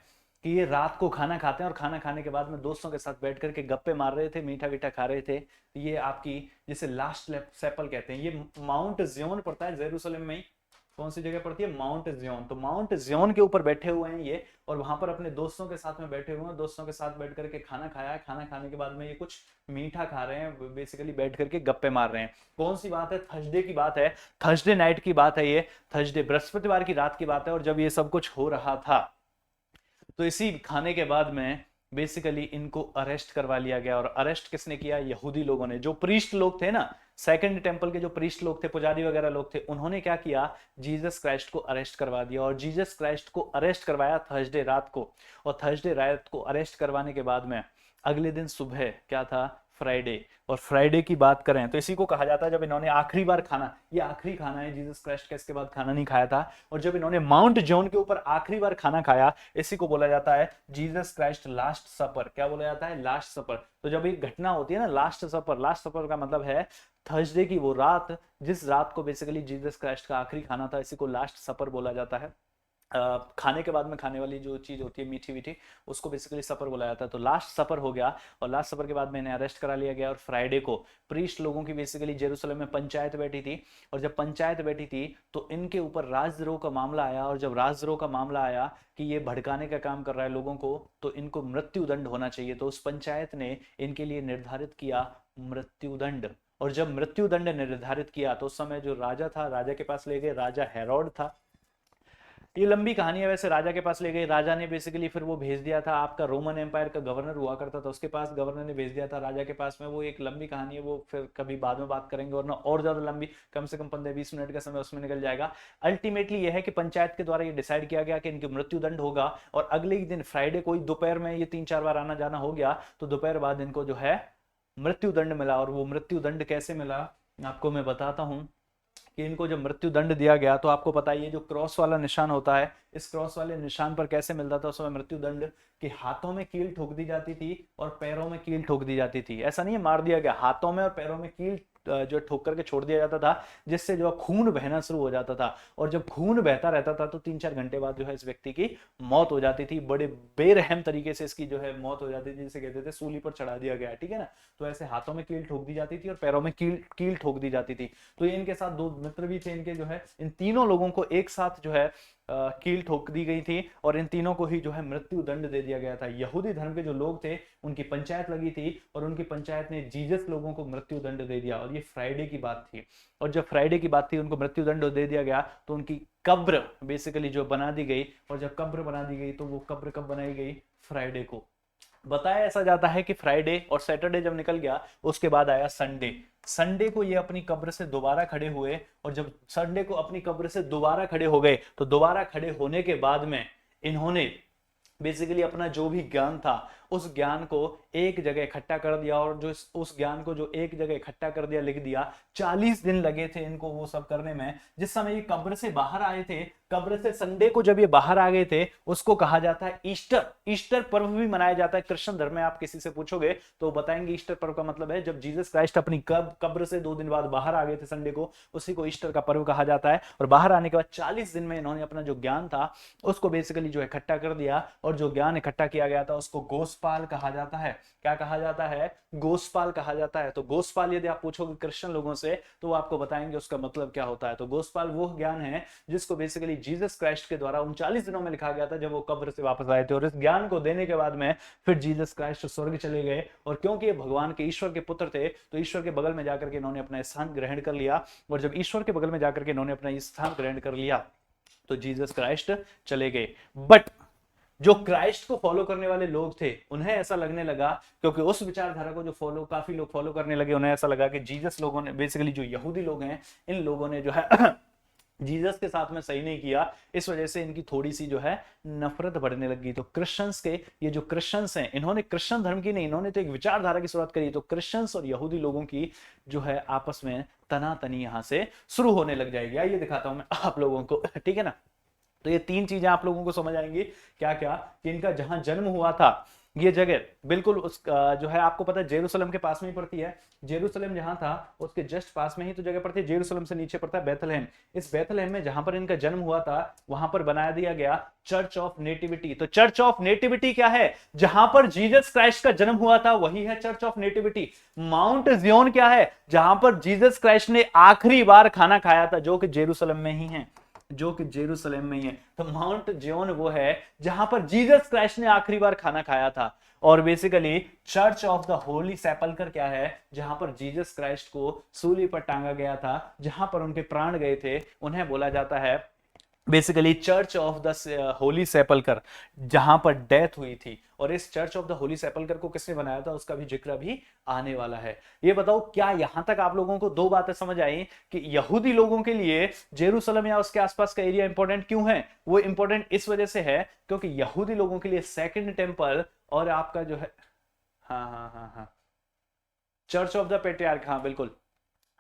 कि ये रात को खाना खाते हैं और खाना खाने के बाद में दोस्तों के साथ बैठ करके गप्पे मार रहे थे, मीठा वीठा खा रहे थे। ये आपकी जिसे लास्ट सैपल कहते हैं, ये माउंट जियोन पड़ता है जेरूसलम में ही। कौन सी जगह पड़ती है? Mount Zion. तो माउंट जियोन के ऊपर बैठे हुए हैं ये, और वहां पर अपने दोस्तों के साथ में बैठे हुए हैं। दोस्तों के साथ बैठ करके खाना खाया है। खाना खाने के बाद में ये कुछ मीठा खा रहे हैं, बेसिकली बैठ करके गप्पे मार रहे हैं। कौन सी बात है? थर्सडे की बात है, थर्सडे नाइट की बात है ये, थर्सडे बृहस्पतिवार की रात की बात है। और जब ये सब कुछ हो रहा था तो इसी खाने के बाद में बेसिकली इनको अरेस्ट करवा लिया गया। और अरेस्ट किसने किया? यहूदी लोगों ने। जो प्रीस्ट लोग थे ना, सेकंड टेंपल के जो प्रीस्ट लोग थे, पुजारी वगैरह लोग थे, उन्होंने क्या किया? जीसस क्राइस्ट को अरेस्ट करवा दिया। और जीसस क्राइस्ट को अरेस्ट करवाया थर्सडे रात को। और थर्सडे रात को अरेस्ट करवाने के बाद में अगले दिन सुबह क्या था? फ्राइडे। और फ्राइडे की बात करें तो इसी को कहा जाता है जब इन्होंने आखिरी बार खाना, ये आखिरी खाना है जीसस क्राइस्ट का, इसके बाद खाना नहीं खाया था। और जब इन्होंने माउंट जॉन के ऊपर आखिरी बार खाना खाया, इसी को बोला जाता है जीसस क्राइस्ट लास्ट सपर। क्या बोला जाता है? लास्ट सपर। तो जब एक घटना होती है ना लास्ट सपर, लास्ट सपर का मतलब है थर्सडे की वो रात, जिस रात को बेसिकली जीसस क्राइस्ट का आखिरी खाना था, इसी को लास्ट सपर बोला जाता है। खाने के बाद में खाने वाली जो चीज होती है मीठी मीठी, उसको बेसिकली सपर बोला जाता है। तो लास्ट सपर हो गया और लास्ट सपर के बाद में इन्हें अरेस्ट करा लिया गया। और फ्राइडे को प्रीस्ट लोगों की बेसिकली जेरूसलम में पंचायत बैठी थी। और जब पंचायत बैठी थी तो इनके ऊपर राजद्रोह का मामला आया। और जब राजद्रोह का मामला आया कि ये भड़काने का काम कर रहा है लोगों को, तो इनको मृत्युदंड होना चाहिए। तो उस पंचायत ने इनके लिए निर्धारित किया मृत्युदंड। और जब मृत्युदंड निर्धारित किया तो उस समय जो राजा था, राजा के पास ले गए। राजा हेरोड था। ये लंबी कहानी है वैसे। राजा के पास ले गए, राजा ने बेसिकली फिर वो भेज दिया था, आपका रोमन एम्पायर का गवर्नर हुआ करता था उसके पास, गवर्नर ने भेज दिया था राजा के पास में। वो एक लंबी कहानी है, वो फिर कभी बाद में बात करेंगे, वरना और ज्यादा लंबी, कम से कम 15-20 मिनट का समय उसमें निकल जाएगा। अल्टीमेटली यह है कि पंचायत के द्वारा ये डिसाइड किया गया कि इनके मृत्युदंड होगा। और अगले ही दिन फ्राइडे को ही दोपहर में, ये 3-4 बार आना जाना हो गया, तो दोपहर बाद इनको जो है मृत्युदंड मिला। और वो मृत्युदंड कैसे मिला? आपको मैं बताता हूं कि इनको जब मृत्यु दंड दिया गया तो आपको पता ही है जो क्रॉस वाला निशान होता है, इस क्रॉस वाले निशान पर कैसे मिलता था उस समय मृत्यु दंड, कि हाथों में कील ठोक दी जाती थी और पैरों में कील ठोक दी जाती थी। ऐसा नहीं है मार दिया गया, हाथों में और पैरों में कील जो ठोक करके छोड़ दिया जाता था, जिससे जो खून बहना शुरू हो जाता था। और जब खून बहता रहता था तो 3-4 घंटे बाद जो है इस व्यक्ति की मौत हो जाती थी। बड़े बेरहम तरीके से इसकी जो है मौत हो जाती थी, जिसे कहते थे सूली पर चढ़ा दिया गया, ठीक है ना। तो ऐसे हाथों में कील ठोक दी जाती थी और पैरों में कील ठोक दी जाती थी। तो ये इनके साथ 2 मित्र भी थे इनके, जो है इन तीनों लोगों को एक साथ जो है कील ठोक दी गई थी और इन तीनों को ही जो है मृत्यु दंड दे दिया गया था। यहूदी धर्म के जो लोग थे उनकी पंचायत लगी थी और उनकी पंचायत ने जीसस लोगों को मृत्यु दंड दे दिया। और ये फ्राइडे की बात थी, और जब फ्राइडे की बात थी उनको मृत्यु दंड दे दिया गया तो उनकी कब्र बेसिकली जो बना दी गई। और जब कब्र बना दी गई तो वो कब्र कब बनाई गई? फ्राइडे को। बताया ऐसा जाता है कि फ्राइडे और सैटरडे जब निकल गया उसके बाद आया संडे। संडे को ये अपनी कब्र से दोबारा खड़े हुए, और जब संडे को अपनी कब्र से दोबारा खड़े हो गए तो दोबारा खड़े होने के बाद में इन्होंने बेसिकली अपना जो भी ज्ञान था उस ज्ञान को एक जगह इकट्ठा कर दिया, और जो उस ज्ञान को जो एक जगह इकट्ठा कर दिया, लिख दिया। 40 दिन लगे थे इनको वो सब करने में। जिस समय ये कब्र से बाहर आए थे, कब्र से संडे को जब ये बाहर आ गए थे, उसको कहा जाता है ईस्टर। ईस्टर पर्व भी मनाया जाता है क्रिश्चियन धर्म में। आप किसी से पूछोगे तो बताएंगे ईस्टर पर्व का मतलब है जब जीसस क्राइस्ट अपनी कब्र से 2 दिन बाद बाहर आ गए थे संडे को, उसी को ईस्टर का पर्व कहा जाता है। और बाहर आने के बाद 40 दिन में इन्होंने अपना जो ज्ञान था उसको बेसिकली जो इकट्ठा कर दिया, और जो ज्ञान इकट्ठा किया गया था उसको गोस्पाल कहा जाता है। क्या कहा जाता है? गोस्पाल कहा जाता है। तो गोस्पाल यदि आप पूछोगे क्रिश्चियन लोगों से तो वो आपको बताएंगे उसका मतलब क्या होता है। तो गोस्पाल वो ज्ञान है जिसको बेसिकली जीसस क्राइस्ट के द्वारा 39 दिनों में लिखा गया था जब वो कब्र से वापस आए थे। और इस ज्ञान को देने के बाद में फिर जीसस क्राइस्ट स्वर्ग चले गए, और क्योंकि ये भगवान के ईश्वर के पुत्र थे तो ईश्वर के बगल में जाकर के इन्होंने अपना स्थान ग्रहण कर लिया। और जब ईश्वर के बगल में जाकर के इन्होंने अपना स्थान ग्रहण कर लिया तो जीसस क्राइस्ट चले गए। बट जो क्राइस्ट को फॉलो करने वाले लोग थे उन्हें ऐसा लगने लगा, क्योंकि उस विचारधारा को जो काफी लोग फॉलो करने लगे, उन्हें ऐसा लगा कि जीसस लोगों ने बेसिकली जो यहूदी लोग हैं इन लोगों ने जो है जीसस के साथ में सही नहीं किया। इस वजह से इनकी थोड़ी सी जो है नफरत बढ़ने लगी। तो क्रिश्चियंस के ये जो क्रिश्चियंस हैं इन्होंने क्रिश्चियन धर्म की नहीं, इन्होंने तो एक विचारधारा की शुरुआत करी। तो क्रिश्चियंस और यहूदी लोगों की जो है आपस में तनातनी यहां से शुरू होने लग जाएगी। आइए दिखाता हूं मैं आप लोगों को, ठीक है ना। तो ये 3 चीजें आप लोगों को समझ आएंगी। क्या क्या? कि इनका जहां जन्म हुआ था ये जगह बिल्कुल उस जो है आपको पता है जेरूशलेम के पास में ही पड़ती है। जेरूशलेम जहां था उसके जस्ट पास में ही तो जगह पड़ती है। जेरूशलेम से नीचे पड़ता है बैथलहम। इस बैथलहम में जहां पर इनका जन्म हुआ था वहां पर बनाया दिया गया चर्च ऑफ नेटिविटी। तो चर्च ऑफ नेटिविटी क्या है? जहां पर जीसस क्राइस्ट का जन्म हुआ था वही है Church of Nativity. Mount Zion क्या है? जहां पर जीसस क्राइस्ट ने आखिरी बार खाना खाया था, जो कि जेरूशलेम में ही है, जो कि जेरूशलेम में ही है। तो माउंट जियोन वो है जहां पर जीसस क्राइस्ट ने आखिरी बार खाना खाया था। और basically church of the Holi Sepulchre क्या है? जहां पर जीसस क्राइस्ट को सूली पर टांगा गया था, जहां पर उनके प्राण गए थे, उन्हें बोला जाता है basically church of the Holi सेपल्कर, जहां पर डेथ हुई थी। और इस Church of the Holi Sepulchre को किसने बनाया था उसका भी जिक्र अभी आने वाला है। ये बताओ क्या यहां तक आप लोगों को 2 बातें समझ आई कि यहूदी लोगों के लिए जेरूशलेम या उसके आसपास का एरिया इंपॉर्टेंट क्यों है? वो इंपॉर्टेंट इस वजह से है क्योंकि यहूदी लोगों के लिए सेकंड टेंपल और आपका जो है हाँ चर्च ऑफ द पेट्रियार्क, हाँ बिल्कुल,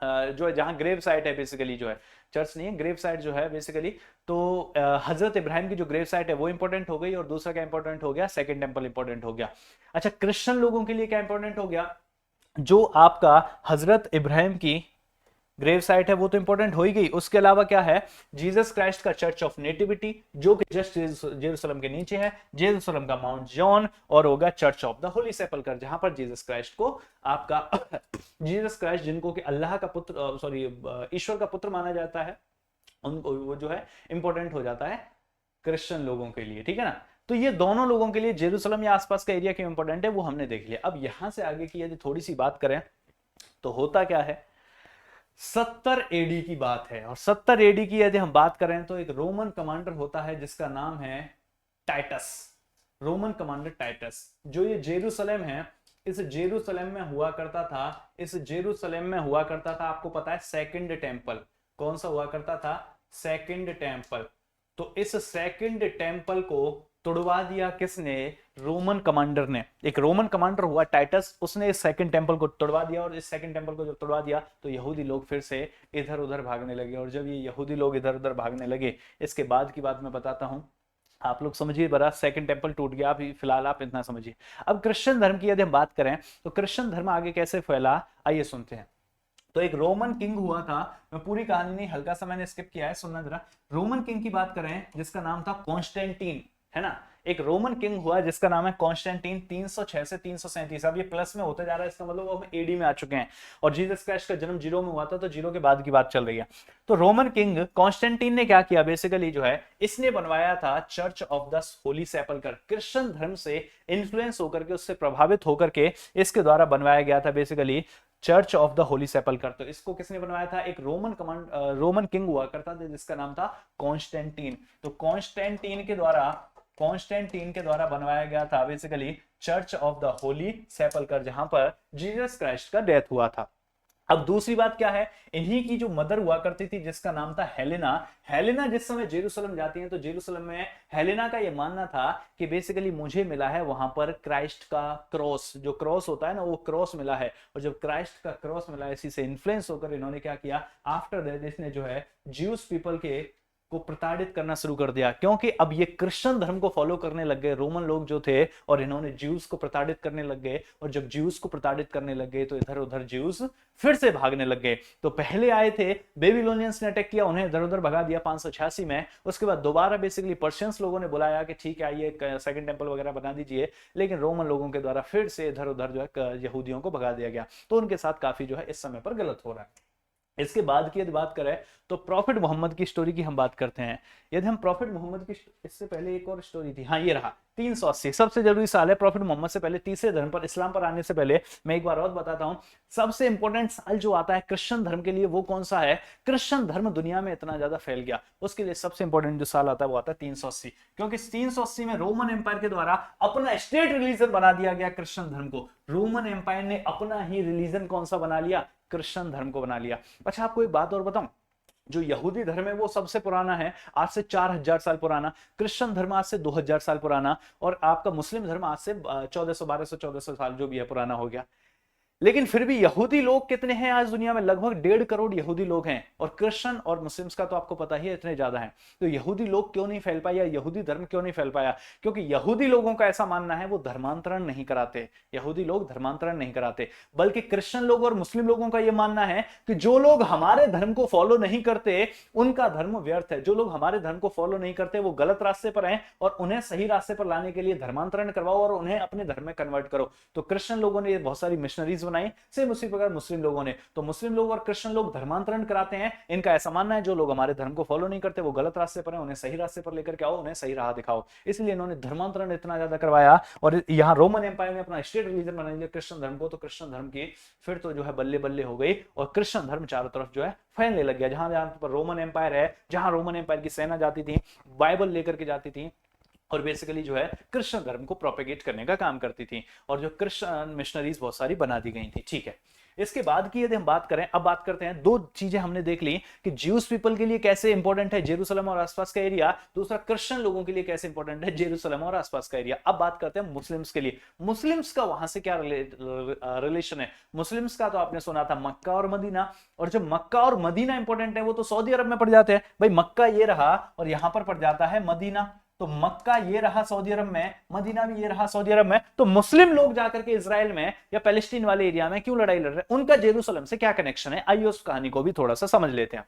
जो है जहां ग्रेव साइट है बेसिकली, जो है चर्च नहीं है ग्रेव साइट जो है बेसिकली। तो हजरत इब्राहिम की जो ग्रेव साइट है वो इंपॉर्टेंट हो गई, और दूसरा क्या इंपॉर्टेंट हो गया? सेकंड टेंपल इंपॉर्टेंट हो गया। अच्छा, क्रिश्चियन लोगों के लिए क्या इंपॉर्टेंट हो गया? जो आपका हजरत इब्राहिम की ग्रेव साइट है वो तो इंपॉर्टेंट हो ही गई। उसके अलावा क्या है? जीसस क्राइस्ट का चर्च ऑफ नेटिविटी जो कि जस्ट जेरूशलेम के नीचे है, जेरूशलेम का माउंट जॉन, और होगा चर्च ऑफ द होली सेपल्कर जहां पर जीसस क्राइस्ट को आपका जीसस क्राइस्ट जिनको कि अल्लाह का पुत्र सॉरी ईश्वर का पुत्र माना जाता है, उनको वो जो है इंपॉर्टेंट हो जाता है क्रिश्चियन लोगों के लिए, ठीक है ना। तो ये दोनों लोगों के लिए जेरूशलेम या आसपास का एरिया क्यों इंपॉर्टेंट है वो हमने देख लिया। अब यहां से आगे की यदि थोड़ी सी बात करें तो होता क्या है, 70 एडी की बात है। और 70 एडी की यदि हम बात करें तो एक रोमन कमांडर होता है जिसका नाम है टाइटस, रोमन कमांडर टाइटस। जो ये जेरूशलेम है, इस जेरूशलेम में हुआ करता था, इस जेरूशलेम में हुआ करता था आपको पता है सेकंड टेंपल। कौन सा हुआ करता था? Second temple. तो इस सेकंड टेंपल को तुड़वा दिया किसने? रोमन कमांडर ने। एक रोमन कमांडर हुआ टाइटस, उसने इस सेकंड टेंपल को तुड़वा दिया, और इस सेकंड टेंपल को जब तुड़वा दिया तो यहूदी लोग फिर से इधर उधर भागने लगे। और जब ये यहूदी लोग इधर उधर भागने लगे, इसके बाद की बात मैं बताता हूं, आप लोग समझिए बड़ा। सेकंड टेंपल टूट गया, अभी फिलहाल आप इतना समझिए। अब क्रिश्चियन धर्म की यदि हम बात करें तो क्रिश्चियन धर्म आगे कैसे फैला, आइए सुनते हैं। तो एक रोमन किंग हुआ था, मैं पूरी कहानी नहीं, हल्का सा मैंने स्किप किया है, सुनना जरा। रोमन किंग की बात करें जिसका नाम था कॉन्स्टेंटीन, है ना। एक रोमन किंग हुआ जिसका नाम है कॉन्स्टेंटीन, 306 से 337। अब ये प्लस में होते जा रहा है, इसका मतलब हम एडी में आ चुके हैं। और जीसस क्राइस्ट का जन्म 0 में हुआ था, तो 0 के बाद की बात चल रही है। तो रोमन किंग कॉन्स्टेंटीन ने क्या किया, बेसिकली जो है इसने बनवाया था Church of the Holi Sepulchre. Christian धर्म से इन्फ्लुएंस होकर के, उससे प्रभावित होकर के इसके द्वारा बनवाया गया था basically church of the Holi sepulchre. तो इसको किसने बनवाया था? एक रोमन किंग हुआ करता था जिसका नाम था कॉन्स्टेंटीन। तो कॉन्स्टेंटीन के द्वारा बनवाया गया था basically church of the Holi सेपल्कर, जहां पर जीसस क्राइस्ट का डेथ हुआ था। अब दूसरी बात क्या है, इन्हीं की जो मदर हुआ करती थी जिसका नाम था हेलेना। हेलेना जिस समय जेरूसलम जाती हैं, तो जेरूसलम में हेलेना का ये मानना था कि बेसिकली मुझे मिला है वहां पर क्राइस्ट का क्रॉस, जो क्रॉस होता है ना, वो क्रॉस मिला है। और जब क्राइस्ट का क्रॉस मिला है, इसी से इन्फ्लुएंस होकर इन्होंने क्या किया, आफ्टर दैट इसने जो है ज्यूस पीपल को प्रताड़ित करना शुरू कर दिया, क्योंकि अब ये क्रिश्चियन धर्म को फॉलो करने लग गए रोमन लोग जो थे, और इन्होंने ज्यूस को प्रताड़ित करने लग गए। और जब ज्यूस को प्रताड़ित करने लग गए तो इधर उधर ज्यूस फिर से भागने लग गए। तो पहले आए थे बेबीलोनियंस ने अटैक किया, उन्हें इधर उधर भगा दिया 586 में। उसके बाद दोबारा बेसिकली पर्शियंस लोगों ने बुलाया कि ठीक है आइए सेकंड टेंपल वगैरह बना दीजिए, लेकिन रोमन लोगों के द्वारा फिर से इधर उधर जो है यहूदियों को भगा दिया गया। तो उनके साथ काफी जो है इस समय पर गलत हो रहा है। इसके बाद की यदि बात करें तो प्रॉफिट मोहम्मद की स्टोरी की हम बात करते हैं। यदि हम प्रॉफिट मोहम्मद की, इससे पहले एक और स्टोरी थी, हाँ ये रहा 380, सबसे जरूरी साल है प्रॉफिट मोहम्मद से पहले, तीसरे धर्म पर, इस्लाम पर आने से पहले। मैं एक बार और बताता हूं, सबसे इंपॉर्टेंट साल जो आता है क्रिश्चियन धर्म के लिए वो कौन सा है? क्रिश्चियन धर्म दुनिया में इतना ज्यादा फैल गया, उसके लिए सबसे इंपॉर्टेंट जो साल आता है वो आता है 380, क्योंकि 380 में रोमन एम्पायर के द्वारा अपना स्टेट रिलीजन बना दिया गया क्रिश्चियन धर्म को। रोमन एम्पायर ने अपना ही रिलीजन कौन सा बना लिया? क्रिश्चियन धर्म को बना लिया। अच्छा आपको एक बात और बताऊं, जो यहूदी धर्म है वो सबसे पुराना है, आज से 4000 साल पुराना। क्रिश्चियन धर्म आज से 2000 साल पुराना, और आपका मुस्लिम धर्म आज से 1400 1200 1400 साल जो भी है पुराना हो गया। लेकिन फिर भी यहूदी लोग कितने हैं आज दुनिया में? लगभग 1.5 करोड़ यहूदी लोग हैं, और क्रिश्चियन और मुस्लिम्स का तो आपको पता ही है इतने ज्यादा हैं। तो यहूदी लोग क्यों नहीं फैल पाए, या यहूदी धर्म क्यों नहीं फैल पाया? क्योंकि यहूदी लोगों का ऐसा मानना है वो धर्मांतरण नहीं कराते, यहूदी लोग धर्मांतरण नहीं कराते, बल्कि क्रिश्चियन लोग और मुस्लिम लोगों का यह मानना है कि जो लोग हमारे धर्म को फॉलो नहीं करते उनका धर्म व्यर्थ है, जो लोग हमारे धर्म को फॉलो नहीं करते वो गलत रास्ते पर हैं, और उन्हें सही रास्ते पर लाने के लिए धर्मांतरण करवाओ और उन्हें अपने धर्म में कन्वर्ट करो। तो क्रिश्चियन लोगों ने बहुत सारी मिशनरीज बनाई, सेम उसी प्रकार मुस्लिम लोगों ने। तो मुस्लिम लोग और क्रिश्चियन लोग धर्मांतरण कराते हैं, इनका ऐसा मानना है जो लोग हमारे धर्म को फॉलो नहीं करते वो गलत रास्ते पर हैं, उन्हें सही रास्ते पर लेकर के आओ, उन्हें सही राह दिखाओ। इसलिए इन्होंने धर्मांतरण इतना ज्यादा करवाया, और यहाँ रोमन एम्पायर ने अपना स्टेट रिलीजन बना लिया क्रिश्चियन धर्म को। तो क्रिश्चियन धर्म की फिर तो जो है बल्ले बल्ले हो गई, और क्रिश्चियन धर्म चारों तरफ जो है फैलने लग गया। जहां जहां पर रोमन एम्पायर है, जहां रोमन एम्पायर की सेना जाती थी, बाइबल लेकर के जाती थी, और बेसिकली जो है क्रिश्चियन धर्म को प्रोपेगेट करने का काम करती थी, और जो क्रिश्चियन मिशनरीज बहुत सारी बना दी गई थी। ठीक है, इसके बाद की यदि हम बात करें, अब बात करते हैं, दो चीजें हमने देख ली कि ज्यूस पीपल के लिए कैसे इंपॉर्टेंट है जेरूसलम और आसपास का एरिया, दूसरा क्रिश्चियन लोगों के लिए कैसे इंपॉर्टेंट है जेरूसलम और आसपास का एरिया। अब बात करते हैं मुस्लिम्स के लिए, मुस्लिम्स का वहां से क्या रिलेशन है? मुस्लिम्स का तो आपने सुना था मक्का और मदीना, और जो मक्का और मदीना इंपॉर्टेंट है वो तो सऊदी अरब में पड़ जाते हैं। भाई मक्का ये रहा, और यहां पर पड़ जाता है मदीना, तो मक्का ये रहा सऊदी अरब में, मदीना भी ये रहा सऊदी अरब में। तो मुस्लिम लोग जाकर के इजराइल में या पैलेस्टीन वाले एरिया में क्यों लड़ाई लड़ रहे हैं? उनका जेरूसलम से क्या कनेक्शन है? आइए उस कहानी को भी थोड़ा सा समझ लेते हैं।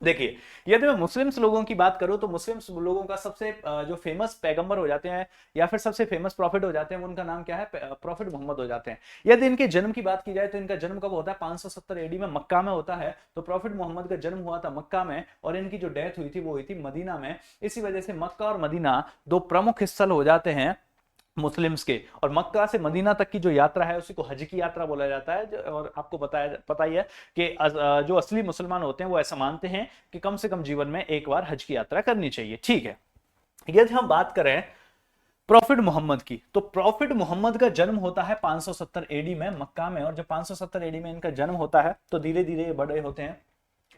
देखिए, यदि मैं मुस्लिम्स लोगों की बात करूं तो मुस्लिम्स लोगों का सबसे जो फेमस पैगंबर हो जाते हैं या फिर सबसे फेमस प्रॉफिट हो जाते हैं, उनका नाम क्या है? प्रॉफिट मोहम्मद हो जाते हैं। यदि इनके जन्म की बात की जाए तो इनका जन्म कब होता है? 570 एडी में मक्का में होता है। तो प्रॉफिट मोहम्मद का जन्म हुआ था मक्का में, और इनकी जो डेथ हुई थी वो हुई थी मदीना में। इसी वजह से मक्का और मदीना दो प्रमुख स्थल हो जाते हैं मुस्लिम्स के। और मक्का से मदीना तक की जो यात्रा है उसी को हज की यात्रा बोला जाता है। और आपको पता ही है कि जो असली मुसलमान होते हैं वो ऐसा मानते हैं कि कम से कम जीवन में एक बार हज की यात्रा करनी चाहिए। ठीक है, यदि हम बात करें प्रॉफिट मोहम्मद की, तो प्रॉफिट मोहम्मद का जन्म होता है 570 एडी में मक्का में। और जब 570 एडी में इनका जन्म होता है तो धीरे धीरे बड़े होते हैं,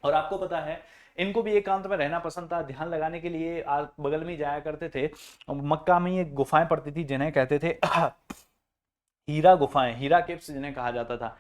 और आपको पता है इनको भी एकांत में रहना पसंद था, ध्यान लगाने के लिए बगल में ही जाया करते थे। मक्का में ये गुफाएं पड़ती थी जिन्हें कहते थे हीरा गुफाएं, हीरा केव्स जिन्हें कहा जाता था,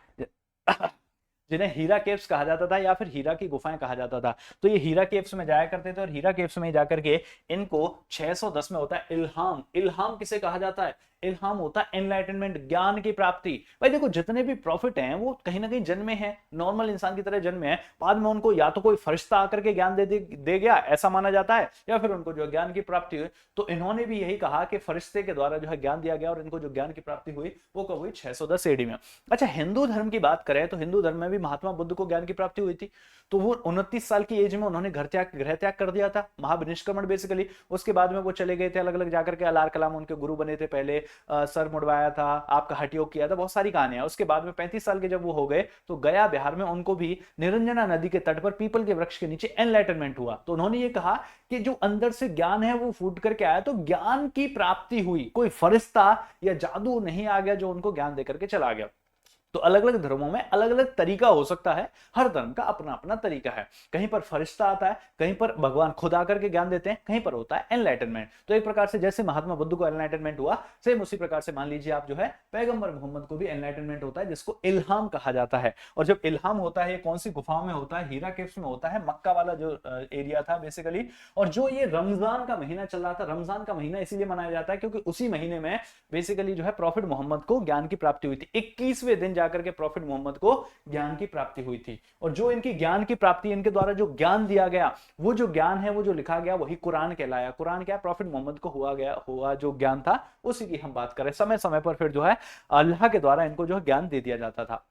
जिन्हें हीरा केव्स कहा जाता था या फिर हीरा की गुफाएं कहा जाता था। तो ये हीरा केव्स में जाया करते थे और हीरा केव्स में जाकर के इनको 610 में होता है इल्हाम। इल्हाम किसे कहा जाता है? इल्हाम होता है एनलाइटनमेंट, ज्ञान की प्राप्ति। भाई देखो जितने भी प्रॉफिट हैं वो कहीं ना कहीं जन्मे हैं, नॉर्मल इंसान की तरह जन्मे हैं, बाद में उनको या तो कोई फरिश्ता आकर के ज्ञान दे गया ऐसा माना जाता है, या फिर उनको जो ज्ञान की प्राप्ति हुई। तो इन्होंने भी यही कहा कि फरिश्ते के द्वारा जो है ज्ञान दिया गया और इनको जो ज्ञान की प्राप्ति हुई वो कब हुई? 610 एडी में। अच्छा, हिंदू धर्म की बात करें तो हिंदू धर्म में भी महात्मा बुद्ध को ज्ञान की प्राप्ति हुई थी। तो वो 29 साल की एज में उन्होंने गृह त्याग कर दिया था, महाविनिष्क्रमण बेसिकली। उसके बाद में वो चले गए थे अलग अलग जाकर के, अलार कलाम उनके गुरु बने थे पहले, सर मुड़वाया था, आपका हठ योग किया था, बहुत सारी कहानियां। उसके बाद में 35 साल के जब वो हो गए तो गया बिहार में उनको भी निरंजना नदी के तट पर पीपल के वृक्ष के नीचे एनलाइटनमेंट हुआ। तो उन्होंने ये कहा कि जो अंदर से ज्ञान है वो फूट करके आया, तो ज्ञान की प्राप्ति हुई, कोई फरिश्ता या जादू नहीं आ गया जो उनको ज्ञान देकर के चला गया। तो अलग अलग धर्मों में अलग अलग तरीका हो सकता है, हर धर्म का अपना अपना तरीका है। कहीं पर फरिश्ता आता है, कहीं पर भगवान खुद आकर के ज्ञान देते हैं, कहीं पर होता है एनलाइटनमेंट। तो एक प्रकार से जैसे महात्मा बुद्ध को एनलाइटनमेंट हुआ, सेम उसी प्रकार से मान लीजिए आप जो है पैगंबर मोहम्मद को भी एनलाइटनमेंट होता है, जिसको इल्हाम कहा जाता है। और जब इल्हाम होता है, कौन सी गुफाओं में होता है? हीरा केव्स में होता है, मक्का वाला जो एरिया था बेसिकली। और जो ये रमजान का महीना चल रहा था, रमजान का महीना इसीलिए मनाया जाता है क्योंकि उसी महीने में बेसिकली जो है प्रॉफिट मोहम्मद को ज्ञान की प्राप्ति हुई थी। 21वें दिन जाकर के प्रॉफिट मोहम्मद को ज्ञान की प्राप्ति हुई थी। और जो इनकी ज्ञान की प्राप्ति, इनके द्वारा जो ज्ञान दिया गया, वो जो ज्ञान है, वो जो लिखा गया, वही कुरान कहलाया। कुरान क्या? प्रॉफिट मोहम्मद को हुआ जो ज्ञान था उसी की हम बात करें। समय समय पर फिर जो है अल्लाह के द्वारा इनको जो है ज्ञान दे दिया जाता था।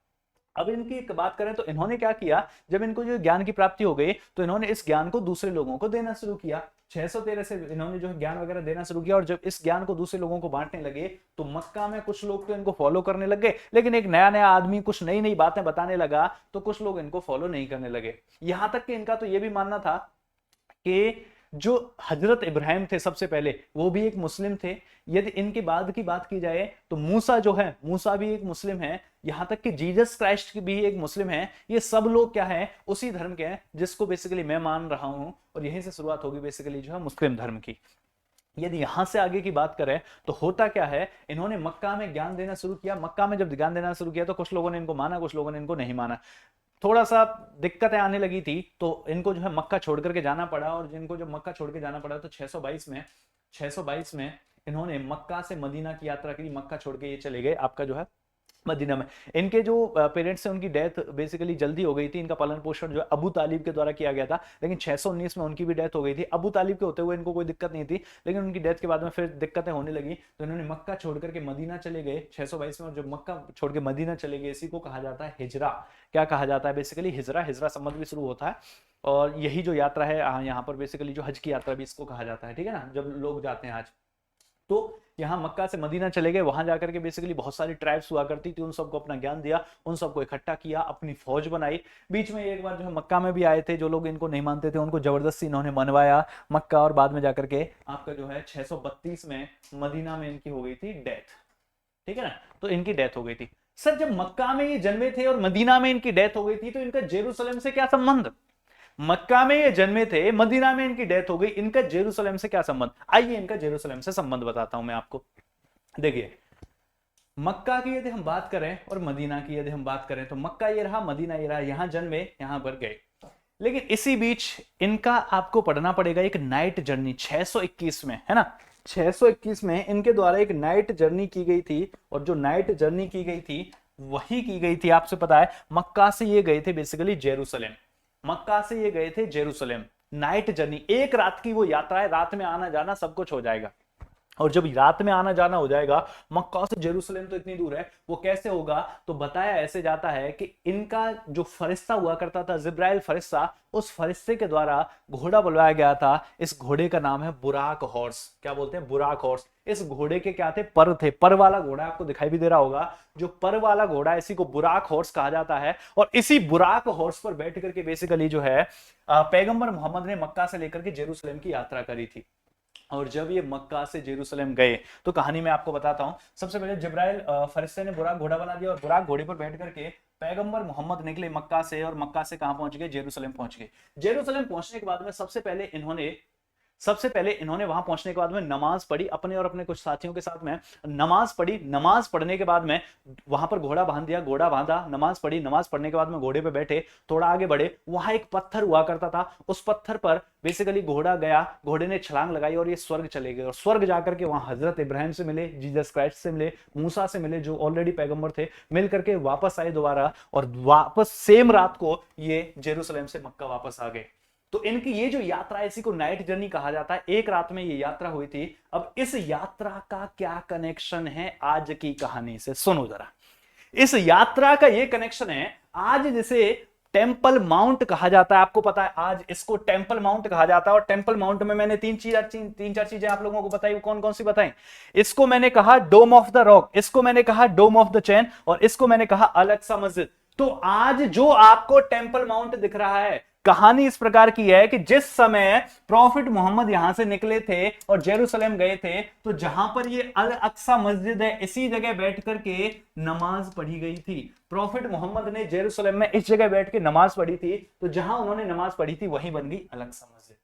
अब इनकी एक बात करें तो इन्होंने क्या किया, जब इनको जो ज्ञान की प्राप्ति हो गई तो इन्होंने इस ज्ञान को दूसरे लोगों को देना शुरू किया। 613 से इन्होंने जो ज्ञान वगैरह देना शुरू किया, और जब इस ज्ञान को दूसरे लोगों को बांटने लगे तो मक्का में कुछ लोग तो इनको फॉलो करने लगे, लेकिन एक नया नया आदमी कुछ नई नई बातें बताने लगा तो कुछ लोग इनको फॉलो नहीं करने लगे। यहां तक कि इनका तो यह भी मानना था कि जो हजरत इब्राहिम थे सबसे पहले, वो भी एक मुस्लिम थे। यदि इनके बाद की बात की जाए तो मूसा जो है, मूसा भी एक मुस्लिम है। यहां तक कि जीसस क्राइस्ट भी एक मुस्लिम है। ये सब लोग क्या है? उसी धर्म के हैं जिसको बेसिकली मैं मान रहा हूं। और यहीं से शुरुआत होगी बेसिकली जो है मुस्लिम धर्म की। यदि यहां से आगे की बात करें तो होता क्या है, इन्होंने मक्का में ज्ञान देना शुरू किया। मक्का में जब ज्ञान देना शुरू किया तो कुछ लोगों ने इनको माना, कुछ लोगों ने इनको नहीं माना। थोड़ा सा दिक्कतें आने लगी थी तो इनको जो है मक्का छोड़ करके जाना पड़ा। और जिनको जब मक्का छोड़ के जाना पड़ा तो 622 में इन्होंने मक्का से मदीना की यात्रा की। मक्का छोड़ के ये चले गए आपका जो है मदीना में। इनके जो पेरेंट्स हैं उनकी डेथ बेसिकली जल्दी हो गई थी। इनका पालन पोषण जो है अबू तालिब के द्वारा किया गया था, लेकिन 619 में उनकी भी डेथ हो गई थी। अबू तालिब के होते हुए इनको कोई दिक्कत नहीं थी, लेकिन उनकी डेथ के बाद में फिर दिक्कतें होने लगी तो इन्होंने मक्का छोड़ करके मदीना चले गए 622 में। और जब मक्का छोड़ के मदीना चले गए, इसी को कहा जाता है हिजरा। क्या कहा जाता है? बेसिकली हिजरा। हिजरा संबंध भी शुरू होता है। और यही जो यात्रा है यहाँ पर बेसिकली जो हज की यात्रा भी इसको कहा जाता है, ठीक है ना, जब लोग जाते हैं हज। तो यहाँ मक्का से मदीना चले गए, वहां जाकर के बेसिकली बहुत सारी ट्राइब्स हुआ करती थी, उन सबको अपना ज्ञान दिया, उन सबको इकट्ठा किया, अपनी फौज बनाई। बीच में एक बार जो है मक्का में भी आए थे जो लोग इनको नहीं मानते थे, उनको जबरदस्ती इन्होंने मनवाया मक्का। और बाद में जाकर के आपका जो है 632 में मदीना में इनकी हो गई थी डेथ, ठीक है ना। तो इनकी डेथ हो गई थी। सर जब मक्का में ये जन्मे थे और मदीना में इनकी डेथ हो गई थी तो इनका जेरूसलम से क्या संबंध? मक्का में ये जन्मे थे, मदीना में इनकी डेथ हो गई, इनका जेरूसलम से क्या संबंध? आइए इनका जेरूसलम से संबंध बताता हूं मैं आपको। देखिए, मक्का की यदि हम बात करें और मदीना की यदि हम बात करें तो मक्का ये रहा, मदीना ये रहा। यहां जन्मे, यहां पर गए, लेकिन इसी बीच इनका आपको पढ़ना पड़ेगा एक नाइट जर्नी 621 में, है ना। 621 में इनके द्वारा एक नाइट जर्नी की गई थी। और जो नाइट जर्नी की गई थी वही की गई थी, आपसे पता है, मक्का से ये गए थे बेसिकली जेरूसलम। मक्का से ये गए थे जेरूसलम। नाइट जर्नी, एक रात की वो यात्रा है, रात में आना जाना सब कुछ हो जाएगा। और जब रात में आना जाना हो जाएगा, मक्का से जेरूसलम तो इतनी दूर है, वो कैसे होगा? तो बताया ऐसे जाता है कि इनका जो फरिश्ता हुआ करता था, जिब्राइल फरिश्ता, उस फरिश्ते के द्वारा घोड़ा बुलवाया गया था। इस घोड़े का नाम है बुराक हॉर्स। क्या बोलते हैं? बुराक हॉर्स। इस घोड़े के क्या थे? पर थे। पर वाला घोड़ा आपको दिखाई भी दे रहा होगा, जो पर वाला घोड़ा, इसी को बुराक हॉर्स कहा जाता है। और इसी बुराक हॉर्स पर बैठ करके बेसिकली जो है पैगंबर मोहम्मद ने मक्का से लेकर के जेरूसलम की यात्रा करी थी। और जब ये मक्का से जेरूसलम गए तो कहानी मैं आपको बताता हूं। सबसे पहले जिब्राइल फरिश्ते ने बुराक घोड़ा बना दिया और बुराक घोड़े पर बैठ करके पैगंबर मोहम्मद निकले मक्का से और मक्का से कहां पहुंच गए, जेरूसलम पहुंच गए। जेरूसलम पहुंचने के बाद में सबसे पहले इन्होंने वहां पहुंचने के बाद में नमाज पढ़ी, अपने और अपने कुछ साथियों के साथ में नमाज पढ़ी। नमाज पढ़ने के बाद में वहां पर घोड़ा बांध दिया, घोड़ा बांधा, नमाज पढ़ी, नमाज पढ़ने के बाद में घोड़े पे बैठे, थोड़ा आगे बढ़े, वहां एक पत्थर हुआ करता था, उस पत्थर पर बेसिकली घोड़ा गया, घोड़े ने छलांग लगाई और ये स्वर्ग चले गए। और स्वर्ग जाकर के वहां हजरत इब्राहिम से मिले, जीसस क्राइस्ट से मिले, मूसा से मिले, जो ऑलरेडी पैगंबर थे, मिल करके वापस आए दोबारा, और वापस सेम रात को ये जेरूसलम से मक्का वापस आ गए। तो इनकी ये जो यात्रा है, इसी को नाइट जर्नी कहा जाता है। एक रात में ये यात्रा हुई थी। अब इस यात्रा का क्या कनेक्शन है आज की कहानी से, सुनो जरा। इस यात्रा का ये कनेक्शन है, आज जिसे टेंपल माउंट कहा जाता है, आपको पता है आज इसको टेंपल माउंट कहा जाता है। और टेंपल माउंट में मैंने तीन चार चीजें आप लोगों को बताई, वो कौन कौन सी बताई? इसको मैंने कहा डोम ऑफ द रॉक, इसको मैंने कहा डोम ऑफ द चैन, और इसको मैंने कहा अल-अक्सा मस्जिद। तो आज जो आपको टेंपल माउंट दिख रहा है, कहानी इस प्रकार की है कि जिस समय प्रॉफिट मोहम्मद यहां से निकले थे और जेरूसलम गए थे, तो जहां पर ये अल अक्सा मस्जिद है, इसी जगह बैठ करके नमाज पढ़ी गई थी। प्रॉफिट मोहम्मद ने जेरूसलम में इस जगह बैठ के नमाज पढ़ी थी, तो जहां उन्होंने नमाज पढ़ी थी वहीं बन गई अल अक्सा मस्जिद।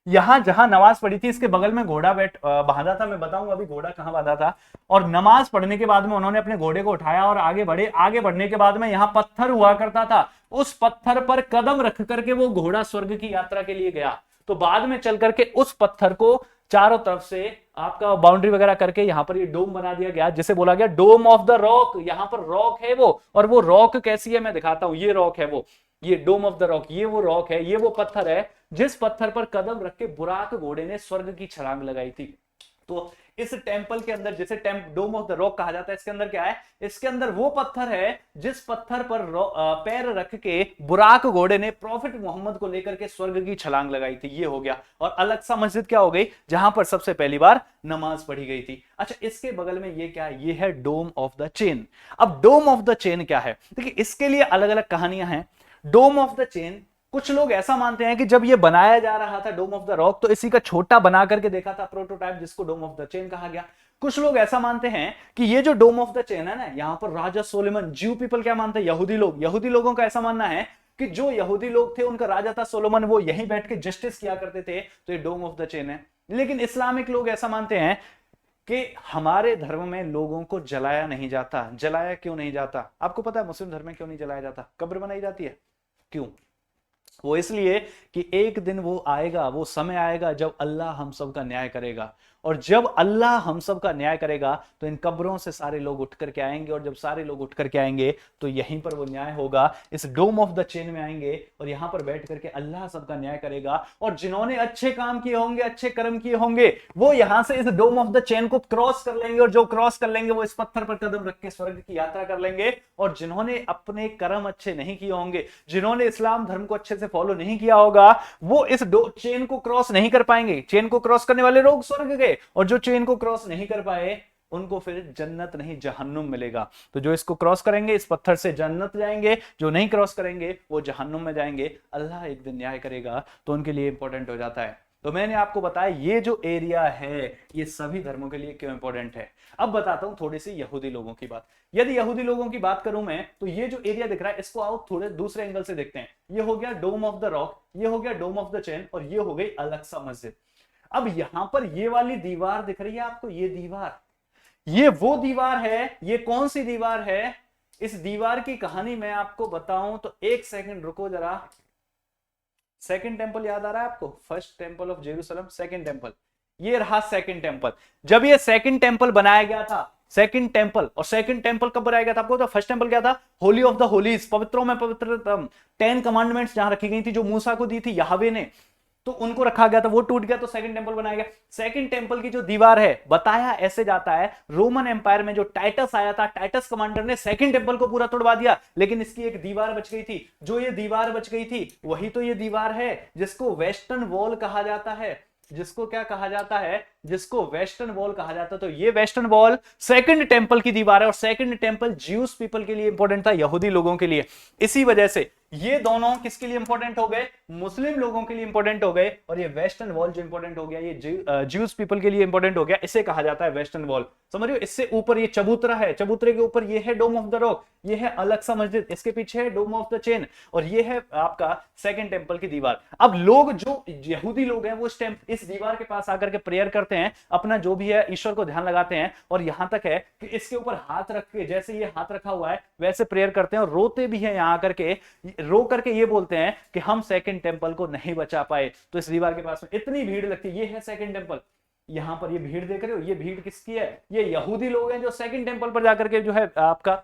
यहां जहां नमाज पढ़ी थी, इसके बगल में घोड़ा बांधा था, मैं बताऊंगा अभी घोड़ा कहां बांधा था। और नमाज पढ़ने के बाद में उन्होंने अपने घोड़े को उठाया और आगे बढ़े। आगे बढ़ने के बाद में यहां पत्थर हुआ करता था, उस पत्थर पर कदम रख करके वो घोड़ा स्वर्ग की यात्रा के लिए गया। तो बाद में चल करके उस पत्थर को चारों तरफ से आपका बाउंड्री वगैरह करके यहां पर ये डोम बना दिया गया, जिसे बोला गया डोम ऑफ द रॉक। यहां पर रॉक है वो, और वो रॉक कैसी है मैं दिखाता हूं। ये रॉक है वो, ये डोम ऑफ द रॉक, ये वो रॉक है, ये वो पत्थर है जिस पत्थर पर कदम रख के बुराक घोड़े ने स्वर्ग की छलांग लगाई थी। तो इस टेंपल के अंदर, जिसे डोम ऑफ द रॉक कहा जाता है, इसके अंदर क्या है? इसके अंदर वो पत्थर है जिस पत्थर पर पैर रख के बुराक घोड़े ने प्रॉफिट मोहम्मद को लेकर के स्वर्ग की छलांग लगाई थी। ये हो गया। और अल-अक्सा मस्जिद क्या हो गई? जहां पर सबसे पहली बार नमाज पढ़ी गई थी। अच्छा, इसके बगल में ये क्या है? ये है डोम ऑफ द चेन। अब डोम ऑफ द चेन क्या है? देखिए, इसके लिए अलग अलग कहानियां हैं। डोम ऑफ द चेन, कुछ लोग ऐसा मानते हैं कि जब ये बनाया जा रहा था डोम ऑफ द रॉक, तो इसी का छोटा बना करके देखा था प्रोटोटाइप, जिसको डोम ऑफ द चेन कहा गया। कुछ लोग ऐसा मानते हैं कि ये जो डोम ऑफ द चेन है ना, यहां पर राजा सोलोमन, ज्यू पीपल क्या मानते हैं? यहूदी लोगों का ऐसा मानना है कि जो यहूदी लोग थे, उनका राजा था सोलोमन, वो यहीं बैठ के जस्टिस किया करते थे, तो ये डोम ऑफ द चेन है। लेकिन इस्लामिक लोग ऐसा मानते हैं कि हमारे धर्म में लोगों को जलाया नहीं जाता। जलाया क्यों नहीं जाता? आपको पता है मुस्लिम धर्म में क्यों नहीं जलाया जाता? कब्र बनाई जाती है, क्यों? वो इसलिए कि एक दिन वो आएगा, वो समय आएगा जब अल्लाह हम सब का न्याय करेगा। और जब अल्लाह हम सब का न्याय करेगा, तो इन कब्रों से सारे लोग उठ करके आएंगे, और जब सारे लोग उठ करके आएंगे तो यहीं पर वो न्याय होगा। इस डोम ऑफ द चेन में आएंगे और यहां पर बैठ करके अल्लाह सबका न्याय करेगा। और जिन्होंने अच्छे काम किए होंगे, अच्छे कर्म किए होंगे, वो यहां से इस डोम ऑफ द चेन को क्रॉस कर लेंगे, और जो क्रॉस कर लेंगे वो इस पत्थर पर कदम रख के स्वर्ग की यात्रा कर लेंगे। और जिन्होंने अपने कर्म अच्छे नहीं किए होंगे, जिन्होंने इस्लाम धर्म को अच्छे से फॉलो नहीं किया होगा, वो इस चेन को क्रॉस नहीं कर पाएंगे। चेन को क्रॉस करने वाले लोग स्वर्ग गए, और जो चेन को क्रॉस नहीं कर पाए उनको फिर जन्नत नहीं जहन्नुम मिलेगा। तो जो इसको क्रॉस करेंगे, इस पत्थर से जन्नत जाएंगे, जो नहीं क्रॉस करेंगे वो जहन्नुम में जाएंगे। अल्लाह एक दिन न्याय करेगा, तो उनके लिए इंपॉर्टेंट हो जाता है। तो मैंने आपको बताया ये जो एरिया है, ये सभी धर्मों के लिए क्यों इंपॉर्टेंट है। अब बताता हूं थोड़ी सी यहूदी लोगों की बात। यदि यहूदी लोगों की बात करूं मैं, तो ये जो एरिया दिख रहा है, इसको आओ थोड़े दूसरे एंगल से देखते हैं। ये हो गया डोम ऑफ द रॉक, ये हो गया डोम ऑफ द चेन, और ये हो गई अल-अक्सा मस्जिद। अब यहां पर ये वाली दीवार दिख रही है आपको, ये दीवार, ये वो दीवार है। ये कौन सी दीवार है? इस दीवार की कहानी मैं आपको बताऊं तो एक सेकंड रुको जरा। सेकंड टेंपल याद आ रहा है आपको? First temple of Jerusalem, second temple, ये रहा सेकंड टेंपल। जब ये सेकंड टेंपल बनाया गया था, सेकंड टेंपल, और सेकंड टेंपल कब बनाया गया था आपको? तो फर्स्ट टेंपल क्या था? होली ऑफ द होलीज, पवित्रों में पवित्रतम, 10 कमांडमेंट्स जहां रखी गई थी, जो मूसा को दी थी याहवे ने, तो उनको रखा गया था, वो टूट गया, तो सेकंड टेंपल बनाया गया। सेकंड टेंपल की जो दीवार है, बताया ऐसे जाता है, रोमन एम्पायर में जो टाइटस आया था, टाइटस कमांडर ने सेकंड टेंपल को पूरा तोड़वा दिया, लेकिन इसकी एक दीवार बच गई थी। जो ये दीवार बच गई थी, वही तो ये दीवार है जिसको वेस्टर्न वॉल कहा जाता है। जिसको क्या कहा जाता है? जिसको वेस्टर्न वॉल कहा जाता है। तो ये वेस्टर्न वॉल सेकंड टेंपल की दीवार है, और सेकंड टेंपल ज्यूस पीपल के लिए इंपॉर्टेंट था, यहूदी लोगों के लिए। इसी वजह से ये दोनों किसके लिए इंपॉर्टेंट हो गए? मुस्लिम लोगों के लिए इंपॉर्टेंट हो गए। और ये वेस्टर्न वॉल जो इंपॉर्टेंट हो गया, ये ज्यूस पीपल के लिए इंपॉर्टेंट हो गया। इसे कहा जाता है वेस्टर्न वॉल। समझ रहे हो? इससे ऊपर ये चबूतरा है, चबूतरे के ऊपर ये है डोम ऑफ द रॉक, ये है अलक्सा मस्जिद, इसके पीछे है डोम ऑफ द चेन, और ये है आपका सेकंड टेंपल की दीवार। अब लोग जो यहूदी लोग हैं वो इस दीवार के पास आकर के प्रेयर करते हैं, अपना जो भी है ईश्वर को ध्यान लगाते हैं, और यहां तक है कि इसके ऊपर हाथ रख के, जैसे ये हाथ रखा हुआ है वैसे प्रेयर करते हैं, और रोते भी हैं यहां आकर के, रो करके ये बोलते हैं कि हम सेकंड टेंपल को नहीं बचा पाए। तो इस दीवार के पास में इतनी भीड़ लगती है, ये है सेकंड टेंपल। यहां पर ये भीड़ देख रहे हो, ये भीड़ किसकी है? ये यहूदी लोग हैं जो सेकंड टेंपल पर जाकर के जो है आपका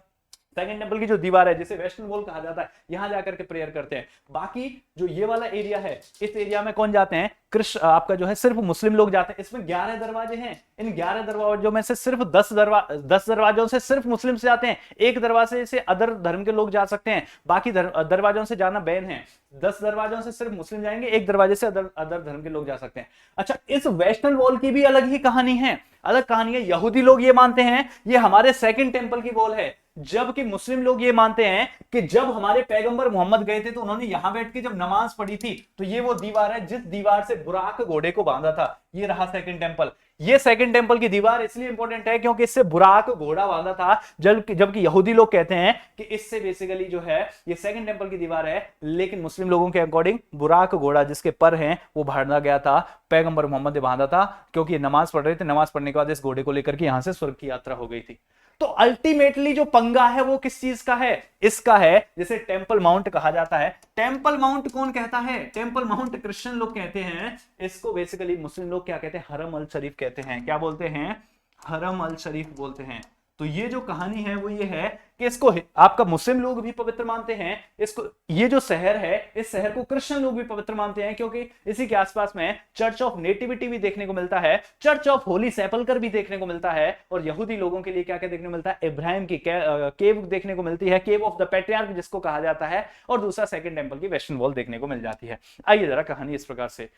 सेकंड टेंपल की जो दीवार है जिसे वेस्टर्न वॉल कहा जाता है, यहां जाकर के प्रेयर करते हैं। बाकी जो ये वाला एरिया है, इस एरिया में कौन जाते हैं? कृष्ण आपका जो है सिर्फ मुस्लिम लोग जाते हैं। इसमें 11 दरवाजे हैं, इन 11 दरवाजों में से सिर्फ 10 दरवाजों से सिर्फ मुस्लिम से जाते हैं, एक दरवाजे से अदर धर्म के लोग जा सकते हैं, बाकी दरवाजों से जाना बैन है। 10 दरवाजों से सिर्फ मुस्लिम जाएंगे, एक दरवाजे से अदर धर्म के लोग जा सकते हैं। अच्छा, इस वेस्टर्न वॉल की भी अलग ही कहानी है, अलग कहानी है। यहूदी लोग ये मानते हैं ये हमारे सेकंड टेंपल की वॉल है, जबकि मुस्लिम लोग ये मानते हैं कि जब हमारे पैगंबर मोहम्मद गए थे तो उन्होंने यहां बैठ के जब नमाज पढ़ी थी, तो ये वो दीवार है जिस दीवार से बुराक घोड़े को बांधा था। ये रहा सेकंड टेंपल। ये सेकंड टेंपल की दीवार इसलिए इंपॉर्टेंट है क्योंकि इससे बुराक घोड़ा बांधा था, जबकि यहूदी लोग कहते हैं कि इससे बेसिकली जो है ये सेकंड टेंपल की दीवार है, लेकिन मुस्लिम लोगों के अकॉर्डिंग बुराक घोड़ा जिसके पर हैं वो बांधा गया था, पैगंबर मोहम्मद ने बांधा था, क्योंकि नमाज पढ़ रहे थे, नमाज पढ़ने के बाद इस घोड़े को लेकर के यहां से स्वर्ग की यात्रा हो गई थी। तो अल्टीमेटली जो पंगा है वो किस चीज का है? इसका है जिसे टेंपल माउंट कहा जाता है। टेंपल माउंट कौन कहता है? टेंपल माउंट क्रिश्चियन लोग कहते हैं, इसको बेसिकली मुस्लिम लोग क्या कहते हैं? हरम अल शरीफ कहते हैं। क्या बोलते हैं? हरम अल शरीफ बोलते हैं। तो ये जो कहानी है वो ये है कि इसको आपका मुस्लिम लोग भी पवित्र मानते हैं, इसको, ये जो शहर है इस शहर को क्रिश्चियन लोग भी पवित्र मानते हैं, क्योंकि इसी के आसपास में चर्च ऑफ नेटिविटी भी देखने को मिलता है, चर्च ऑफ होली सेपल्कर भी देखने को मिलता है, और यहूदी लोगों के लिए क्या क्या देखने को मिलता है? इब्राहिम की केव देखने को मिलती है, केव ऑफ द पैट्रियार्क जिसको कहा जाता है, और दूसरा सेकंड टेंपल की वेस्टर्न वॉल देखने को मिल जाती है। आइए जरा कहानी इस प्रकार से।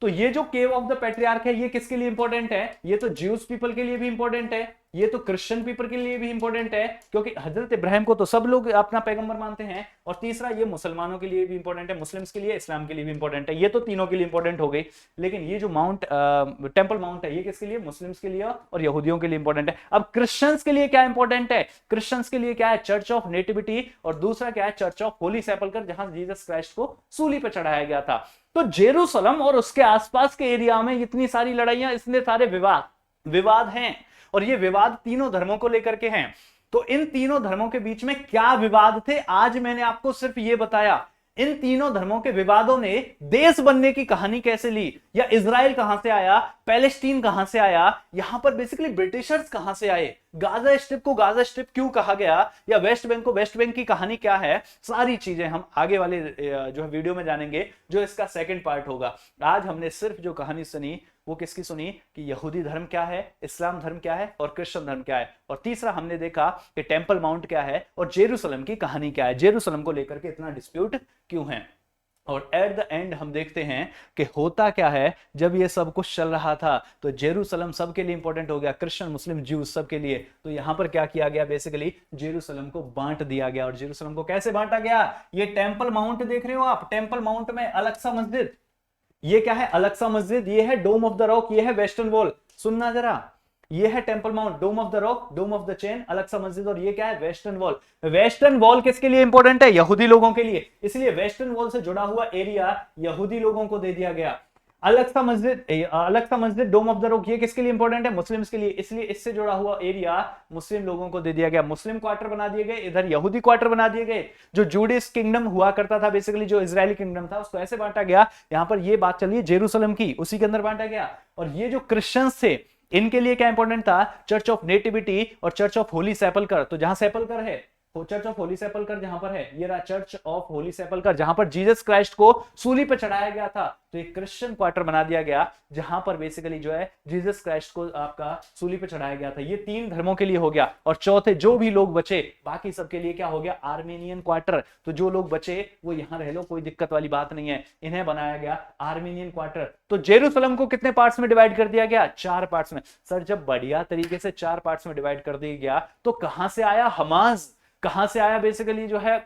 तो ये जो केव ऑफ द पैट्रियार्क है ये किसके लिए इंपॉर्टेंट है? ये तो ज्यूज पीपल के लिए भी इंपॉर्टेंट है, ये तो क्रिश्चियन पीपल के लिए भी इंपॉर्टेंट है, क्योंकि हजरत इब्राहिम को तो सब लोग अपना पैगंबर मानते हैं, और तीसरा ये मुसलमानों के लिए भी इंपॉर्टेंट है, मुस्लिम्स के लिए, इस्लाम के लिए भी इंपॉर्टेंट है। ये तो तीनों के लिए इंपॉर्टेंट हो गई, लेकिन ये जो टेंपल माउंट है ये किसके लिए? मुस्लिम्स के लिए और यहूदियों के लिए इंपॉर्टेंट है। अब क्रिश्चियंस के लिए क्या इंपॉर्टेंट है? क्रिश्चियंस के लिए क्या है? चर्च ऑफ नेटिविटी, और दूसरा क्या है? चर्च ऑफ होली सेपल्कर, जहां जीसस क्राइस्ट को सूली पर चढ़ाया गया था। तो जेरूसलम और उसके आसपास के एरिया में इतनी सारी लड़ाइयां, इतने सारे विवाद हैं, और ये विवाद तीनों धर्मों को लेकर के हैं। तो इन तीनों धर्मों के बीच में क्या विवाद थे, आज मैंने आपको सिर्फ ये बताया। इन तीनों धर्मों के विवादों ने देश बनने की कहानी कैसे ली, या इजराइल कहां से आया, पैलेस्टीन कहां से आया, यहां पर बेसिकली ब्रिटिशर्स कहां से आए, गाजा स्ट्रिप को गाजा स्ट्रिप क्यों कहा गया, या वेस्ट बैंक को वेस्ट बैंक की कहानी क्या है, सारी चीजें हम आगे वाले जो है वीडियो में जानेंगे, जो इसका सेकंड पार्ट होगा। आज हमने सिर्फ जो कहानी सुनी वो किसकी सुनी कि यहूदी धर्म क्या है, इस्लाम धर्म क्या है, और क्रिश्चियन धर्म क्या है, और तीसरा हमने देखा कि टेंपल माउंट क्या है, और जेरूसलम की कहानी क्या है, जेरूसलम को लेकर के इतना डिस्प्यूट क्यों है। और एट द एंड हम देखते हैं कि होता क्या है, जब ये सब कुछ चल रहा था तो जेरूसलम सबके लिए इंपॉर्टेंट हो गया, क्रिश्चियन, मुस्लिम, ज्यूज सबके लिए। तो यहां पर क्या किया गया? बेसिकली जेरूसलम को बांट दिया गया। और जेरूसलम को कैसे बांटा गया? ये टेंपल माउंट देख रहे हो आप, टेंपल माउंट में अलक्सा मस्जिद, ये क्या है? अलक्सा मस्जिद, ये है डोम ऑफ द रॉक, ये है वेस्टर्न वॉल। सुनना जरा, ये है Temple Mount, Dome of the Rock, Dome of the Chain, Al Aqsa मस्जिद, और ये क्या है? Western wall. वेस्टर्न वॉल किसके लिए इंपॉर्टेंट है? यहूदी लोगों के लिए, इसलिए वेस्टर्न वॉल से जुड़ा हुआ एरिया यहूदी लोगों को दे दिया गया। अलक्सा मस्जिद, डोम ऑफ द रॉक, ये किसके लिए इंपॉर्टेंट है? मुस्लिम्स के लिए, इसलिए इससे जुड़ा हुआ एरिया मुस्लिम लोगों को दे दिया गया। मुस्लिम क्वार्टर बना दिए गए, इधर यहूदी क्वार्टर बना दिए गए। जो जूडिश किंगडम हुआ करता था, बेसिकली जो इजरायली किंगडम था, उसको ऐसे बांटा गया। यहां पर ये बात चलिए जेरूसलम की, उसी के अंदर बांटा गया। और ये जो क्रिश्चियंस थे इनके लिए क्या इंपॉर्टेंट था? चर्च ऑफ नेटिविटी और चर्च ऑफ होली सेपल्कर। तो जहां सेपल्कर है, चर्च ऑफ होली सेपल्कर जहां पर है, ये रहा चर्च ऑफ होली सेपल्कर, जहां पर जीसस क्राइस्ट को सूली पर चढ़ाया गया था। तो एक क्रिश्चियन क्वार्टर बना दिया गया, जहां पर बेसिकली जो है जीसस क्राइस्ट को आपका सूली पर चढ़ाया गया था। ये तीन धर्मों के लिए हो गया। और चौथे जो भी लोग बचे, बाकी सबके लिए क्या हो गया? Armenian quarter. तो जो लोग बचे वो यहां रह लो, कोई दिक्कत वाली बात नहीं है, इन्हें बनाया गया आर्मेनियन क्वार्टर। तो जेरूसलम को कितने पार्ट्स में डिवाइड कर दिया गया? 4 पार्ट्स में। सर जब बढ़िया तरीके से 4 पार्ट्स में डिवाइड कर दिया गया तो कहां से आया हमास? कहां से आया बेसिकली जो है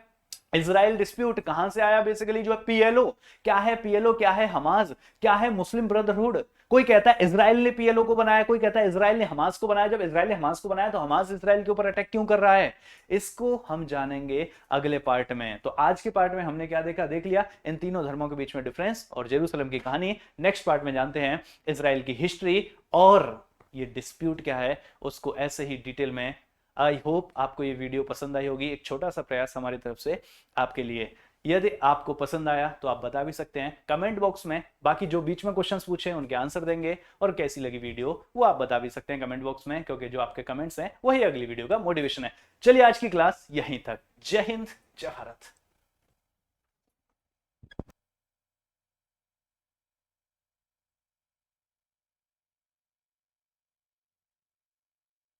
इजराइल डिस्प्यूट कहां से आया? बेसिकली जो है पीएलओ। क्या है पीएलओ, क्या है हमास, क्या है मुस्लिम ब्रदरहुड? कोई कहता है इजराइल ने पीएलओ को बनाया, कोई कहता है इजराइल ने हमास को बनाया। जब इजराइल ने हमास को बनाया तो हमास इजराइल के ऊपर अटैक क्यों कर रहा है? इसको हम जानेंगे अगले पार्ट में। तो आज के पार्ट में हमने क्या देखा, देख लिया इन तीनों धर्मों के बीच में डिफरेंस और जेरूसलम की कहानी। नेक्स्ट पार्ट में जानते हैं इजराइल की हिस्ट्री और ये डिस्प्यूट क्या है उसको ऐसे ही डिटेल में। आई होप आपको ये वीडियो पसंद आई होगी, एक छोटा सा प्रयास हमारी तरफ से आपके लिए। यदि आपको पसंद आया तो आप बता भी सकते हैं कमेंट बॉक्स में, बाकी जो बीच में क्वेश्चंस पूछे उनके आंसर देंगे, और कैसी लगी वीडियो वो आप बता भी सकते हैं कमेंट बॉक्स में, क्योंकि जो आपके कमेंट्स हैं वही अगली वीडियो का मोटिवेशन है। चलिए आज की क्लास यहीं तक। जय हिंद, जय भारत।